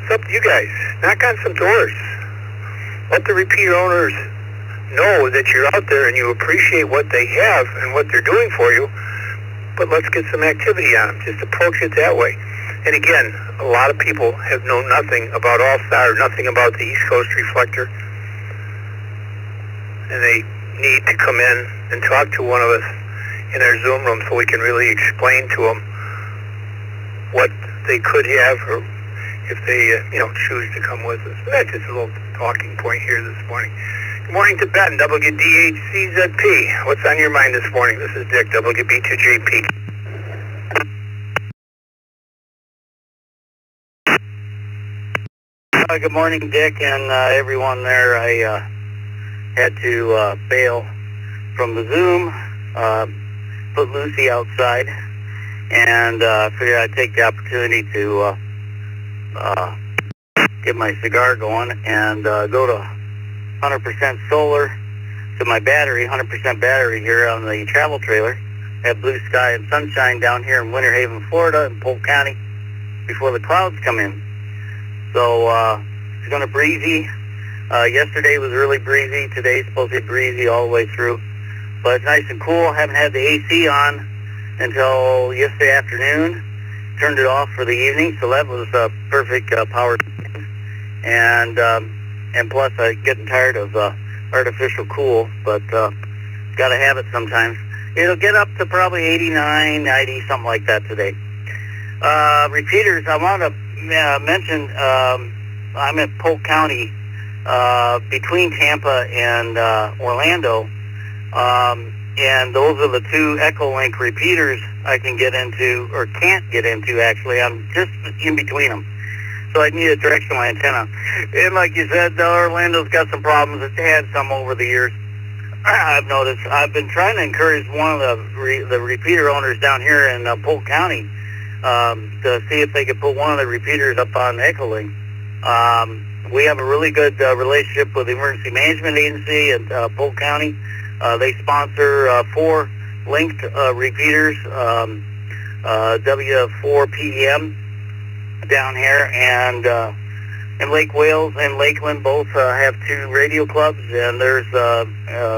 It's up to you guys. Knock on some doors. Let the repeater owners know that you're out there and you appreciate what they have and what they're doing for you, but let's get some activity on them. Just approach it that way. And again, a lot of people have known nothing about All-Star, nothing about the East Coast Reflector, and they need to come in and talk to one of us in our Zoom room so we can really explain to them what they could have, or if they, choose to come with us. So that's just a little talking point here this morning. Good morning to Ben, WDHCZP. What's on your mind this morning? This is Dick, WB2JP. Good morning, Dick, and everyone there. I had to bail from the Zoom, put Lucy outside, and figured I'd take the opportunity to get my cigar going and go to 100% solar to my battery, 100% battery here on the travel trailer. Have blue sky and sunshine down here in Winter Haven, Florida, in Polk County before the clouds come in. So it's going to breezy. Yesterday was really breezy. Today's supposed to be breezy all the way through. But it's nice and cool. Haven't had the AC on until yesterday afternoon. Turned it off for the evening, so that was perfect power. And plus, I'm getting tired of artificial cool, but got to have it sometimes. It'll get up to probably 89, 90, something like that today. Repeaters, I want to mention I'm at Polk County, between Tampa and Orlando, and those are the 2 Echolink repeaters I can get into, or can't get into, actually. I'm just in between them. So I need a directional antenna. And like you said, Orlando's got some problems. It's had some over the years. I've noticed. I've been trying to encourage one of the repeater owners down here in Polk County to see if they could put one of the repeaters up on Echolink. We have a really good relationship with the Emergency Management Agency at Polk County. They sponsor 4 linked repeaters, W4PEM down here, and Lake Wales and Lakeland both have 2 radio clubs, and there's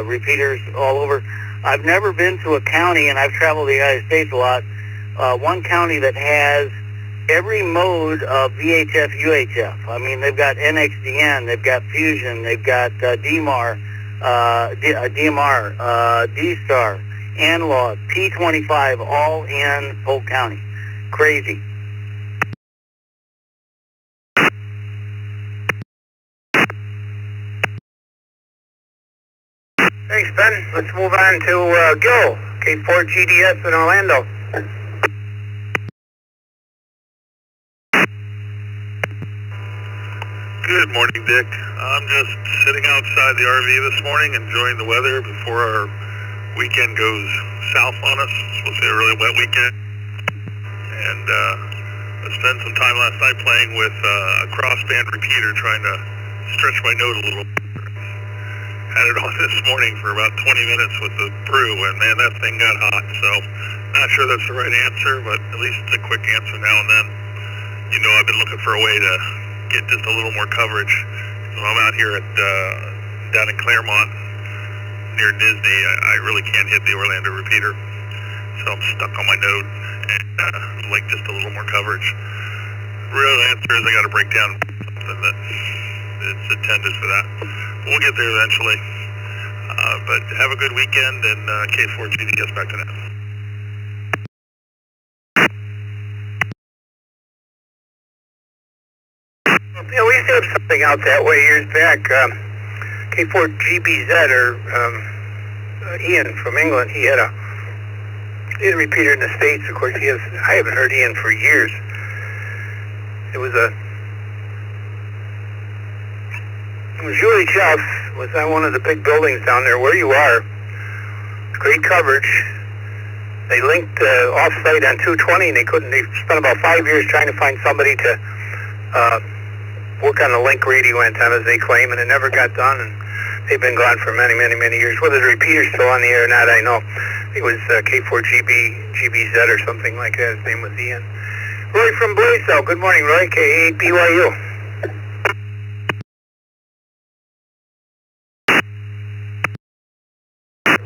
repeaters all over. I've never been to a county, and I've traveled the United States a lot, one county that has every mode of VHF, UHF. I mean, they've got NXDN, they've got Fusion, they've got DMR, D-Star, Analog, P25, all in Polk County. Crazy. Thanks, Ben. Let's move on to Gil, K4GDS in Orlando. Good morning, Dick. I'm just sitting outside the RV this morning, enjoying the weather before our weekend goes south on us. It's supposed to be a really wet weekend. And I spent some time last night playing with a crossband repeater, trying to stretch my note a little. Had it on this morning for about 20 minutes with the Brew, and man, that thing got hot. So, not sure that's the right answer, but at least it's a quick answer now and then. You know, I've been looking for a way to get just a little more coverage. So I'm out here at down in Claremont near Disney. I really can't hit the Orlando repeater, so I'm stuck on my node and like just a little more coverage. Real answer is I got to break down something that it's intended for that. We'll get there eventually. But have a good weekend, and K4GD gets back to that. Yeah, we used to have something out that way years back. K4GBZ, or Ian from England, he had a repeater in the States. Of course, I haven't heard Ian for years. It was UHF, was on one of the big buildings down there where you are. Great coverage. They linked off-site on 220, and they spent about 5 years trying to find somebody to work on the link radio antennas, they claim, and it never got done, and they've been gone for many, many, many years. Whether the repeater's still on the air or not, I know. It was K4GBZ or something like that. His name was Ian. Roy from Blaisdell. Good morning, Roy. K8 BYU.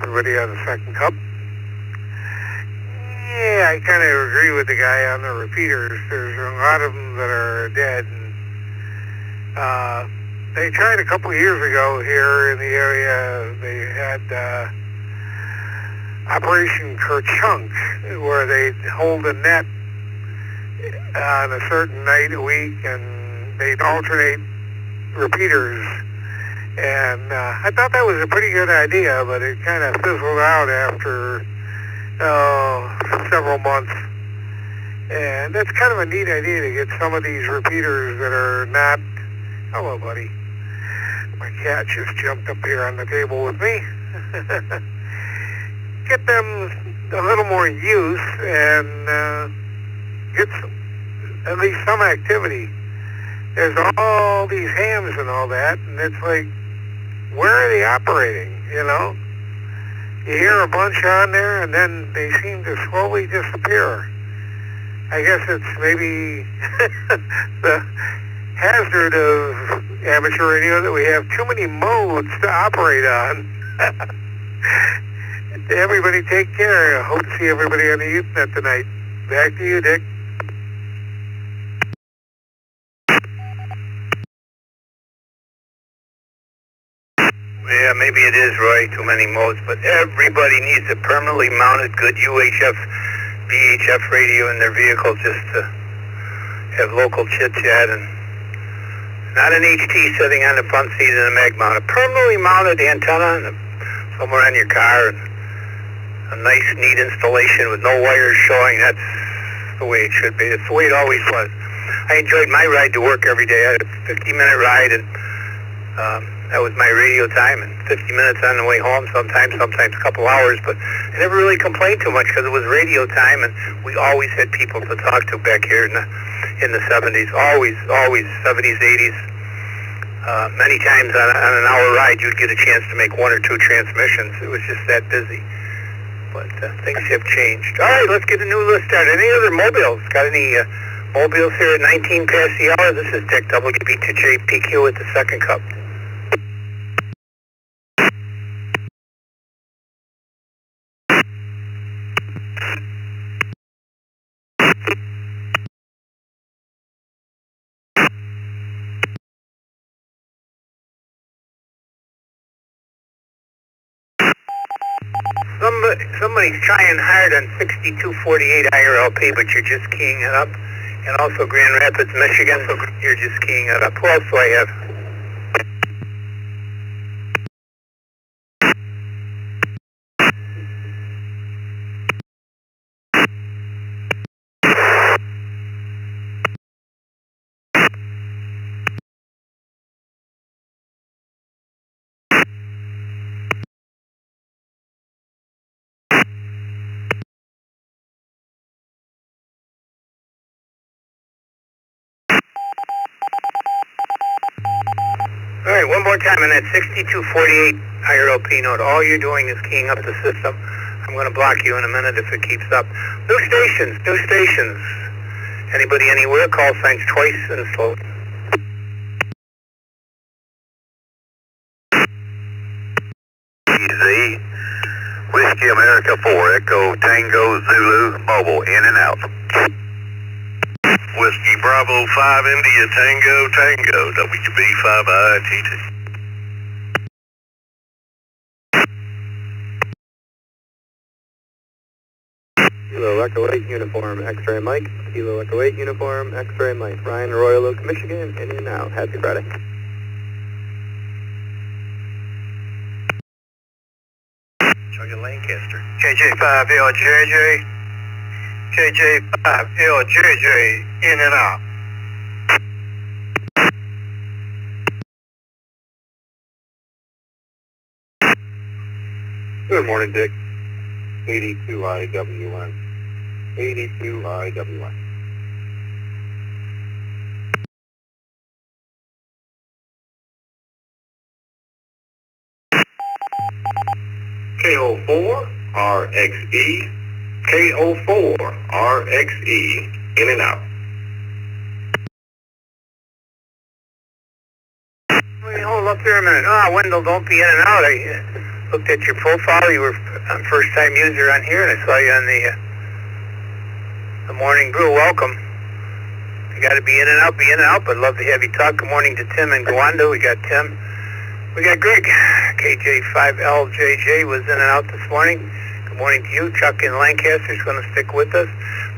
Everybody on the second cup? Yeah, I kind of agree with the guy on the repeaters. There's a lot of them that are dead. And, they tried a couple of years ago here in the area. They had Operation Kerchunk, where they'd hold a net on a certain night a week, and they'd alternate repeaters. And I thought that was a pretty good idea, but it kind of fizzled out after several months. And that's kind of a neat idea to get some of these repeaters that are not... Hello, buddy. My cat just jumped up here on the table with me. Get them a little more use and get at least some activity. There's all these hams and all that, and it's like, where are they operating, you know? You hear a bunch on there, and then they seem to slowly disappear. I guess it's maybe the hazard of amateur radio that we have too many modes to operate on. Everybody take care. I hope to see everybody on the Ethernet tonight. Back to you, Dick. Yeah, maybe it is, Roy, too many modes, but everybody needs a permanently mounted good UHF, VHF radio in their vehicle just to have local chit-chat, and not an HT sitting on the front seat in a mag mount. A permanently mounted antenna somewhere on your car, and a nice, neat installation with no wires showing. That's the way it should be. It's the way it always was. I enjoyed my ride to work every day. I had a 50-minute ride, and that was my radio time, and 50 minutes on the way home, sometimes a couple hours, but I never really complained too much because it was radio time, and we always had people to talk to back here in the 70s, always, 70s, 80s. Many times on an hour ride, you'd get a chance to make one or two transmissions. It was just that busy. But things have changed. All right, let's get a new list started. Any other mobiles? Got any mobiles here at 19 past the hour? This is Dick WB2JPQ at the second cup. Somebody's trying hard on 6248 IRLP, but you're just keying it up. And also Grand Rapids, Michigan, so you're just keying it up. Who else do I have? All right, one more time on that 6248 IRLP node. All you're doing is keying up the system. I'm going to block you in a minute if it keeps up. New stations. Anybody anywhere? Call signs twice and slow. America 4, Echo Tango Zulu, mobile, in and out. Whiskey Bravo 5 India Tango Tango, WB5ITT. Kilo Echo 8 Uniform X-Ray Mike, Kilo Echo 8 Uniform X-Ray Mike, Ryan, Royal Oak, Michigan, in and out. Happy Friday. Charlie Lancaster. JJ5LJJ. JJ5LJJ, in and out. Good morning, Dick. 82 IWN. 82 IWN. KO4 RXE. KO4 RXE, in and out. Hold up here a minute. Wendell, don't be in and out. I looked at your profile. You were a first-time user on here, and I saw you on the Morning Brew. Welcome. You got to be in and out, but I'd love to have you talk. Good morning to Tim and Gwanda. We got Tim. We got Greg. KJ5LJJ was in and out this morning. Good morning to you. Chuck in Lancaster's going to stick with us.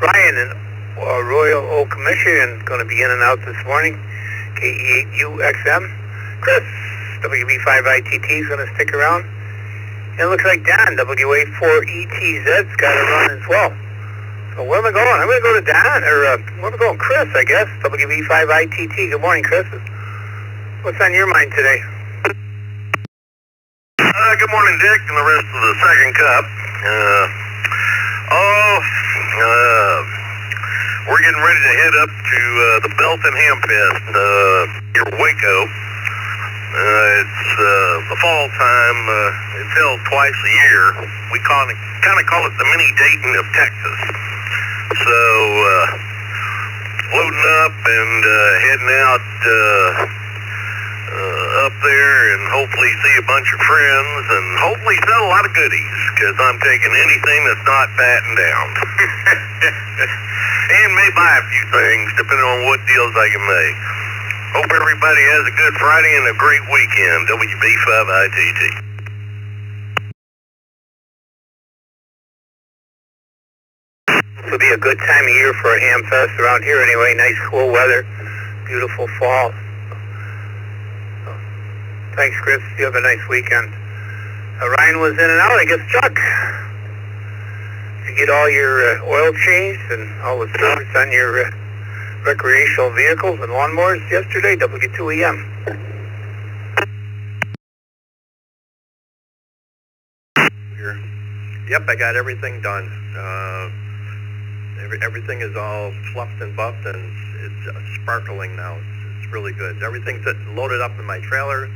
Ryan in Royal Oak, Michigan, going to be in and out this morning. KE8UXM. Chris, WB5ITT, is going to stick around. And it looks like Don, WA4ETZ's got to run as well. So where am I going? I'm going to go to Don, or where am I going? Chris, I guess. WB5ITT. Good morning, Chris. What's on your mind today? Good morning, Dick, and the rest of the second cup. We're getting ready to head up to the Belton Ham Fest near Waco. It's the fall time. It's held twice a year. We kind of call it the mini Dayton of Texas. So loading up and heading out up there and hopefully see a bunch of friends and hopefully sell a lot of goodies, because I'm taking anything that's not fattened down. And may buy a few things depending on what deals I can make. Hope everybody has a good Friday and a great weekend. WB5ITT. This will be a good time of year for a ham fest around here anyway. Nice cool weather, beautiful fall. So, thanks, Chris. You have a nice weekend. Ryan was in and out. I guess Chuck. You get all your oil changed and all the service on your recreational vehicles and lawnmowers yesterday. W2EM. Yep, I got everything done. Everything is all fluffed and buffed, and it's sparkling now. It's really good. Everything's loaded up in my trailer.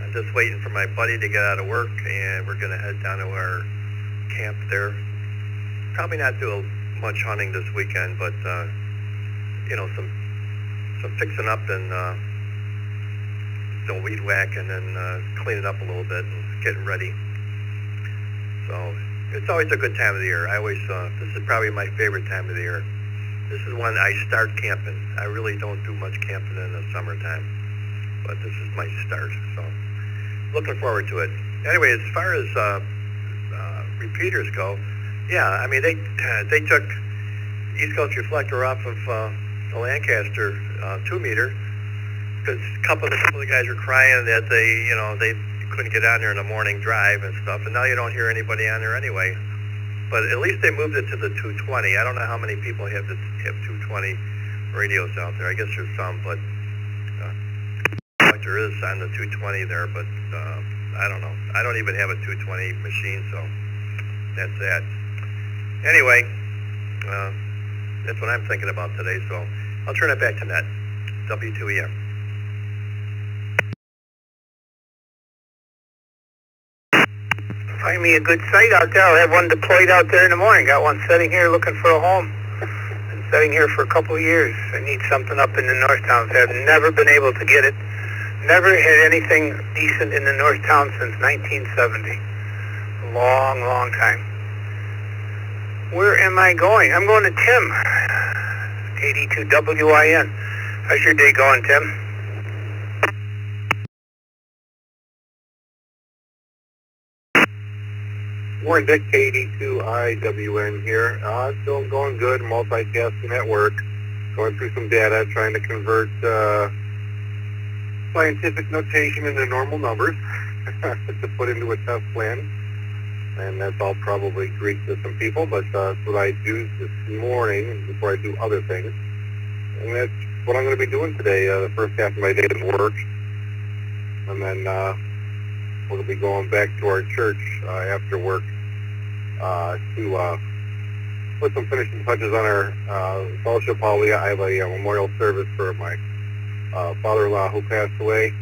I'm just waiting for my buddy to get out of work, and we're going to head down to our camp there. Probably not do much hunting this weekend, but you know, some fixing up and some weed whack, and then cleaning up a little bit and getting ready. So it's always a good time of the year. I always this is probably my favorite time of the year. This is when I start camping. I really don't do much camping in the summertime, but this is my start. So looking forward to it. Anyway, as far as repeaters go, yeah, I mean they took East Coast Reflector off of the Lancaster 2-meter because a couple of the guys were crying that they couldn't get on there in the morning drive and stuff, and now you don't hear anybody on there anyway. But at least they moved it to the 220. I don't know how many people have 220 radios out there. I guess there's some, but there is on the 220 there, but I don't know. I don't even have a 220 machine, so that's that. Anyway, that's what I'm thinking about today, so I'll turn it back to Ned. W2EM. Find me a good site out there. I'll have one deployed out there in the morning. Got one sitting here looking for a home. Been sitting here for a couple of years. I need something up in the North Towns. I've never been able to get it. Never had anything decent in the North Town since 1970. Long, long time. Where am I going? I'm going to Tim. 82WIN. How's your day going, Tim? Morning, Dick, K82IWN here. Still going good, multitasking at work, going through some data, trying to convert scientific notation into normal numbers to put into a test plan. And that's all probably Greek to some people, but that's what I do this morning before I do other things. And that's what I'm going to be doing today. The first half of my day is work, and then we'll be going back to our church after work to put some finishing touches on our fellowship hall. I have a memorial service for my father-in-law who passed away,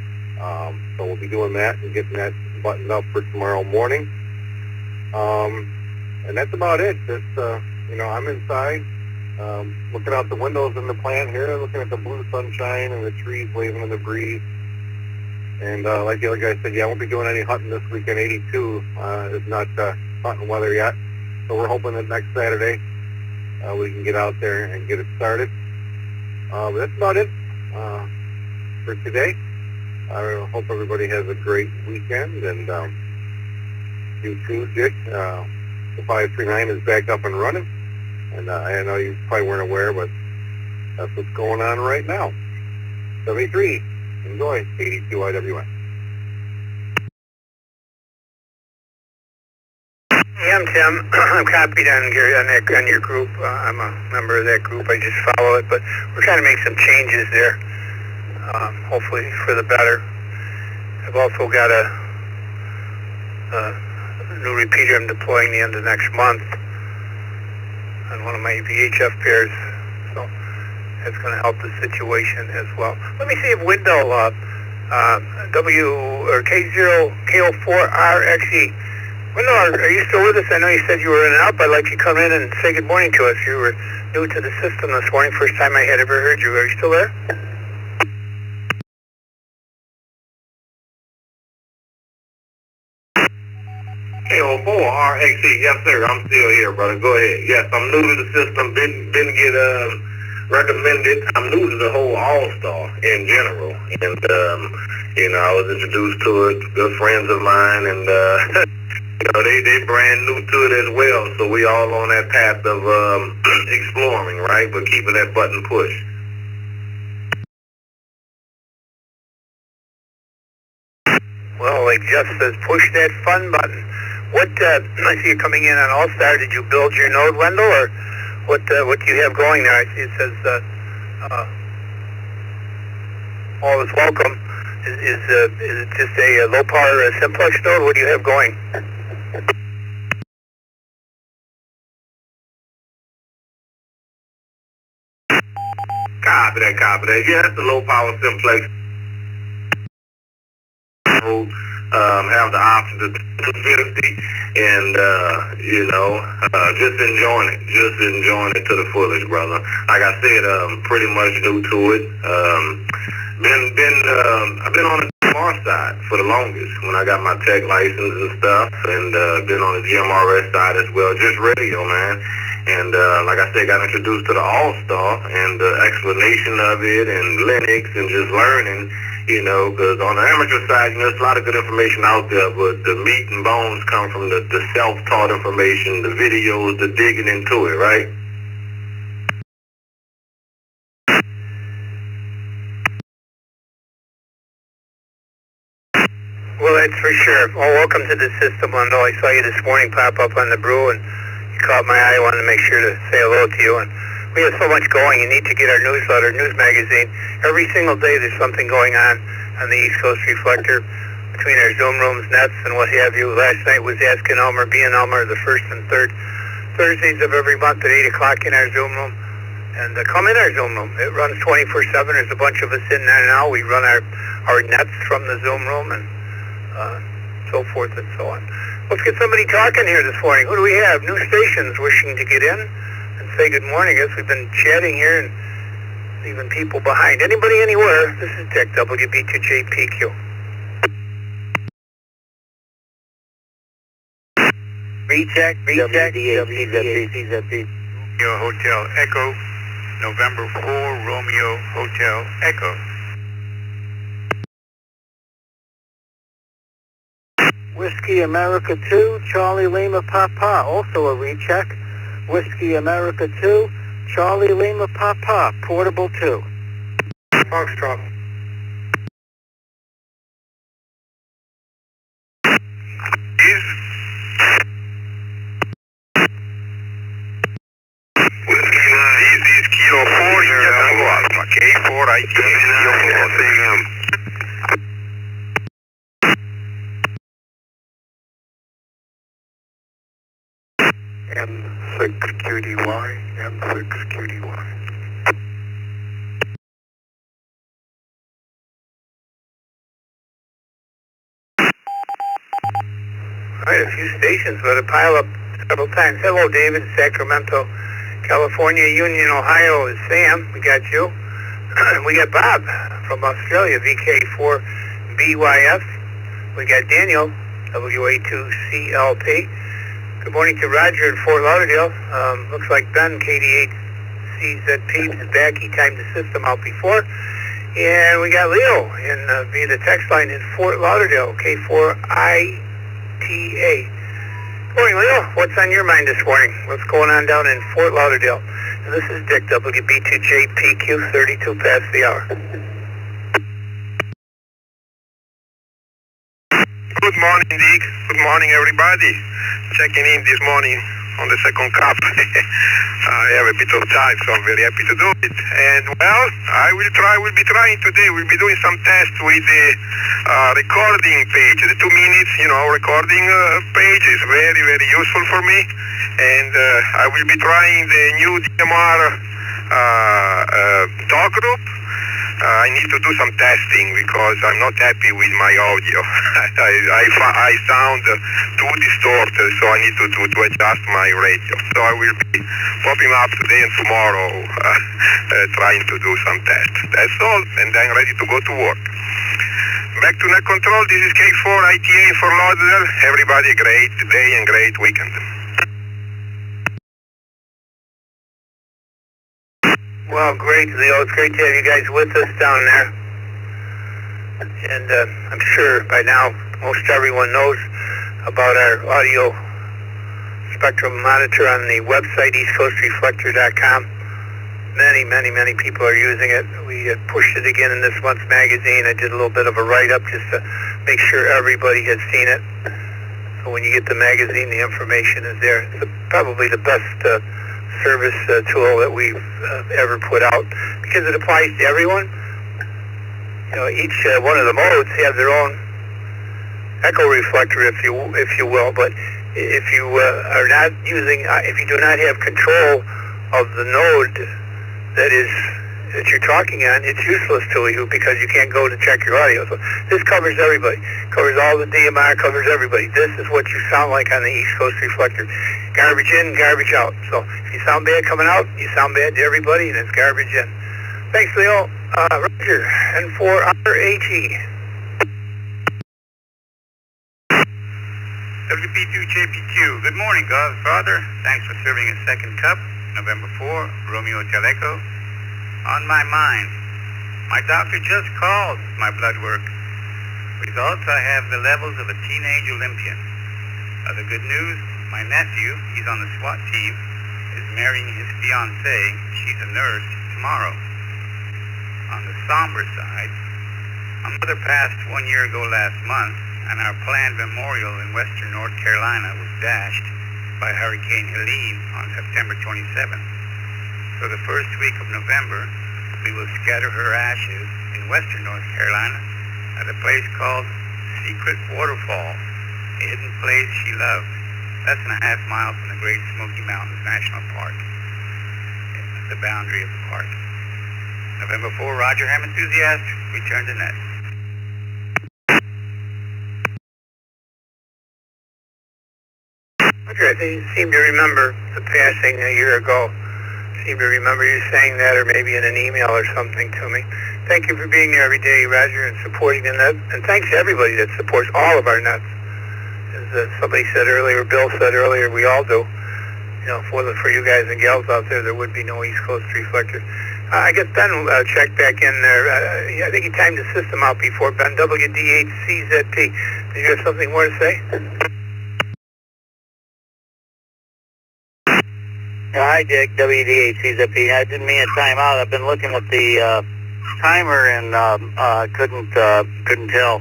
so we'll be doing that and getting that buttoned up for tomorrow morning. And that's about it. Just, I'm inside, looking out the windows in the plant here, looking at the blue sunshine and the trees waving in the breeze. And like the other guy said, I won't be doing any hunting this weekend. 82 is not hunting weather yet. So we're hoping that next Saturday we can get out there and get it started. But that's about it for today. I hope everybody has a great weekend. And you too, Dick. The 539 is back up and running. And I know you probably weren't aware, but that's what's going on right now. 73. Enjoy. 82IWN. Hey, I'm Tim. I'm copied on your group. I'm a member of that group. I just follow it, but we're trying to make some changes there, hopefully for the better. I've also got a new repeater I'm deploying the end of next month on one of my VHF pairs, so that's going to help the situation as well. Let me see if window K04RXE. Window, are you still with us? I know you said you were in and out, but I'd like you to come in and say good morning to us. You were new to the system this morning, first time I had ever heard you. Are you still there? K04RXE, yes sir, I'm still here, brother. Go ahead. Yes, I'm new to the system. Didn't get recommended. I'm new to the whole All-Star in general, and I was introduced to it. Good friends of mine, and they brand new to it as well. So we all on that path of exploring, right? But keeping that button pushed. Well, like Jeff says, push that fun button. What, I see you coming in on All-Star. Did you build your node, Wendell, or what do you have going there? I see it says, all is welcome. Is it just a low-power simplex node? What do you have going? Copy that. Yeah, it's a low-power simplex. Have the option to 250 and just enjoying it to the fullest, brother. Like I said, pretty much new to it. I've been on the far side for the longest when I got my tech license and stuff, and been on the GMRS side as well, just radio, man. And like I said, got introduced to the All-Star and the explanation of it and Linux and just learning, because on the amateur side, there's a lot of good information out there, but the meat and bones come from the self-taught information, the videos, the digging into it, right? Well, that's for sure. Well, welcome to the system, Wendell. I saw you this morning pop up on the Brew, and you caught my eye. I wanted to make sure to say hello to you. And we have so much going. You need to get our newsletter, news magazine. Every single day there's something going on the East Coast Reflector, between our Zoom rooms, nets, and what have you. Last night was Asking Elmer, Being Elmer, the first and third Thursdays of every month at 8 o'clock in our Zoom room. And come in our Zoom room. It runs 24/7. There's a bunch of us in there now. We run our nets from the Zoom room and so forth and so on. Let's get somebody talking here this morning. Who do we have? New stations wishing to get in and say good morning. I guess we've been chatting here and leaving people behind. Anybody anywhere? This is Dick, WB2JPQ. recheck, WZP. Romeo Hotel Echo, November 4, Romeo Hotel Echo. Whiskey America 2, Charlie Lima Papa, also a recheck. Whiskey America 2, Charlie Lima Papa, portable 2. Foxtrot. This is Kilo 4 India Tango Alpha, K4 ITA, Kilo 4. M6QDY, M6QDY. All right, a few stations, but a pile up several times. Hello, David, Sacramento, California, Union, Ohio is Sam. We got you. We got Bob from Australia, VK4BYF. We got Daniel, WA2CLP. Good morning to Roger in Fort Lauderdale. Looks like Ben, KD8CZP, is back. He timed the system out before. And we got Leo via the text line in Fort Lauderdale, K4ITA. Good morning, Leo. What's on your mind this morning? What's going on down in Fort Lauderdale? And this is Dick, WB2JPQ, 32 past the hour. Good morning, Dick. Good morning, everybody. Checking in this morning on the second cup. I have a bit of time, so I'm very happy to do it. And, well, we'll be trying today. We'll be doing some tests with the recording page. The 2 minutes, recording page is very, very useful for me. And I will be trying the new DMR talk group. I need to do some testing because I'm not happy with my audio. I sound too distorted, so I need to adjust my radio. So I will be popping up today and tomorrow trying to do some tests. That's all, and then ready to go to work. Back to net control, this is K4 ITA for Lauderdale. Everybody, great day and great weekend. Well, great, Leo. It's great to have you guys with us down there. And I'm sure by now most everyone knows about our audio spectrum monitor on the website, eastcoastreflector.com. Many people are using it. We pushed it again in this month's magazine. I did a little bit of a write-up just to make sure everybody had seen it. So when you get the magazine, the information is there. It's probably the best service tool that we've ever put out because it applies to everyone. Each one of the modes have their own echo reflector, if you will. But if you are not using, if you do not have control of the node that you're talking on, it's useless to you because you can't go to check your audio. So this covers everybody, covers all the DMR, covers everybody. This is what you sound like on the East Coast Reflector. Garbage in, garbage out. So if you sound bad coming out, you sound bad to everybody, and it's garbage in. Thanks, Leo. Roger, and for RAT. WP2JPQ. Good morning, Godfather. Thanks for serving a second cup. November 4, Romeo Hotel Echo. On my mind. My doctor just called my blood work. Results, I have the levels of a teenage Olympian. Other good news, my nephew, he's on the SWAT team, is marrying his fiancée. She's a nurse tomorrow. On the somber side, my mother passed 1 year ago last month, and our planned memorial in western North Carolina was dashed by Hurricane Helene on September 27th. So the first week of November, we will scatter her ashes in western North Carolina at a place called Secret Waterfall, a hidden place she loved, less than a half mile from the Great Smoky Mountains National Park, the boundary of the park. November 4, Roger Ham Enthusiast, return to net. Roger, I think you seem to remember the passing a year ago. Seem to remember you saying that, or maybe in an email or something to me. Thank you for being there every day, Roger, and supporting the net. And thanks to everybody that supports all of our nets. as somebody said earlier, Bill said earlier, we all do. You know, for you guys and gals out there would be no East Coast reflector. I guess Ben checked back in there. I think he timed the system out before. Ben, WD8CZP. Did you have something more to say? Hi, Dick, WD8CZP. I didn't mean to time out. I've been looking at the timer and couldn't tell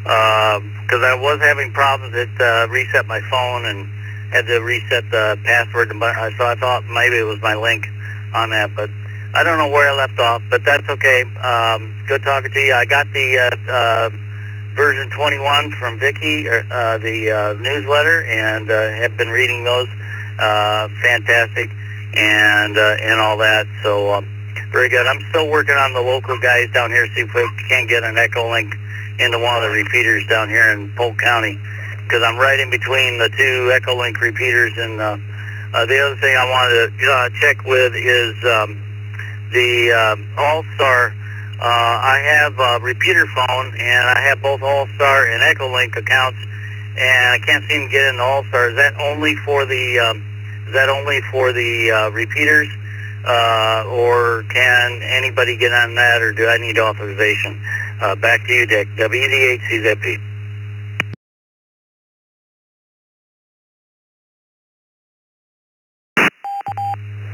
because I was having problems. It reset my phone and had to reset the password, so I thought maybe it was my link on that, but I don't know where I left off, but that's okay. Good talking to you. I got the version 21 from Vicky, the newsletter, and have been reading those. Fantastic, and all that, so very good. I'm still working on the local guys down here, see if we can get an echo link into one of the repeaters down here in Polk County, because I'm right in between the two Echolink repeaters. And the other thing I wanted to check with is the All-Star. I have a repeater phone, and I have both All-Star and Echolink accounts, and I can't seem to get into All-Star. Is that only for the repeaters, or can anybody get on that, or do I need authorization? Back to you, Dick. WD8CZP.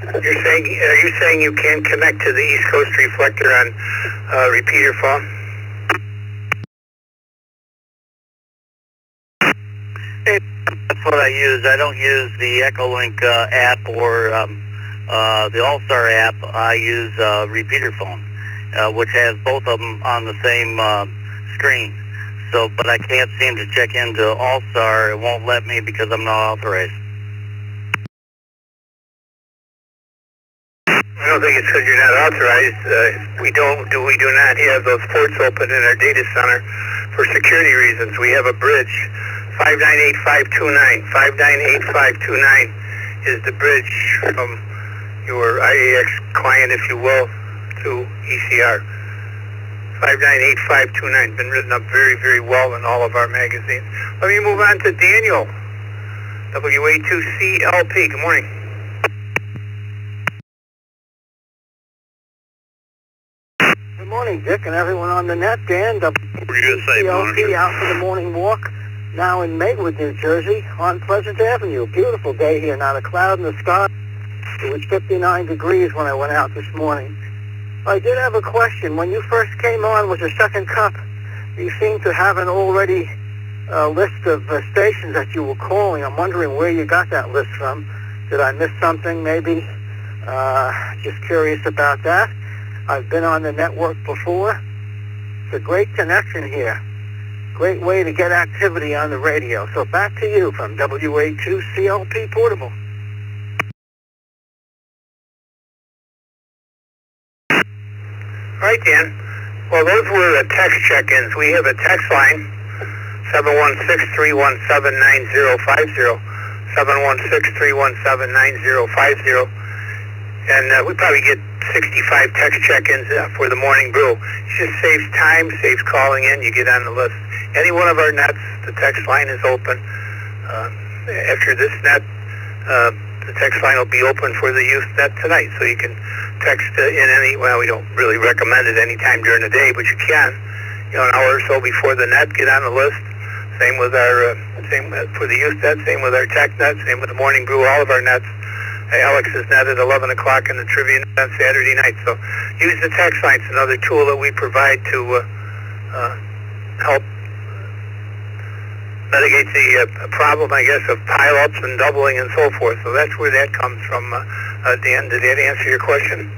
Are you saying you can connect to the East Coast reflector on repeater phone? Hey, that's what I use. I don't use the Echolink app or the All-Star app. I use repeater phone, which has both of them on the same screen. So, but I can't seem to check into All-Star. It won't let me because I'm not authorized. I don't think it's because you're not authorized. We do not have those ports open in our data center for security reasons. We have a bridge, 598529. 598529 is the bridge from your IAX client, if you will, to ECR. 598529, been written up very, very well in all of our magazines. Let me move on to Daniel, WA2CLP. Good morning. Good morning, Dick, and everyone on the net. Dan, WCLP out for the morning walk, now in Maywood, New Jersey, on Pleasant Avenue. Beautiful day here, not a cloud in the sky. It was 59 degrees when I went out this morning. I did have a question. When you first came on with the second cup, you seemed to have an already list of stations that you were calling. I'm wondering where you got that list from. Did I miss something, maybe? Just curious about that. I've been on the network before. It's a great connection here. Great way to get activity on the radio. So back to you from WA2CLP Portable. All right, Dan. Well, those were text check-ins. We have a text line, 716-317-9050, 716-317-9050. And we probably get 65 text check-ins for the morning brew. It just saves time, saves calling in. You get on the list. Any one of our nets, the text line is open. After this net, the text line will be open for the youth net tonight. So you can text in any, well, we don't really recommend it any time during the day, but you can. You know, an hour or so before the net, get on the list. Same with our, same for the youth net, same with our tech net, same with the morning brew, all of our nets. Alex is net at 11 o'clock in the trivia on Saturday night. So use the text line. It's another tool that we provide to help mitigate the problem, I guess, of pile-ups and doubling and so forth. So that's where that comes from. Dan, did that answer your question?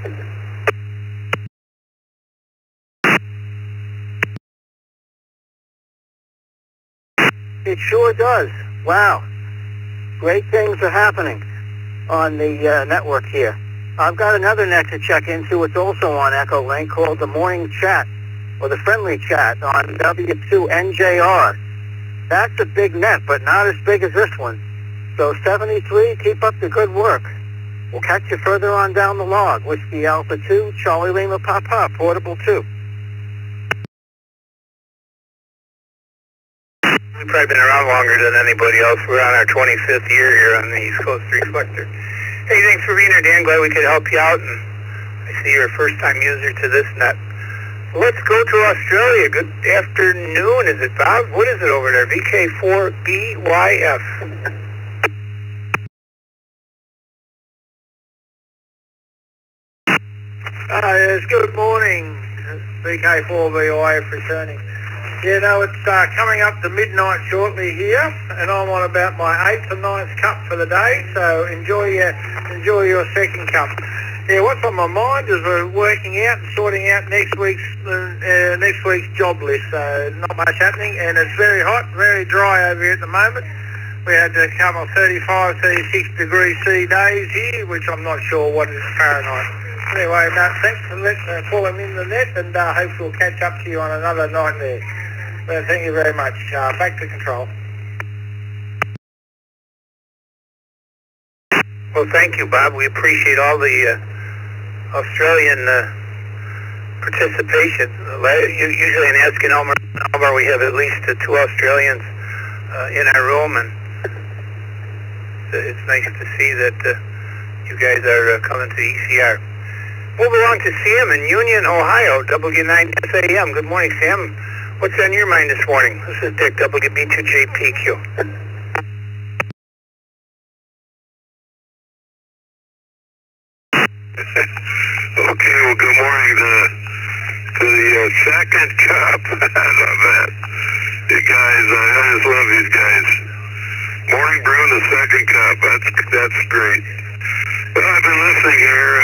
It sure does. Wow. Great things are happening on the network here. I've got another net to check into. It's also on Echolink, called the Morning Chat, or the Friendly Chat on W2NJR. That's a big net, but not as big as this one. So 73, keep up the good work. We'll catch you further on down the log. Whiskey Alpha 2, Charlie Lima Papa, Portable 2. We've probably been around longer than anybody else. We're on our 25th year here on the East Coast Reflector. Hey, thanks for being here, Dan. Glad we could help you out. And I see you're a first-time user to this net. Let's go to Australia. Good afternoon. Is it Bob? What is it over there? VK4BYF. Yes, good morning. VK4BYF returning. Yeah, no, it's coming up to midnight shortly here, and I'm on about my 8th or 9th cup for the day, so enjoy your second cup. Yeah, what's on my mind is we're working out and sorting out next week's job list, so not much happening, and it's very hot, very dry over here at the moment. We had a couple of 35, 36 degrees C days here, which I'm not sure what is Fahrenheit. Anyway, no, thanks for calling in the net, and hopefully we'll catch up to you on another night there. Well, thank you very much. Back to control. Well, thank you, Bob. We appreciate all the Australian participation. Usually in Asking Elmer we have at least 2 Australians in our room, and it's nice to see that you guys are coming to ECR. Move along to Sam in Union, Ohio, W9SAM. Good morning, Sam. What's on your mind this morning? This is Dick, WB2JPQ. Okay, well, good morning to the second cup. I love that. You guys, I just love these guys. Morning brew in the second cup. That's great. Well, I've been listening here.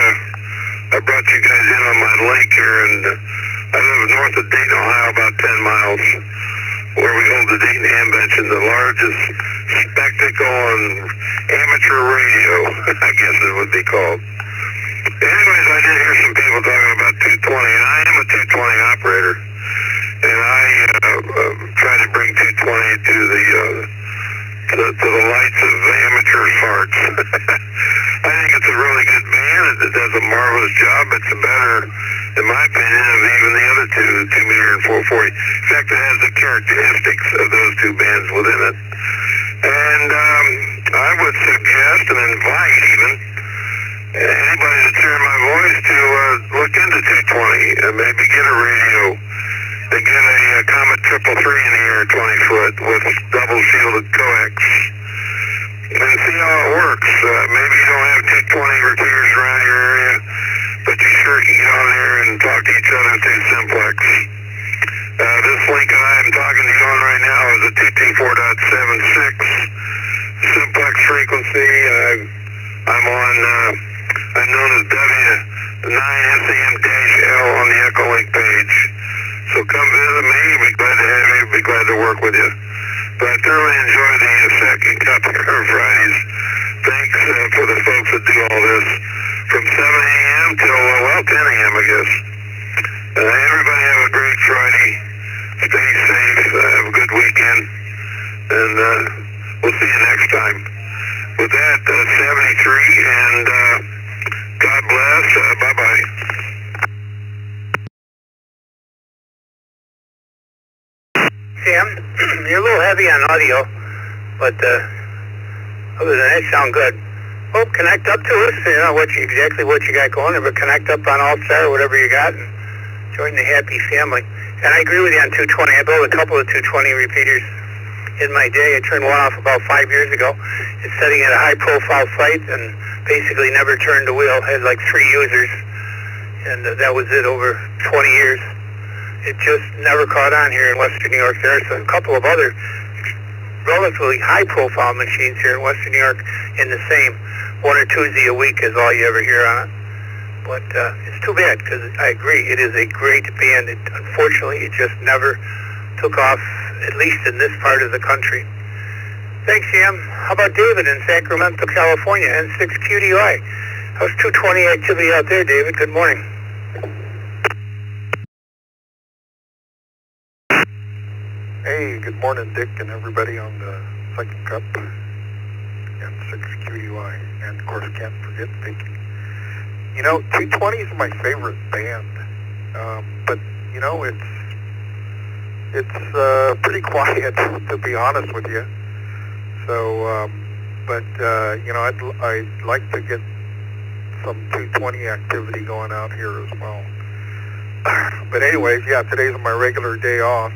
I brought you guys in on my lake here, and I live north of Dayton, Ohio, about 10 miles, where we hold the Dayton Convention, the largest spectacle on amateur radio, I guess it would be called. Anyways, I did hear some people talking about 220, and I am a 220 operator, and I try to bring 220 to the lights of amateurs' hearts. I think it's a really good band. It does a marvelous job. It's better, in my opinion, of even the other 2 meter and 440. In fact, it has the characteristics of those 2 bands within it. And I would suggest and invite even anybody that's hearing my voice to look into 220 and maybe get a radio and get a Comet 333 in the air, 20 foot with double shielded coax and see how it works. Maybe you don't have 220 repeaters around your area, but you sure can get on there and talk to each other through simplex. This link that I am talking to you on right now is a 224.76 simplex frequency. I'm known as W9SAM-L on the Echolink page. So come visit me. Be glad to have you. Be glad to work with you. But I thoroughly enjoy the second cup here on Fridays. Thanks for the folks that do all this from 7 a.m. till, 10 a.m. I guess. Everybody have a great Friday. Stay safe. Have a good weekend. And we'll see you next time. With that, 73, and God bless. Bye-bye. Sam, you're a little heavy on audio, but other than that, sound good. Well, connect up to us, exactly what you got going, but connect up on All-Star, whatever you got, and join the happy family. And I agree with you on 220. I built a couple of 220 repeaters in my day. I turned one off about 5 years ago. It's setting at a high-profile site and basically never turned the wheel. Had like 3 users, and that was it over 20 years. It just never caught on here in Western New York. There's a couple of other relatively high-profile machines here in Western New York in the same 1 or 2 a week is all you ever hear on it. But it's too bad because I agree, it is a great band. Unfortunately, it just never took off, at least in this part of the country. Thanks, Sam. How about David in Sacramento, California, N6QDY? How's 220 activity out there, David? Good morning. Hey, good morning, Dick, and everybody on the second cup, N6QDY, and of course, can't forget Vicky. 220 is my favorite band, but, it's pretty quiet, to be honest with you. So, but you know, I'd like to get some 220 activity going out here as well. But anyways, yeah, today's my regular day off,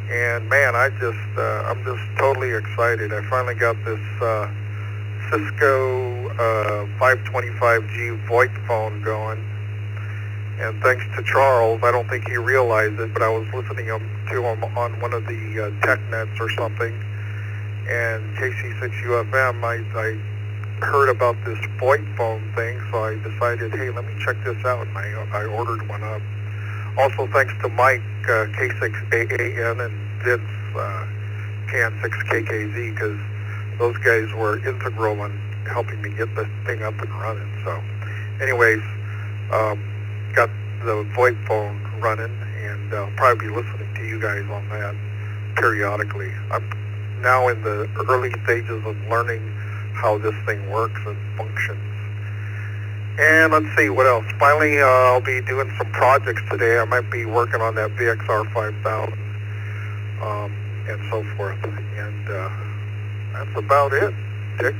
and man, I'm just totally excited. I finally got this Cisco 525G VoIP phone going, and thanks to Charles, I don't think he realized it, but I was listening to him on one of the tech nets or something, and KC6UFM, I heard about this VoIP phone thing, so I decided, hey, let me check this out, and I ordered one up. Also, thanks to Mike, K6AAN, and Vince, KN6KKZ, because those guys were integral in helping me get this thing up and running. So, anyways, got the VoIP phone running, and I'll probably be listening to you guys on that periodically. I'm now in the early stages of learning how this thing works and functions. And let's see, what else? Finally, I'll be doing some projects today. I might be working on that VXR 5000 and so forth. And that's about it, Dick.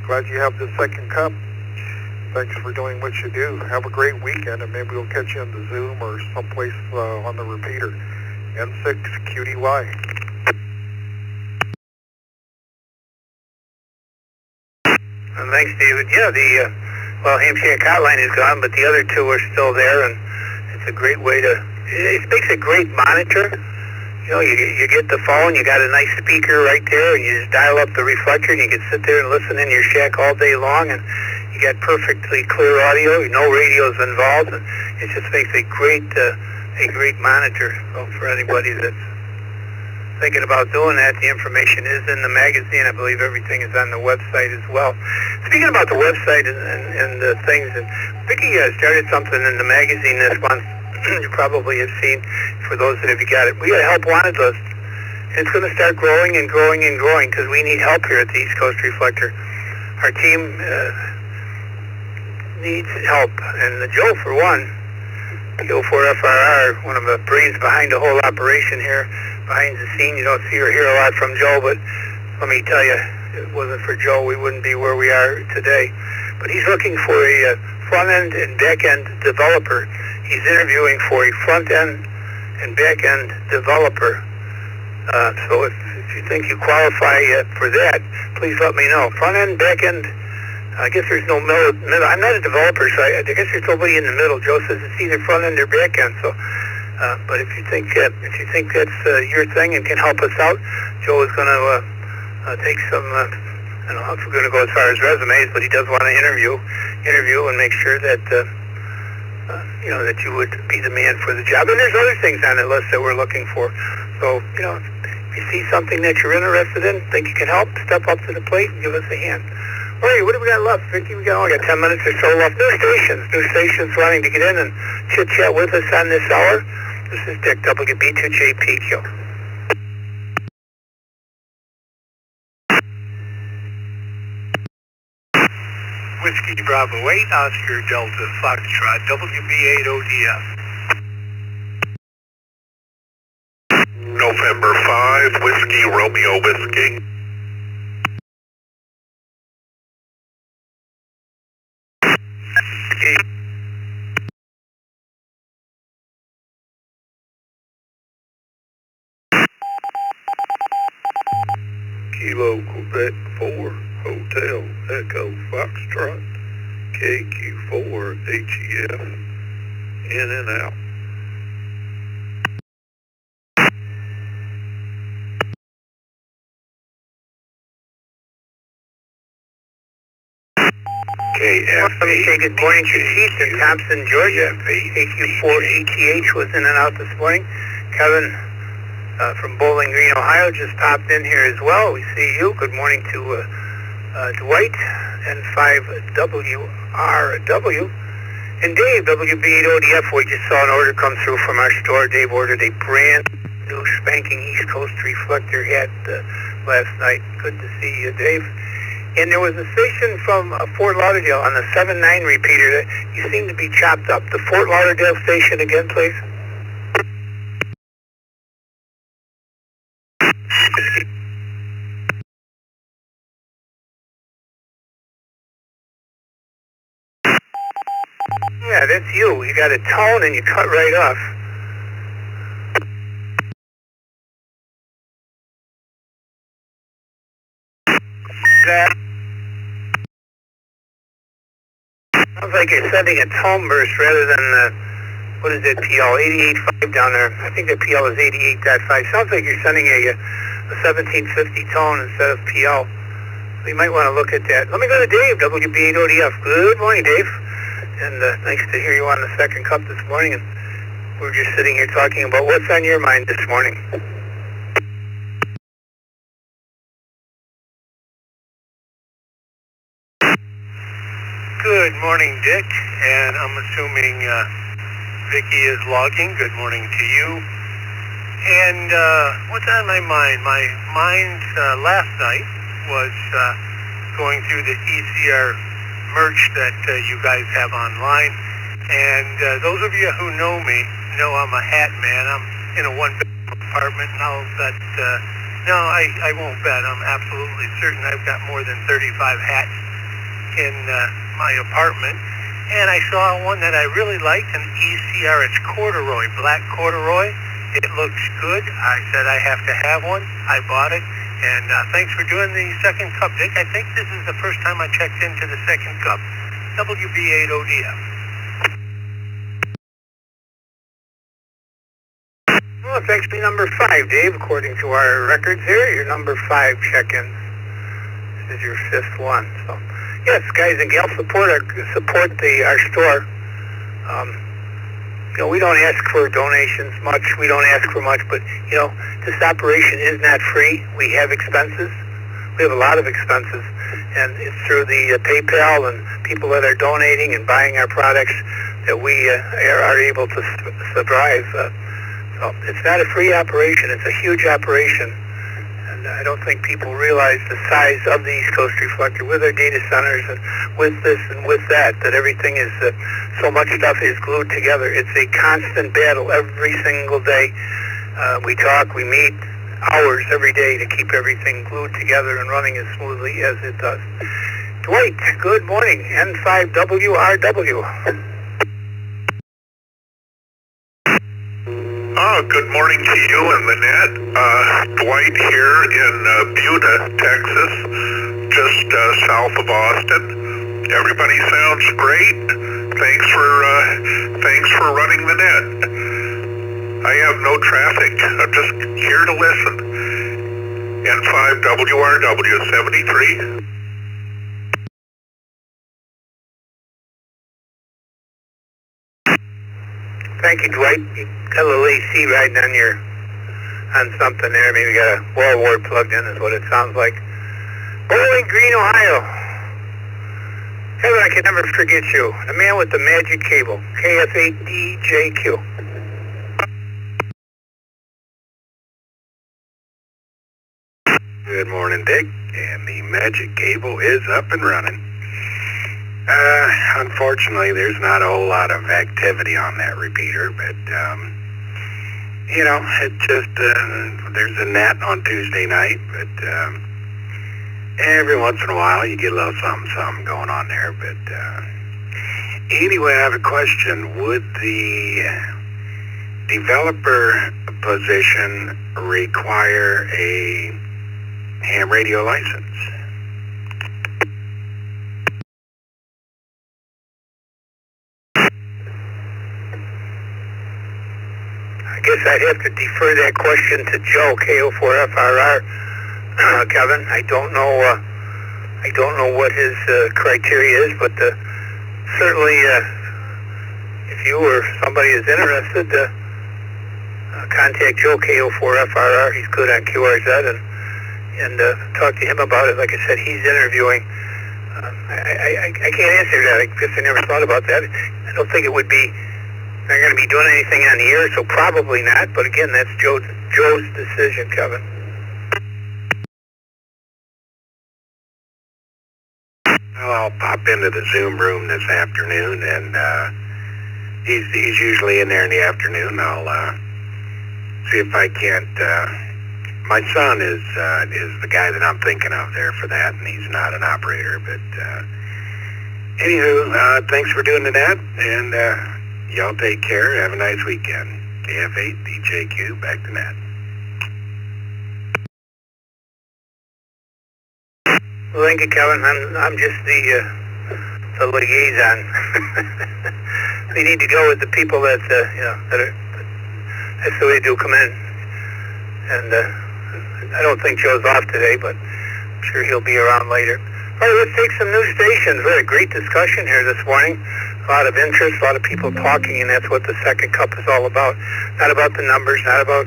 Glad you have the second cup. Thanks for doing what you do. Have a great weekend, and maybe we'll catch you on the Zoom or someplace on the repeater. N6QDY. Thanks, David. Yeah, the Hampshire hotline is gone, but the other two are still there, and it's a great way to. It makes a great monitor. You know, you get the phone, you got a nice speaker right there, and you just dial up the reflector, and you can sit there and listen in your shack all day long, and you got perfectly clear audio, no radios involved, and it just makes a great monitor. So for anybody that's thinking about doing that, the information is in the magazine. I believe everything is on the website as well. Speaking about the website and the things, and Vicki started something in the magazine this month. You probably have seen, for those that have got it. We got a help wanted list. It's going to start growing and growing and growing because we need help here at the East Coast Reflector. Our team needs help, and Joe, for one, P04FRR, one of the brains behind the whole operation here, behind the scene. You don't see or hear a lot from Joe, but let me tell you, if it wasn't for Joe, we wouldn't be where we are today. But he's looking for a front-end and back-end developer. He's interviewing for a front-end and back-end developer. So if you think you qualify for that, please let me know. Front-end, back-end, I guess there's no middle. I'm not a developer, so I guess there's nobody in the middle. Joe says it's either front-end or back-end. So, but if you think that's your thing and can help us out, Joe is going to take some. I don't know if we're going to go as far as resumes, but he does want to interview and make sure that you know, that you would be the man for the job. And there's other things on that list that we're looking for. So, you know, if you see something that you're interested in, think you can help, step up to the plate and give us a hand. All right, what do we got left, Vicki? We got 10 minutes or so left. New stations wanting to get in and chit-chat with us on this hour. This is Dick, WB2JPQ. Whiskey Bravo 8, Oscar Delta Foxtrot, WB8ODF. November 5, Whiskey Romeo Whiskey. Kilo Quebec 4, Hotel Echo Foxtrot, KQ4 HEF, in and out. Let me say good morning to Keith in Thompson, Georgia. KQ4ATH was in and out this morning. Kevin from Bowling Green, Ohio, just popped in here as well. We see you. Good morning to Dwight, N5WRW. And Dave, WB8ODF, we just saw an order come through from our store. Dave ordered a brand new spanking East Coast Reflector hat last night. Good to see you, Dave. And there was a station from Fort Lauderdale on the 7-9 repeater that you seem to be chopped up. The Fort Lauderdale station again, please. that's you. You got a tone and you cut right off. That sounds like you're sending a tone burst rather than what is it, PL 88.5 down there. I think the PL is 88.5. Sounds like you're sending a 1750 tone instead of PL. So you might want to look at that. Let me go to Dave, WB8ODF. Good morning, Dave. And nice to hear you on the second cup this morning. And we're just sitting here talking about what's on your mind this morning. Good morning, Dick, and I'm assuming Vicky is logging. Good morning to you. And what's on my mind? My mind last night was going through the ECR merch that you guys have online. And those of you who know me know I'm a hat man. I'm in a one-bedroom apartment, and I'll bet, no, I won't bet. I'm absolutely certain I've got more than 35 hats in my apartment, and I saw one that I really liked, an ECR. It's corduroy, black corduroy. It looks good. I said I have to have one. I bought it, and thanks for doing the second cup, Dick. I think this is the first time I checked into the second cup. WB8ODF. Well, it's actually number 5, Dave, according to our records here. Your number 5 check-in. This is your 5th one, so... Yes, guys and gals, support our store. We don't ask for donations much. We don't ask for much, but this operation is not free. We have expenses. We have a lot of expenses, and it's through the PayPal and people that are donating and buying our products that we are able to survive. So it's not a free operation. It's a huge operation. I don't think people realize the size of the East Coast Reflector with our data centers and with this and with that everything is, so much stuff is glued together. It's a constant battle every single day. We talk, we meet hours every day to keep everything glued together and running as smoothly as it does. Dwight, good morning, N5WRW. Good morning to you and Lynette. Dwight here in Buda, Texas, just south of Austin. Everybody sounds great. Thanks for running the net. I have no traffic. I'm just here to listen. N5WRW 73. Thank you, Dwight. You got a little AC riding on something there. Maybe got a wall wart plugged in is what it sounds like. Bowling Green, Ohio. Heaven, I can never forget you. The man with the magic cable. KF8DJQ. Good morning, Dick. And the magic cable is up and running. Unfortunately, there's not a whole lot of activity on that repeater, but, it just, there's a net on Tuesday night, but, every once in a while you get a little something going on there, but, anyway, I have a question. Would the developer position require a ham radio license? I guess I'd have to defer that question to Joe, KO4FRR, Kevin. I don't know what his criteria is, but certainly if you or somebody is interested, contact Joe, KO4FRR. He's good on QRZ, and talk to him about it. Like I said, he's interviewing. I can't answer that. I guess I never thought about that. I don't think it would be. They're going to be doing anything on the air, so probably not. But again, that's Joe's decision, Kevin. Well, I'll pop into the Zoom room this afternoon, and he's usually in there in the afternoon. I'll see if I can't. My son is the guy that I'm thinking of there for that, and he's not an operator, but Anywho, thanks for doing the net, and y'all take care. Have a nice weekend. KF8 DJQ, back to net. Well, thank you, Kevin. I'm just the liaison. We need to go with the people that that's the way they do come in. And I don't think Joe's off today, but I'm sure he'll be around later. All right, let's take some new stations. We had a great discussion here this morning. A lot of interest, a lot of people talking, and that's what the second cup is all about. Not about the numbers, not about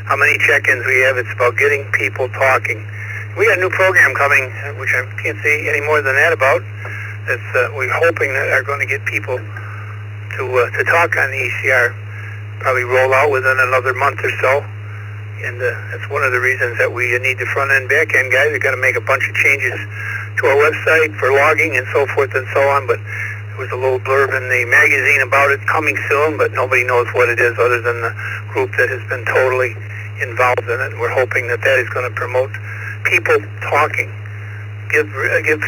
how many check-ins we have. It's about getting people talking. We got a new program coming, which I can't say any more than that about. It's, we're hoping that are going to get people to talk on the ECR. Probably roll out within another month or so. And that's one of the reasons that we need the front-end, back-end guys. We've got to make a bunch of changes to our website for logging and so forth and so on. But there was a little blurb in the magazine about it coming soon, but nobody knows what it is other than the group that has been totally involved in it. And we're hoping that that is going to promote people talking, give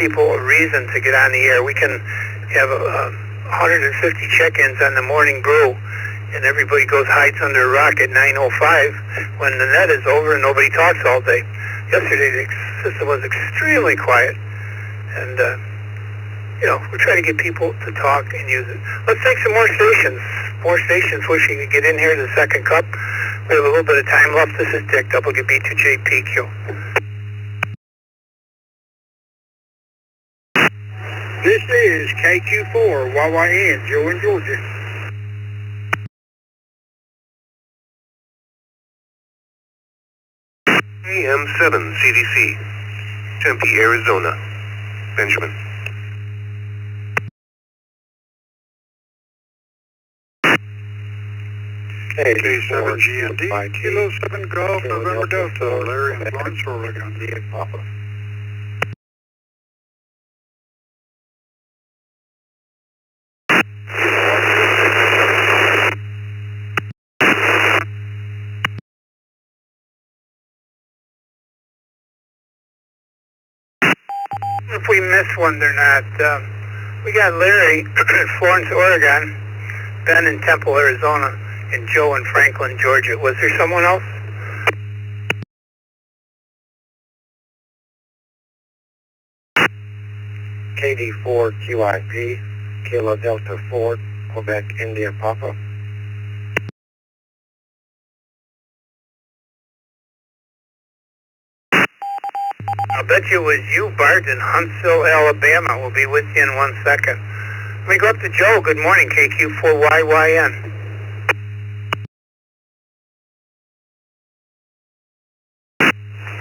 people a reason to get on the air. We can have 150 check-ins on the morning brew, and everybody hides under a rock at 9:05 when the net is over and nobody talks all day. Yesterday the system was extremely quiet, and we're trying to get people to talk and use it. Let's take some more stations wishing to get in here to the second cup. We have a little bit of time left. This is Dick, WB2JPQ. This is KQ4 YYN, Joe in Georgia. AM7 CDC, Tempe, Arizona. Benjamin. K7 GMD, Kilo 7 Golf, November Delta, Larry and Lawrence, Oregon. Papa. If we miss one, they're not. We got Larry in Florence, Oregon, Ben in Temple, Arizona, and Joe in Franklin, Georgia. Was there someone else? KD4QIP, Kilo Delta 4, Quebec, India, Papa. I'll bet you it was you, Bart, in Huntsville, Alabama. We'll be with you in 1 second. Let me go up to Joe. Good morning, KQ4YYN.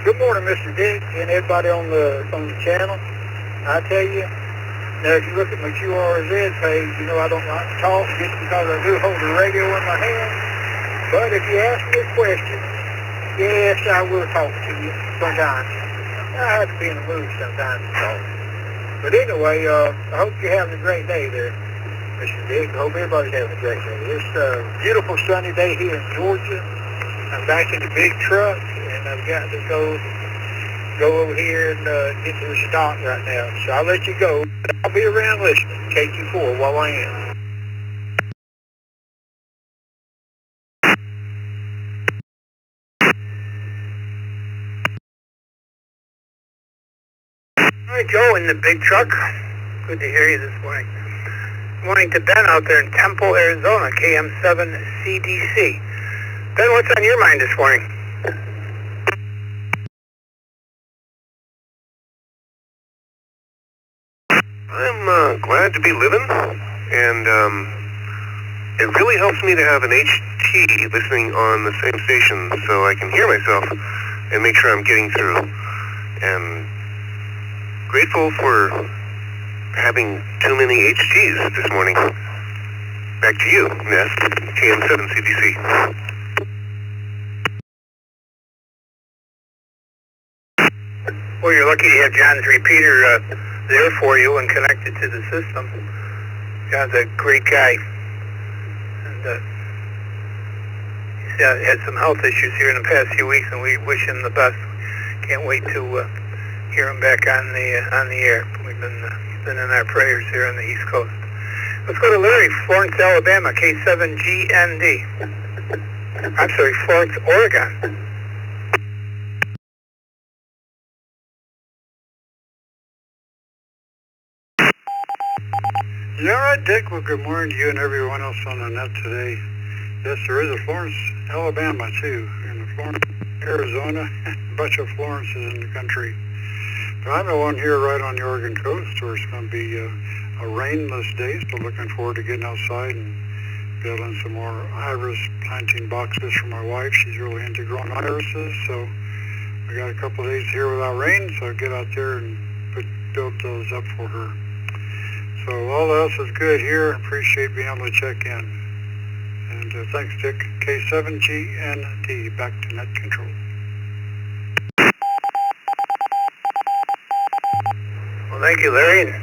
Good morning, Mr. Dick, and everybody on the channel. I tell you, now if you look at my QRZ page, you know I don't like to talk just because I do hold the radio in my hand. But if you ask me a question, yes, I will talk to you sometimes. I have to be in the mood sometimes to talk. But anyway, I hope you're having a great day there, Mr. Dick. I hope everybody's having a great day. It's a beautiful sunny day here in Georgia. I'm back in the big truck, and I've got to go over here and get to the stock right now. So I'll let you go. I'll be around listening. KQ4 YYN. All right, Joe, in the big truck. Good to hear you this morning. Good morning to Ben out there in Temple, Arizona, KM7CDC. Ben, what's on your mind this morning? I'm glad to be living, and it really helps me to have an HT listening on the same station so I can hear myself and make sure I'm getting through. And grateful for having too many HTs this morning. Back to you, Ness, KM7CDC. Well, you're lucky to have John's repeater there for you and connected to the system. John's a great guy. And he's had some health issues here in the past few weeks, and we wish him the best. Can't wait to hear him back on the air. We've been been in our prayers here on the East Coast. Let's go to Larry, Florence, Alabama, K7GND. I'm sorry, Florence, Oregon. Yeah, right, Dick. Well, good morning to you and everyone else on the net today. Yes, there is a Florence, Alabama, too, and a Florence, Arizona, a bunch of Florences in the country. But I'm the one here right on the Oregon coast where it's going to be a rainless day, so looking forward to getting outside and building some more iris planting boxes for my wife. She's really into growing irises, so we got a couple of days here without rain, so I'll get out there and build those up for her. So all else is good here. Appreciate being able to check in. And thanks, Dick. K7GND, back to net control. Well, thank you, Larry.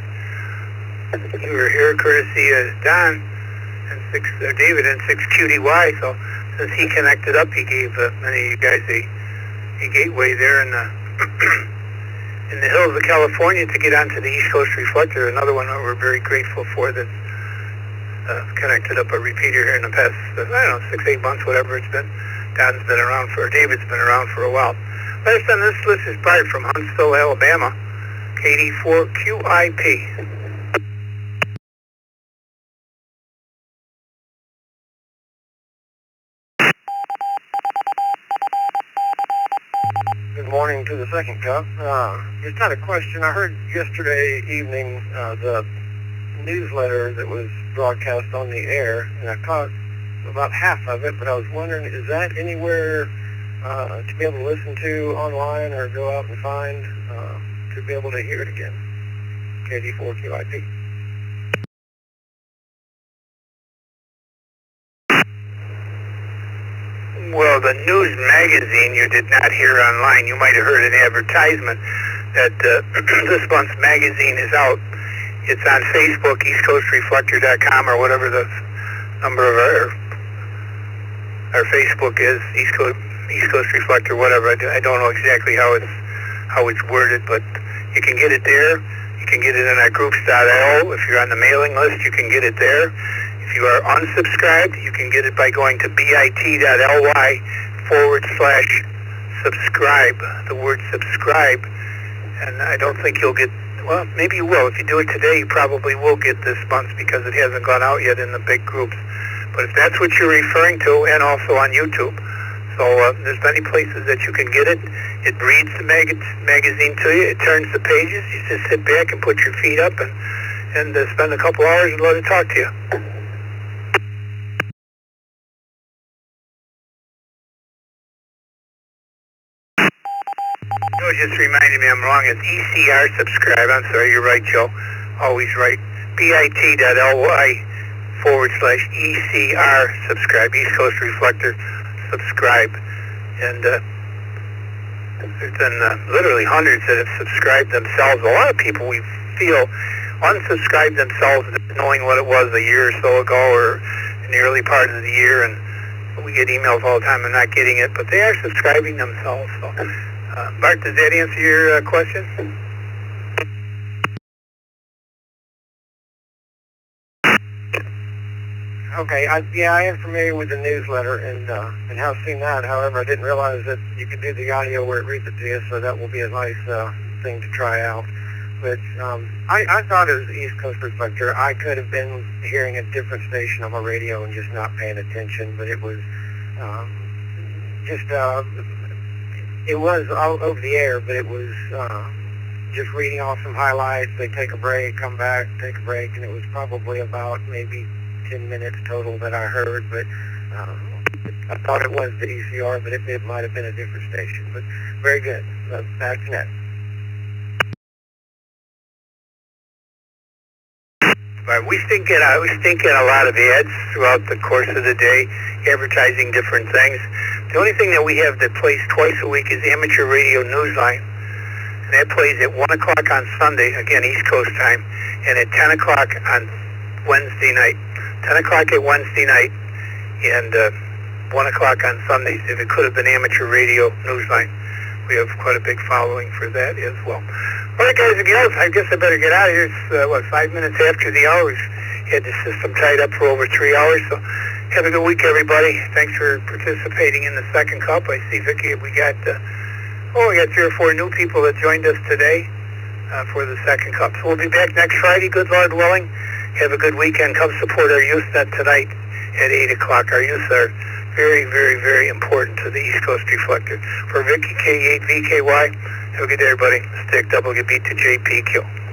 You were here courtesy of Don and David and 6QDY. So since he connected up, he gave many of you guys a gateway there in the in the hills of California to get onto the East Coast Reflector. Another one that we're very grateful for that's connected up a repeater here in the past, 6-8 months, whatever it's been. Don's been around David's been around for a while. Last on this list is Bart from Huntsville, Alabama, KD4QIP. Good morning to the second cup. Just had a question. I heard yesterday evening the newsletter that was broadcast on the air, and I caught about half of it, but I was wondering, is that anywhere to be able to listen to online or go out and find to be able to hear it again? KD4QIP. Well, the news magazine you did not hear online. You might have heard an advertisement that this month's magazine is out. It's on Facebook, EastCoastReflector.com, or whatever the number of our Facebook is, East Coast Reflector, whatever. I don't know exactly how it's worded, but you can get it there. You can get it in our groups.io. If you're on the mailing list, you can get it there. If you are unsubscribed, you can get it by going to bit.ly/subscribe, the word subscribe. And I don't think you'll get, well, maybe you will. If you do it today, you probably will get this month because it hasn't gone out yet in the big groups. But if that's what you're referring to, and also on YouTube. So there's many places that you can get it. It reads the magazine to you. It turns the pages. You just sit back and put your feet up and spend a couple hours and let it talk to you. Joe just reminded me I'm wrong. It's ECR subscribe. I'm sorry, you're right, Joe. Always right. bit.ly/ECR subscribe. East Coast Reflector subscribe. And there's been literally hundreds that have subscribed themselves. A lot of people, we feel, unsubscribed themselves knowing what it was a year or so ago or in the early part of the year. And we get emails all the time and not getting it, but they are subscribing themselves. So, Bart, does that answer your question? Okay, I am familiar with the newsletter and have seen that. However, I didn't realize that you could do the audio where it reads it to you, so that will be a nice thing to try out. But I thought it was the East Coast Reflector. I could have been hearing a different station on my radio and just not paying attention, but it was it was all over the air, but it was just reading off some highlights. They take a break, come back, take a break, and it was probably about maybe 10 minutes total that I heard, but I thought it was the ECR, but it might have been a different station. But very good. Back to net. Right. We stink at a lot of ads throughout the course of the day, advertising different things. The only thing that we have that plays twice a week is Amateur Radio Newsline. And that plays at 1 o'clock on Sunday, again, East Coast time, and at 10 o'clock on Wednesday night. 10 o'clock at Wednesday night, and 1 o'clock on Sundays. If it could have been Amateur Radio Newsline. we have quite a big following for that as well. All right, guys and gals, I guess I better get out of here. It's, 5 minutes after the hour. We've had the system tied up for over 3 hours, so have a good week, everybody. Thanks for participating in the second cup. I see, Vicki, we got 3 or 4 new people that joined us today for the second cup. So we'll be back next Friday, good Lord willing. Have a good weekend. Come support our youth net tonight at 8 o'clock. Our youth are very, very, very important to the East Coast Reflector. For Vicky, K8VKY, have a good day, everybody. Stick WB to JPQ.